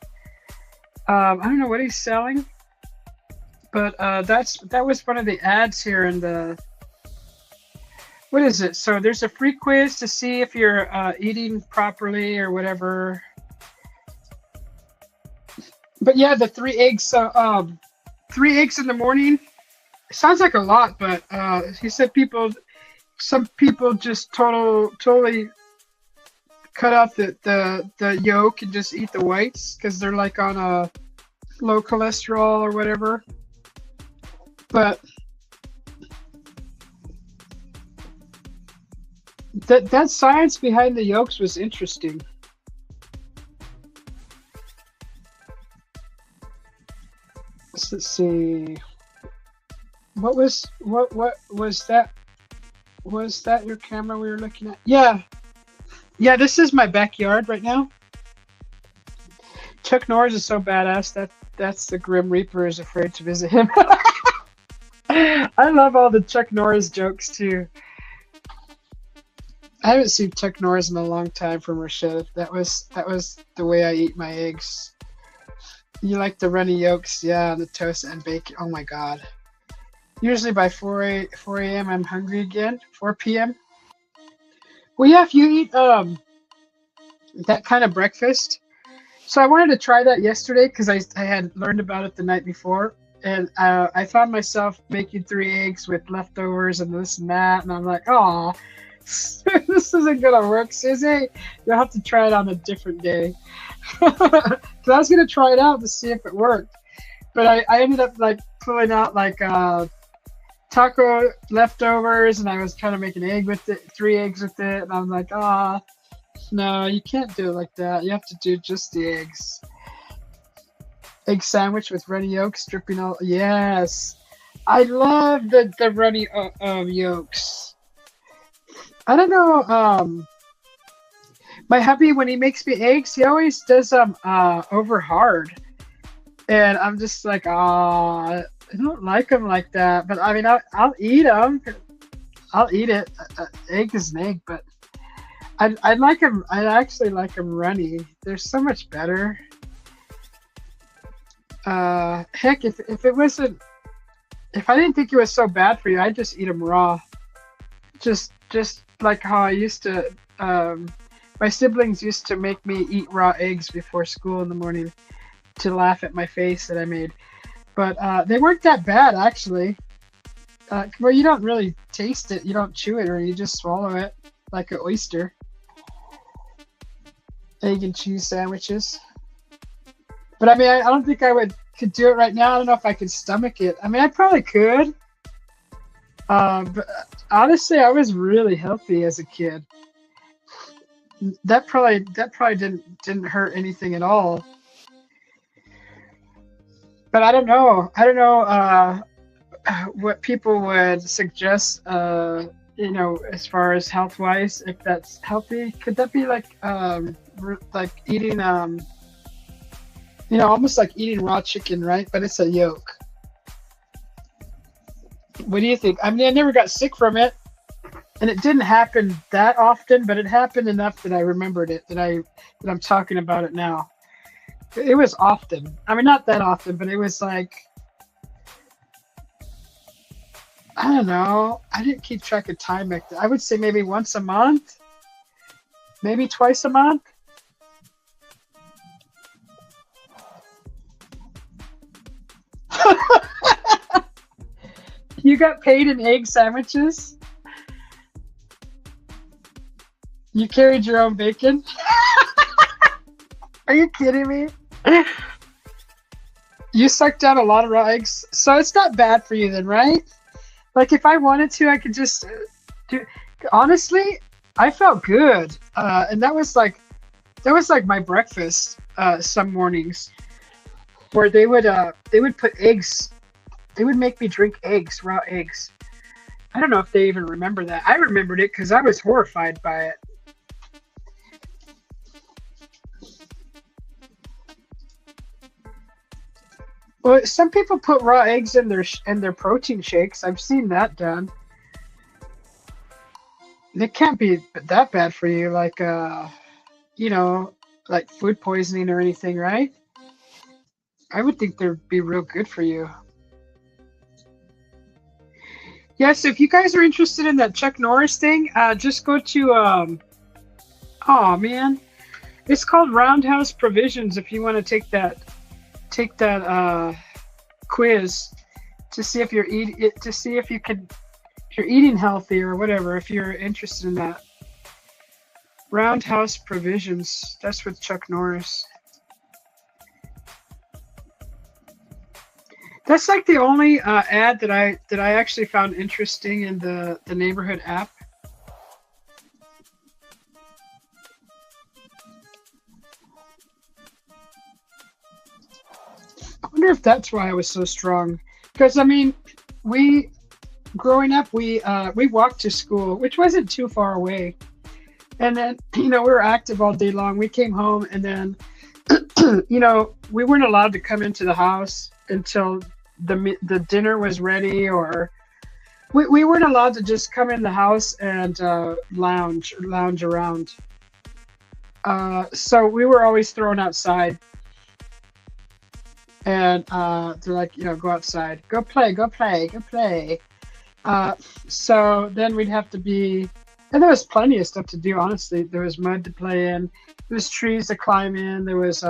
I don't know what he's selling, but that was one of the ads here in the. What is it? So there's a free quiz to see if you're eating properly or whatever. But yeah, the 3 eggs. So 3 eggs in the morning. It sounds like a lot, but he said some people just totally cut out the yolk and just eat the whites because they're like on a low cholesterol or whatever. But that science behind the yolks was interesting. Let's see. What was that? Was that your camera we were looking at? Yeah. Yeah, this is my backyard right now. Chuck Norris is so badass that's the Grim Reaper is afraid to visit him. I love all the Chuck Norris jokes too. I haven't seen Chuck Norris in a long time from Rochelle. That was the way I eat my eggs. You like the runny yolks, yeah, the toast and bacon. Oh my god. Usually by 4 a.m. I'm hungry again. 4 p.m. Well, yeah, if you eat that kind of breakfast. So I wanted to try that yesterday because I had learned about it the night before, and I found myself making 3 eggs with leftovers and this and that, and I'm like, oh, this isn't gonna work, Susie. You'll have to try it on a different day. Because I was gonna try it out to see if it worked, but I ended up like pulling out like taco leftovers, and I was trying to make an egg with it, 3 eggs with it, and I'm like, ah, no, you can't do it like that. You have to do just the eggs. Egg sandwich with runny yolks dripping all. Yes, I love the runny yolks. I don't know. My hubby, when he makes me eggs, he always does them over hard, and I'm just like, I don't like them like that. But I mean, I'll eat them. I'll eat it. Egg is an egg, but I like them. I actually like them runny. They're so much better. Heck, if it wasn't, if I didn't think it was so bad for you, I'd just eat them raw. Just like how I used to. My siblings used to make me eat raw eggs before school in the morning to laugh at my face that I made. But they weren't that bad, actually. Well, you don't really taste it. You don't chew it, or you just swallow it like an oyster. Egg and cheese sandwiches. But I mean, I don't think I could do it right now. I don't know if I could stomach it. I mean, I probably could. But honestly, I was really healthy as a kid. That probably didn't hurt anything at all. But I don't know. I don't know what people would suggest. As far as health wise, if that's healthy, could that be like eating almost like eating raw chicken, right? But it's a yolk. What do you think? I mean, I never got sick from it. And it didn't happen that often, but it happened enough that I remembered it, that I'm talking about it now. It was often. I mean, not that often, but it was like, I don't know. I didn't keep track of time back then. I would say maybe once a month, maybe twice a month. You got paid in egg sandwiches? You carried your own bacon? Are you kidding me? You sucked down a lot of raw eggs, so it's not bad for you then, right? Like if I wanted to, I could just do. Honestly, I felt good, and that was like my breakfast some mornings, where they would put eggs. They would make me drink eggs, raw eggs. I don't know if they even remember that. I remembered it because I was horrified by it. Well, some people put raw eggs in their protein shakes. I've seen that done. It can't be that bad for you. Like, you know, like food poisoning or anything, right? I would think they'd be real good for you. Yes, if you guys are interested in that Chuck Norris thing, just go to oh man, it's called Roundhouse Provisions. If you want to take that quiz to see if to see if you can if you're eating healthy or whatever. If you're interested in that, Roundhouse Provisions. That's with Chuck Norris. That's like the only ad that I actually found interesting in the neighborhood app. I wonder if that's why I was so strong. Because I mean, we growing up, we walked to school, which wasn't too far away, and then we were active all day long. We came home, and then we weren't allowed to come into the house until the dinner was ready, or we weren't allowed to just come in the house and lounge around. So we were always thrown outside, and they're like, go outside, go play, go play, go play. So then we'd have to be, and there was plenty of stuff to do. Honestly, there was mud to play in, there was trees to climb in, there was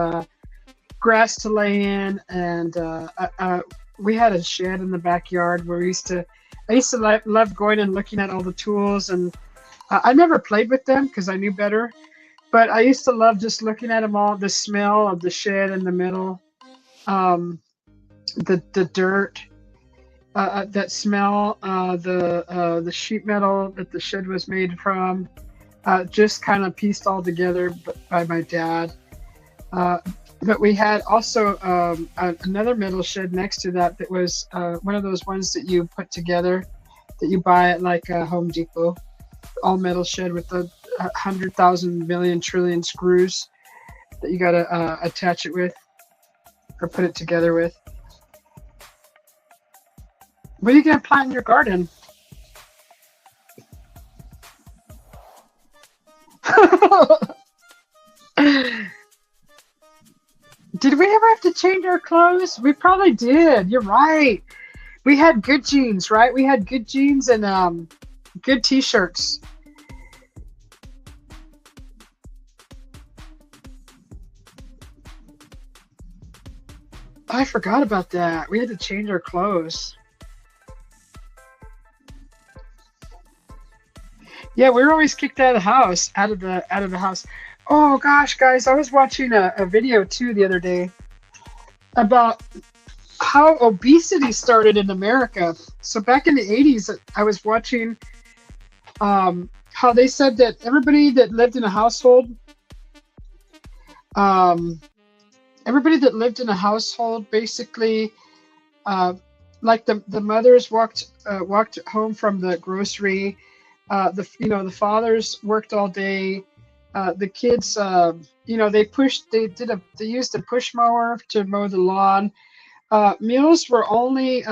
grass to lay in, and we had a shed in the backyard where I used to love going and looking at all the tools, and I never played with them because I knew better. But I used to love just looking at them all, the smell of the shed in the middle, um, the dirt, that smell, the sheet metal that the shed was made from, just kind of pieced all together by my dad. Uh, but we had also another metal shed next to that was one of those ones that you put together that you buy at like Home Depot, all metal shed with the 100,000 million trillion screws that you got to attach it with or put it together with. What are you going to plant in your garden? Did we ever have to change our clothes? We probably did. You're right. We had good jeans, right? We had good jeans and good t-shirts. I forgot about that. We had to change our clothes. Yeah, we were always kicked out of the house, out of the house. Oh gosh, guys, I was watching a video too the other day about how obesity started in America. So back in the 80s, I was watching how they said that everybody that lived in a household, um, everybody that lived in a household basically, uh, like the mothers walked home from the grocery, the fathers worked all day, the kids, they used a push mower to mow the lawn. Meals were only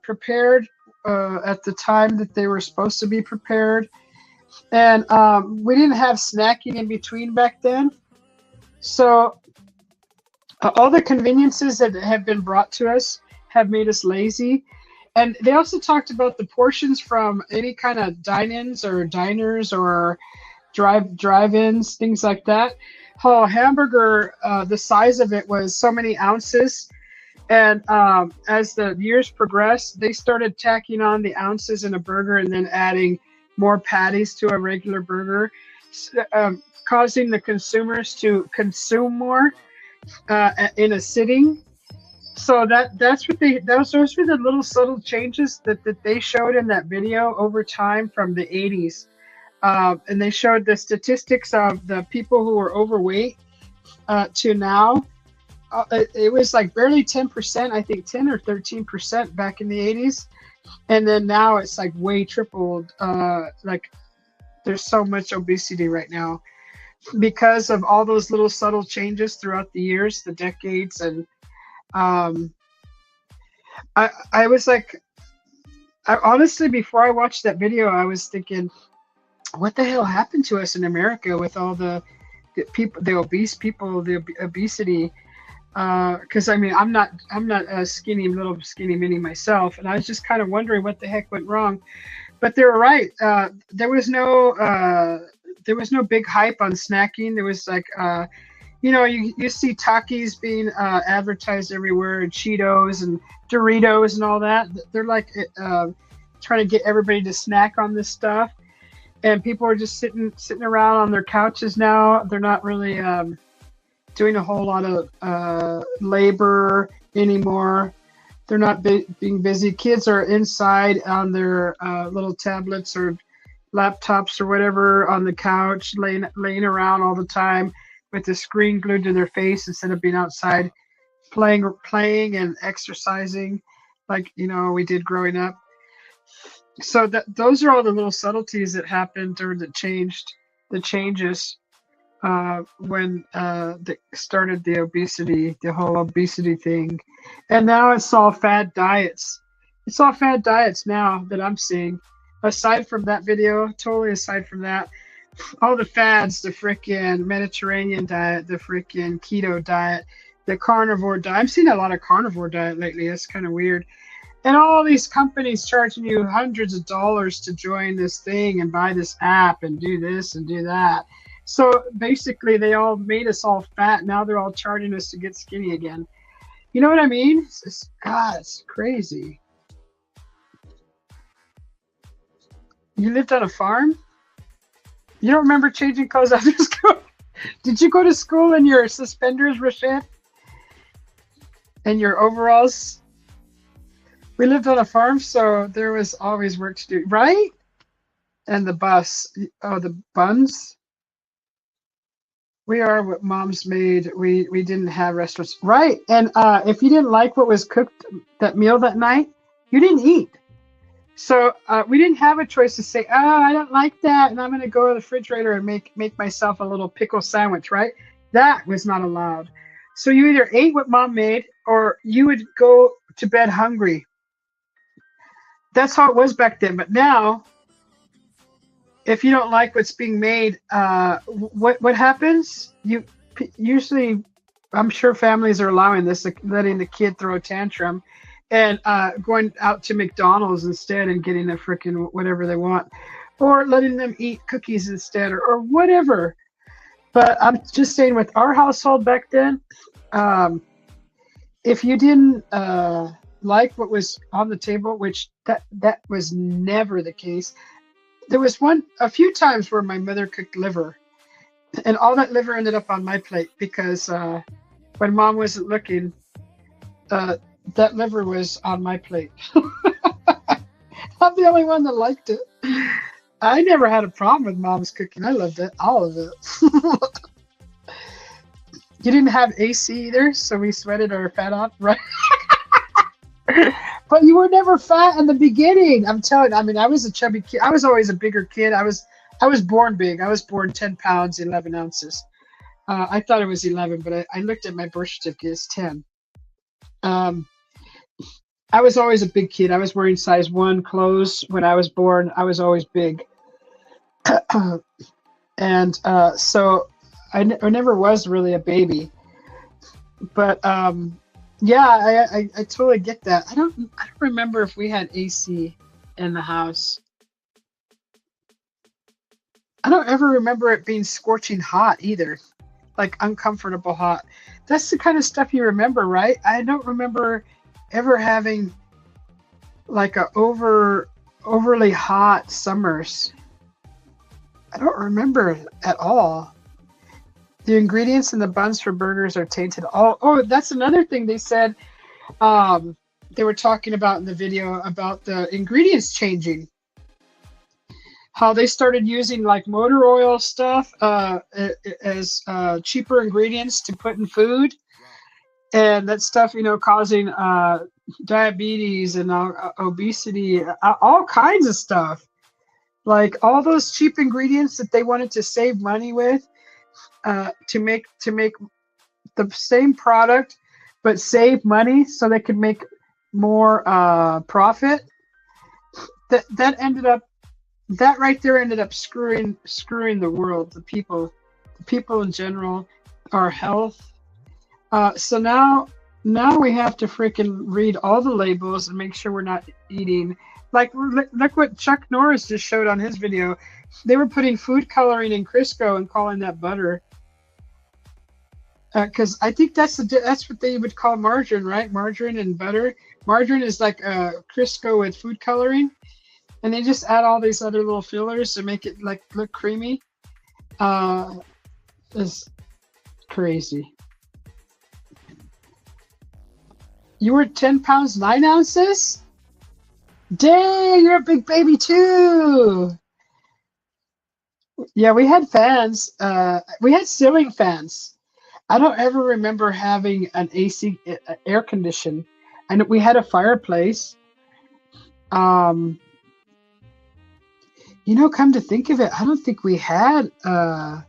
prepared at the time that they were supposed to be prepared, and we didn't have snacking in between back then. So all the conveniences that have been brought to us have made us lazy. And they also talked about the portions from any kind of dine-ins or diners or drive-ins, things like that. How a hamburger, the size of it was so many ounces, and as the years progressed, they started tacking on the ounces in a burger and then adding more patties to a regular burger, causing the consumers to consume more in a sitting. So that's what those were the little subtle changes that they showed in that video over time from the 80s. And they showed the statistics of the people who were overweight to now. It was like barely 10%, I think 10 or 13% back in the 80s. And then now it's like way tripled. Like there's so much obesity right now because of all those little subtle changes throughout the years, the decades. And um, I was like, honestly, before I watched that video, I was thinking, what the hell happened to us in America with all the people, the obese people, the obesity. Because I mean, I'm not a skinny, little skinny mini myself, and I was just kind of wondering what the heck went wrong. But they were right. There was no big hype on snacking. There was like you see Takis being advertised everywhere, and Cheetos and Doritos and all that. They're like trying to get everybody to snack on this stuff, and people are just sitting around on their couches now. They're not really doing a whole lot of labor anymore. They're not being busy. Kids are inside on their little tablets or laptops or whatever on the couch, laying around all the time with the screen glued to their face instead of being outside playing and exercising like we did growing up. So those are all the little subtleties that happened or that changes when they started the whole obesity thing. And now it's all fad diets. It's all fad diets now that I'm seeing. Aside from that video, totally aside from that, all the fads, the frickin' Mediterranean diet, the frickin' keto diet, the carnivore diet. I'm seeing a lot of carnivore diet lately. That's kind of weird. And all these companies charging you hundreds of dollars to join this thing and buy this app and do this and do that. So basically, they all made us all fat. Now they're all charging us to get skinny again. You know what I mean? It's crazy. You lived on a farm? You don't remember changing clothes after school? Did you go to school in your suspenders, Rochette? And your overalls? We lived on a farm, so there was always work to do, right? And the bus. Oh, the buns? We are what moms made. We didn't have restaurants. Right. And if you didn't like what was cooked that meal that night, you didn't eat. So we didn't have a choice to say, oh, I don't like that, and I'm going to go to the refrigerator and make myself a little pickle sandwich, right? That was not allowed. So you either ate what mom made or you would go to bed hungry. That's how it was back then. But now, if you don't like what's being made, what happens? You usually, I'm sure families are allowing this, like letting the kid throw a tantrum and going out to McDonald's instead and getting a freaking whatever they want, or letting them eat cookies instead or whatever. But I'm just saying with our household back then, if you didn't like what was on the table, which that was never the case. There was a few times where my mother cooked liver, and all that liver ended up on my plate because when mom wasn't looking, that liver was on my plate. I'm the only one that liked it. I never had a problem with mom's cooking. I loved it, all of it. You didn't have AC either, so we sweated our fat off, right? But you were never fat in the beginning. I'm telling you, I mean, I was a chubby kid. I was always a bigger kid. I was born big. I was born 10 pounds, 11 ounces. I thought it was 11, but I looked at my birth certificate, it's 10. I was always a big kid. I was wearing size 1 clothes when I was born. I was always big. And so I never was really a baby. But yeah, I totally get that. I don't remember if we had AC in the house. I don't ever remember it being scorching hot either, like uncomfortable hot. That's the kind of stuff you remember, right? I don't remember ever having like a overly hot summers. I don't remember it at all. The ingredients in the buns for burgers are tainted. Oh, that's another thing they said. They were talking about in the video about the ingredients changing. How they started using like motor oil stuff as cheaper ingredients to put in food. And that stuff, causing diabetes and obesity, all kinds of stuff. Like all those cheap ingredients that they wanted to save money with. To make the same product but save money so they could make more profit. That right there ended up screwing the world, the people in general, our health. So now we have to freaking read all the labels and make sure we're not eating. Like look what Chuck Norris just showed on his video. They were putting food coloring in Crisco and calling that butter. Because I think that's what they would call margarine, right? Margarine and butter. Margarine is like Crisco with food coloring, and they just add all these other little fillers to make it like look creamy. It's crazy. You were 10 pounds 9 ounces? Dang, you're a big baby too. Yeah, we had fans. We had ceiling fans. I don't ever remember having an AC air condition, and we had a fireplace. Um, come to think of it, I don't think we had. I'll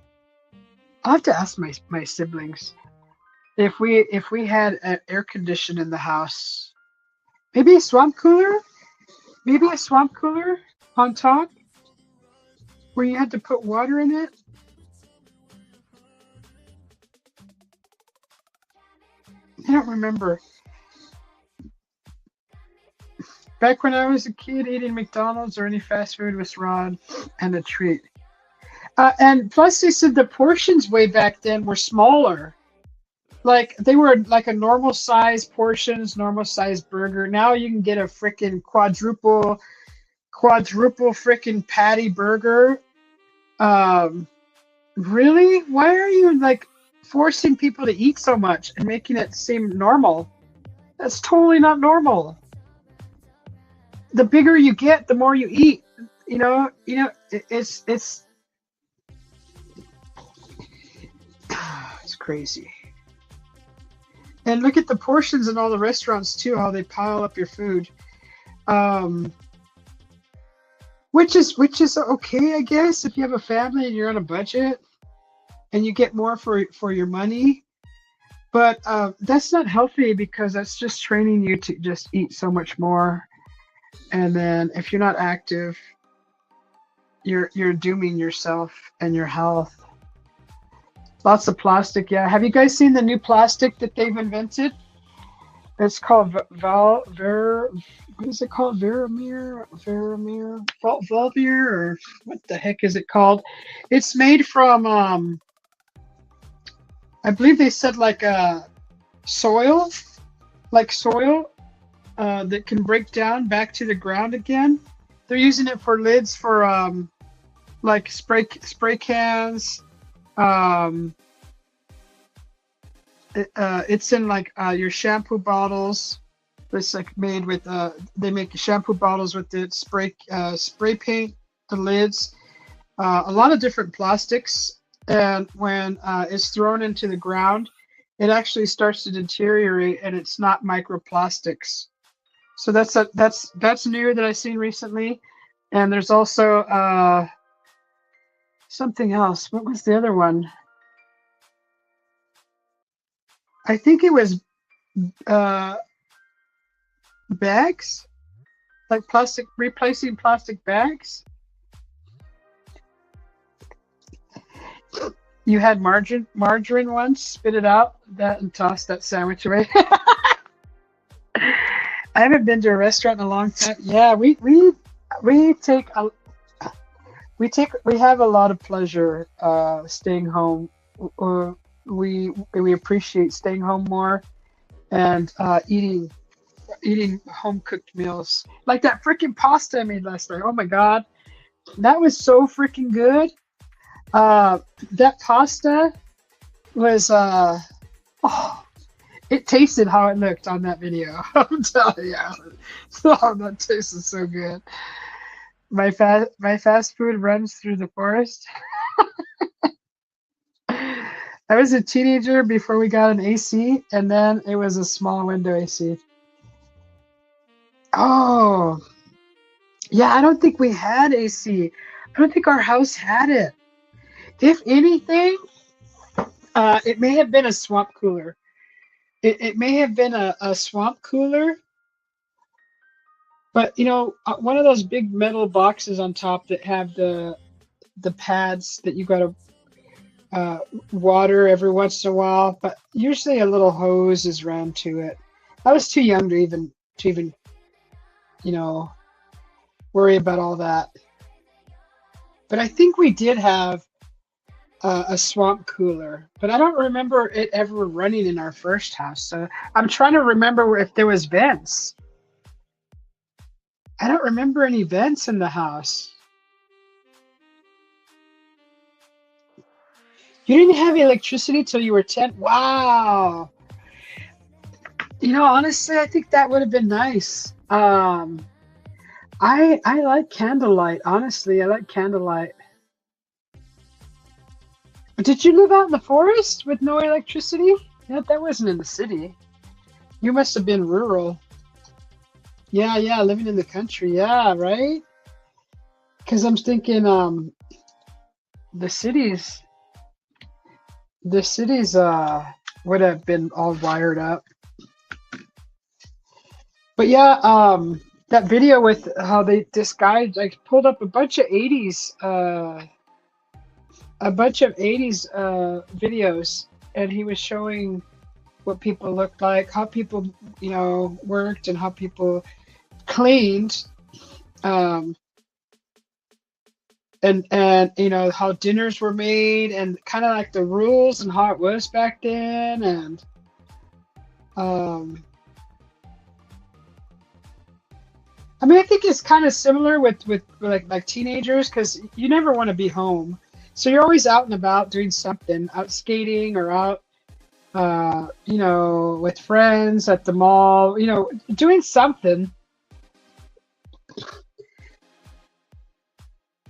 have to ask my siblings if we had an air condition in the house. Maybe a swamp cooler. Maybe a swamp cooler on top where you had to put water in it. I don't remember. Back when I was a kid, eating McDonald's or any fast food was raw and a treat. And plus, they said the portions way back then were smaller. Like they were like a normal size portions, normal size burger. Now you can get a freaking quadruple freaking patty burger. Um, really? Why are you like forcing people to eat so much and making it seem normal? That's totally not normal. The bigger you get, the more you eat. It's it's crazy. And look at the portions in all the restaurants too, how they pile up your food. Um, which is okay, I guess, if you have a family and you're on a budget and you get more for your money. But that's not healthy because that's just training you to just eat so much more. And then if you're not active, you're dooming yourself and your health. Lots of plastic, yeah. Have you guys seen the new plastic that they've invented? It's called what is it called? Volmir, or what the heck is it called? It's made from I believe they said like soil, soil that can break down back to the ground again. They're using it for lids for like spray cans. It's in like your shampoo bottles. It's like made with they make shampoo bottles with the spray paint, the lids, a lot of different plastics, and when it's thrown into the ground, it actually starts to deteriorate, and it's not microplastics. So that's new that I've seen recently, and there's also something else. What was the other one? I think it was uh, bags, like plastic, replacing plastic bags. You had margarine once, spit it out, that and toss that sandwich away. I haven't been to a restaurant in a long time. Yeah, we take a we have a lot of pleasure staying home. We appreciate staying home more and eating home cooked meals like that freaking pasta I made last night. Oh my god, that was so freaking good. That pasta was oh, it tasted how it looked on that video. I'm telling you, oh, that tasted so good. My fast food runs through the forest. I was a teenager before we got an AC, and then it was a small window AC. Oh, yeah, I don't think we had AC. I don't think our house had it. If anything, it may have been a swamp cooler. It may have been a swamp cooler, but one of those big metal boxes on top that have the pads that you gotta. uh, water every once in a while, but usually a little hose is ran to it. I was too young to even you know worry about all that. But I think we did have a swamp cooler, but I don't remember it ever running in our first house. So I'm trying to remember if there was vents. I don't remember any vents in the house. You didn't have electricity till you were 10? Wow. Honestly, I think that would have been nice. I like candlelight. Honestly, I like candlelight. But did you live out in the forest with no electricity? That wasn't in the city. You must have been rural. Yeah, yeah, living in the country. Yeah, right? Because I'm thinking, the cities, the cities, would have been all wired up. But yeah, that video with how this guy like pulled up a bunch of 80s videos, and he was showing what people looked like, how people, worked, and how people cleaned, um, and how dinners were made, and kind of like the rules and how it was back then, and um, I mean, I think it's kind of similar with like teenagers because you never want to be home, so you're always out and about doing something, out skating or out, with friends at the mall, doing something.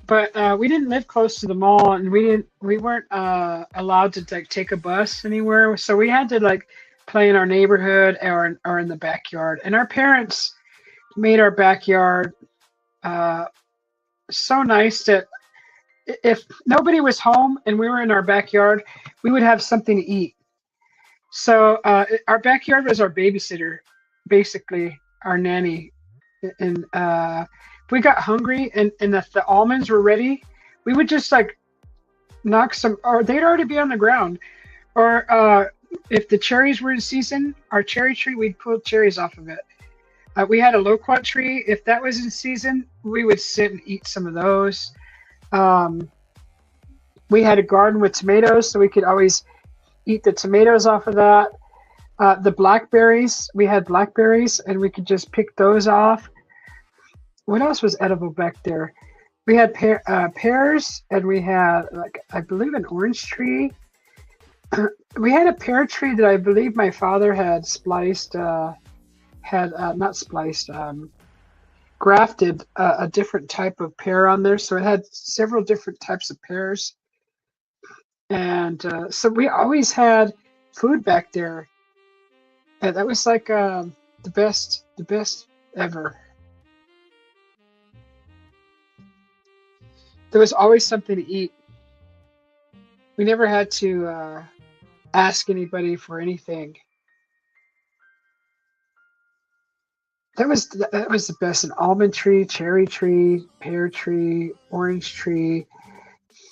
But we didn't live close to the mall, and we weren't allowed to like take a bus anywhere, so we had to like play in our neighborhood or in the backyard. And our parents made our backyard uh, so nice that if nobody was home and we were in our backyard, we would have something to eat. So our backyard was our babysitter, basically our nanny. And if we got hungry and if the almonds were ready, we would just like knock some, or they'd already be on the ground. Or if the cherries were in season, our cherry tree, we'd pull cherries off of it. We had a loquat tree. If that was in season, we would sit and eat some of those. Um, we had a garden with tomatoes, so we could always eat the tomatoes off of that. The blackberries, we had blackberries, and we could just pick those off. What else was edible back there? We had pears, and we had, like, I believe, an orange tree. We had a pear tree that I believe my father had spliced, not spliced, grafted a different type of pear on there. So it had several different types of pears. And so we always had food back there. And that was like the best ever. There was always something to eat. We never had to ask anybody for anything. That was the best. An almond tree, cherry tree, pear tree, orange tree,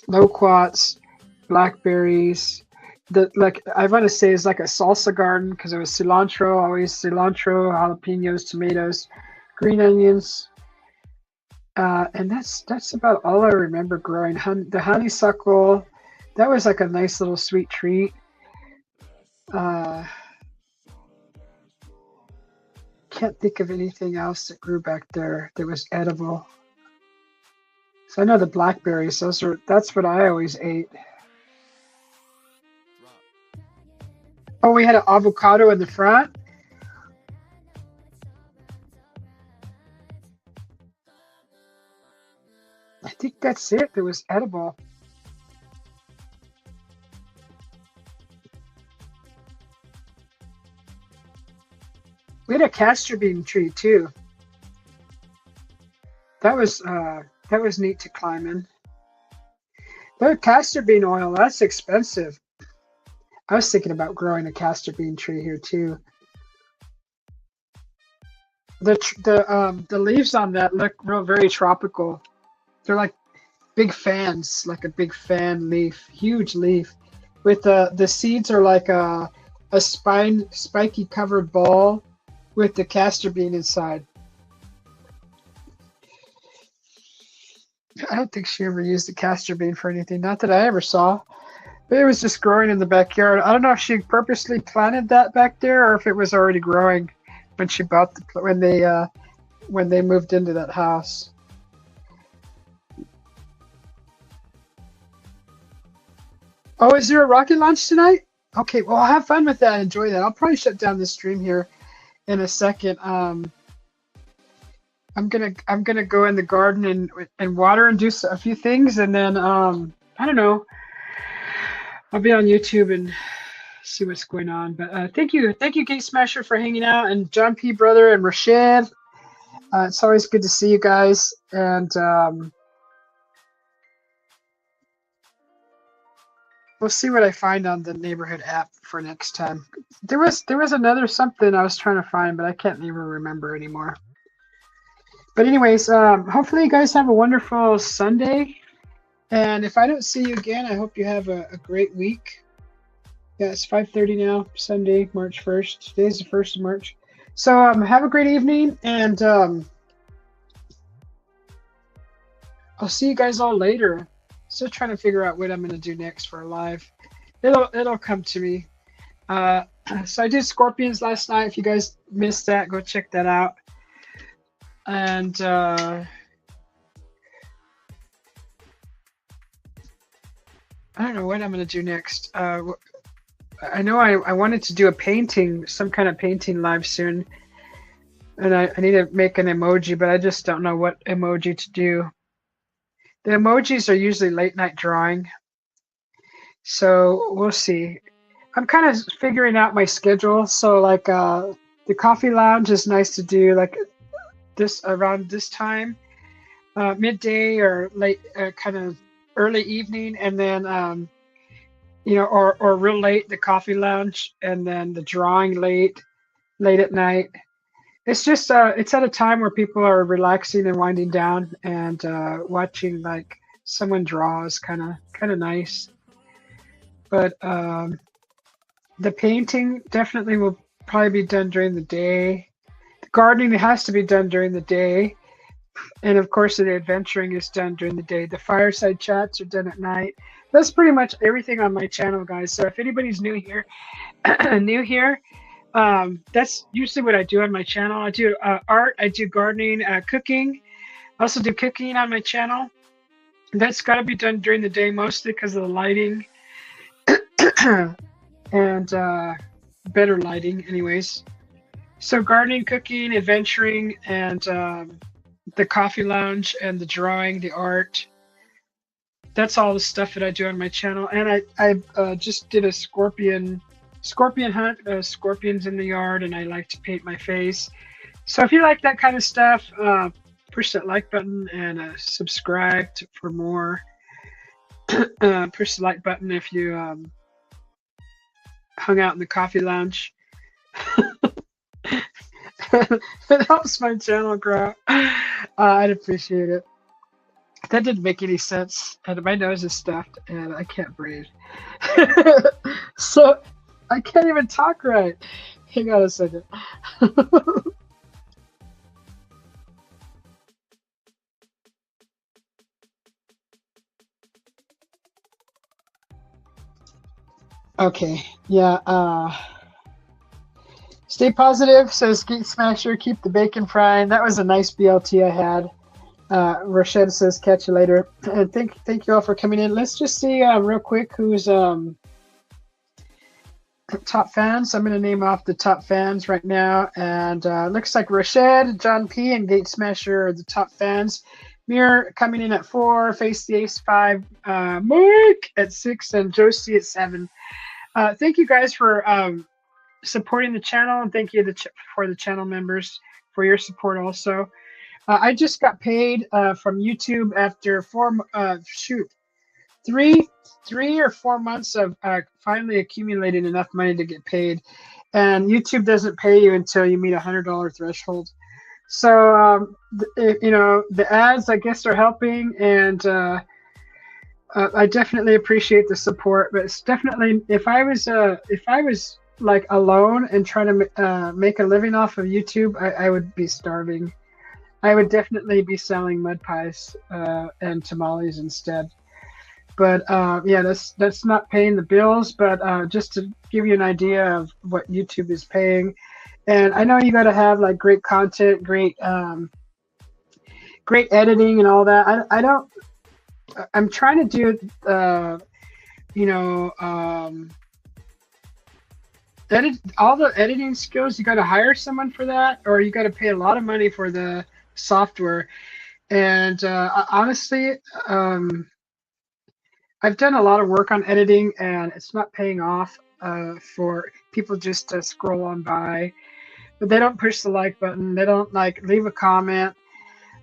loquats, blackberries. The like I want to say is like a salsa garden because it was cilantro, always cilantro, jalapenos, tomatoes, green onions, and that's about all I remember growing. The honeysuckle, that was like a nice little sweet treat. Uh, can't think of anything else that grew back there that was edible. So I know the blackberries; that's what I always ate. Oh, we had an avocado in the front. I think that's it. That was edible. We had a castor bean tree too. That was neat to climb in. But castor bean oil, that's expensive. I was thinking about growing a castor bean tree here too. The leaves on that look real very tropical. They're like big fans, like a big fan leaf, huge leaf, with the seeds are like a spiky covered ball with the castor bean inside. I don't think she ever used the castor bean for anything, not that I ever saw. But it was just growing in the backyard. I don't know if she purposely planted that back there or if it was already growing when she bought when they moved into that house. Oh, is there a rocket launch tonight? Okay, well, I'll have fun with that. Enjoy that. I'll probably shut down the stream here in a second. I'm gonna go in the garden and water and do a few things, and then I don't know. I'll be on YouTube and see what's going on. But thank you, Gate Smasher, for hanging out, and John P. Brother and Rashad. It's always good to see you guys, and we'll see what I find on the neighborhood app for next time. There was another something I was trying to find, but I can't even remember anymore. But anyways, hopefully you guys have a wonderful Sunday. And if I don't see you again, I hope you have a great week. Yeah, it's 5:30 now, Sunday, March 1st. Today's the 1st of March. So have a great evening, and I'll see you guys all later. Still trying to figure out what I'm going to do next for a live. It'll come to me. So I did Scorpions last night. If you guys missed that, go check that out. And I don't know what I'm going to do next. I know I wanted to do a painting, some kind of painting live soon. And I need to make an emoji, but I just don't know what emoji to do. The emojis are usually late night drawing. So we'll see. I'm kind of figuring out my schedule. So like the coffee lounge is nice to do like this around this time, midday or late, kind of early evening, and then or real late, the coffee lounge, and then the drawing late at night. It's just it's at a time where people are relaxing and winding down, and watching like someone draw is kind of nice. But the painting definitely will probably be done during the day. The gardening has to be done during the day. And of course, the adventuring is done during the day. The fireside chats are done at night. That's pretty much everything on my channel, guys. So if anybody's new here, that's usually what I do on my channel. I do art, I do gardening, cooking. I also do cooking on my channel. That's got to be done during the day, mostly because of the lighting and better lighting, anyways. So gardening, cooking, adventuring, and the coffee lounge and the drawing, the art. That's all the stuff that I do on my channel. And I just did a scorpion hunt, scorpions in the yard, and I like to paint my face. So if you like that kind of stuff, push that like button and subscribe for more. Push the like button if you hung out in the coffee lounge. It helps my channel grow. I'd appreciate it. That didn't make any sense. And my nose is stuffed and I can't breathe. So I can't even talk right. Hang on a second. Okay. Yeah. Stay positive, says Geek Smasher. Keep the bacon frying. That was a nice BLT I had. Rochelle says, catch you later. And thank you all for coming in. Let's just see real quick who's top fans. I'm going to name off the top fans right now. And looks like Rochelle, John P., and Gate Smasher are the top fans. Mirror coming in at 4, Face the Ace 5, Mike at 6, and Josie at 7. Thank you guys for supporting the channel, and thank you for the channel members for your support also. I just got paid from YouTube after 3 or 4 months of finally accumulating enough money to get paid. And YouTube doesn't pay you until you meet a $100 threshold. So, the ads, I guess, are helping. And I definitely appreciate the support, but it's definitely if I was like alone and trying to make a living off of YouTube, I would be starving. I would definitely be selling mud pies and tamales instead. But yeah, that's not paying the bills, but just to give you an idea of what YouTube is paying. And I know you got to have like great content, great editing and all that. I don't. I'm trying to do you know, edit all the editing skills. You got to hire someone for that, or you got to pay a lot of money for the software. And honestly, I've done a lot of work on editing, and it's not paying off for people just to scroll on by. But they don't push the like button. They don't like leave a comment,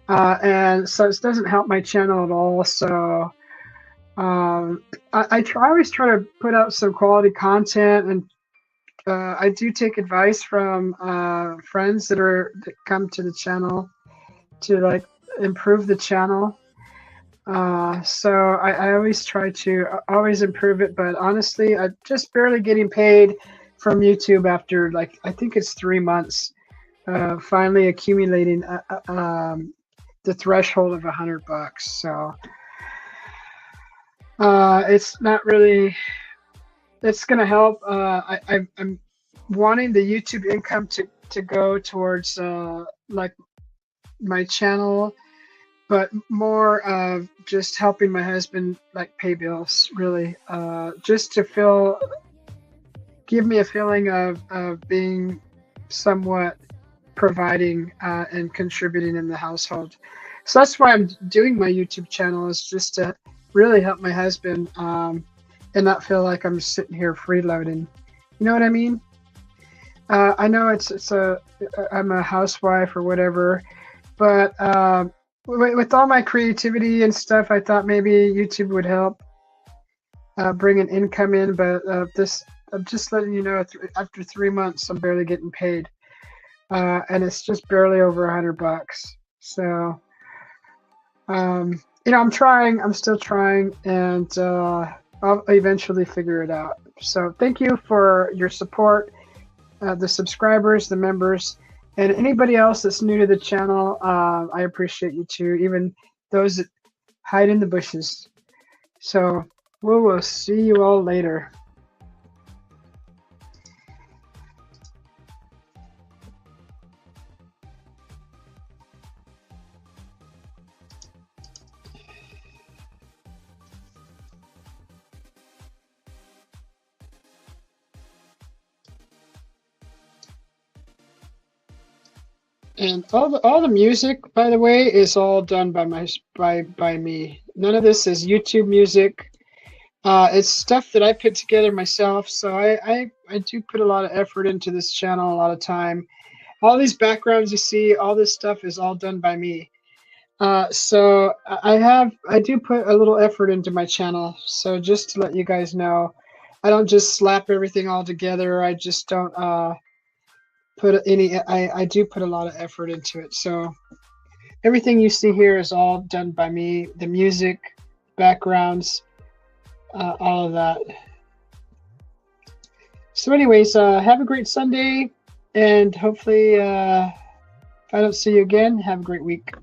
and so it doesn't help my channel at all. So I always try to put out some quality content, and I do take advice from friends that come to the channel to like improve the channel. So I always try to always improve it, but honestly, I'm just barely getting paid from YouTube after like I think it's 3 months, finally accumulating the threshold of $100. So it's not really. It's gonna help. I'm wanting the YouTube income to go towards like my channel, but more of just helping my husband like pay bills, really, just to give me a feeling of being somewhat providing and contributing in the household. So that's why I'm doing my YouTube channel, is just to really help my husband and not feel like I'm sitting here freeloading. You know what I mean? I know I'm a housewife or whatever, but with all my creativity and stuff, I thought maybe YouTube would help bring an income in. But I'm just letting you know, after 3 months, I'm barely getting paid, and it's just barely over $100. So, I'm trying. I'm still trying, and I'll eventually figure it out. So, thank you for your support, the subscribers, the members. And anybody else that's new to the channel, I appreciate you too, even those that hide in the bushes. So we will see you all later. And all the music, by the way, is all done by me. None of this is YouTube music. It's stuff that I put together myself. So I do put a lot of effort into this channel, a lot of time. All these backgrounds you see, all this stuff is all done by me. So I do put a little effort into my channel. So just to let you guys know, I don't just slap everything all together. I just don't I do put a lot of effort into it. So everything you see here is all done by me. The music, backgrounds, all of that. So anyways, have a great Sunday, and hopefully if I don't see you again, have a great week.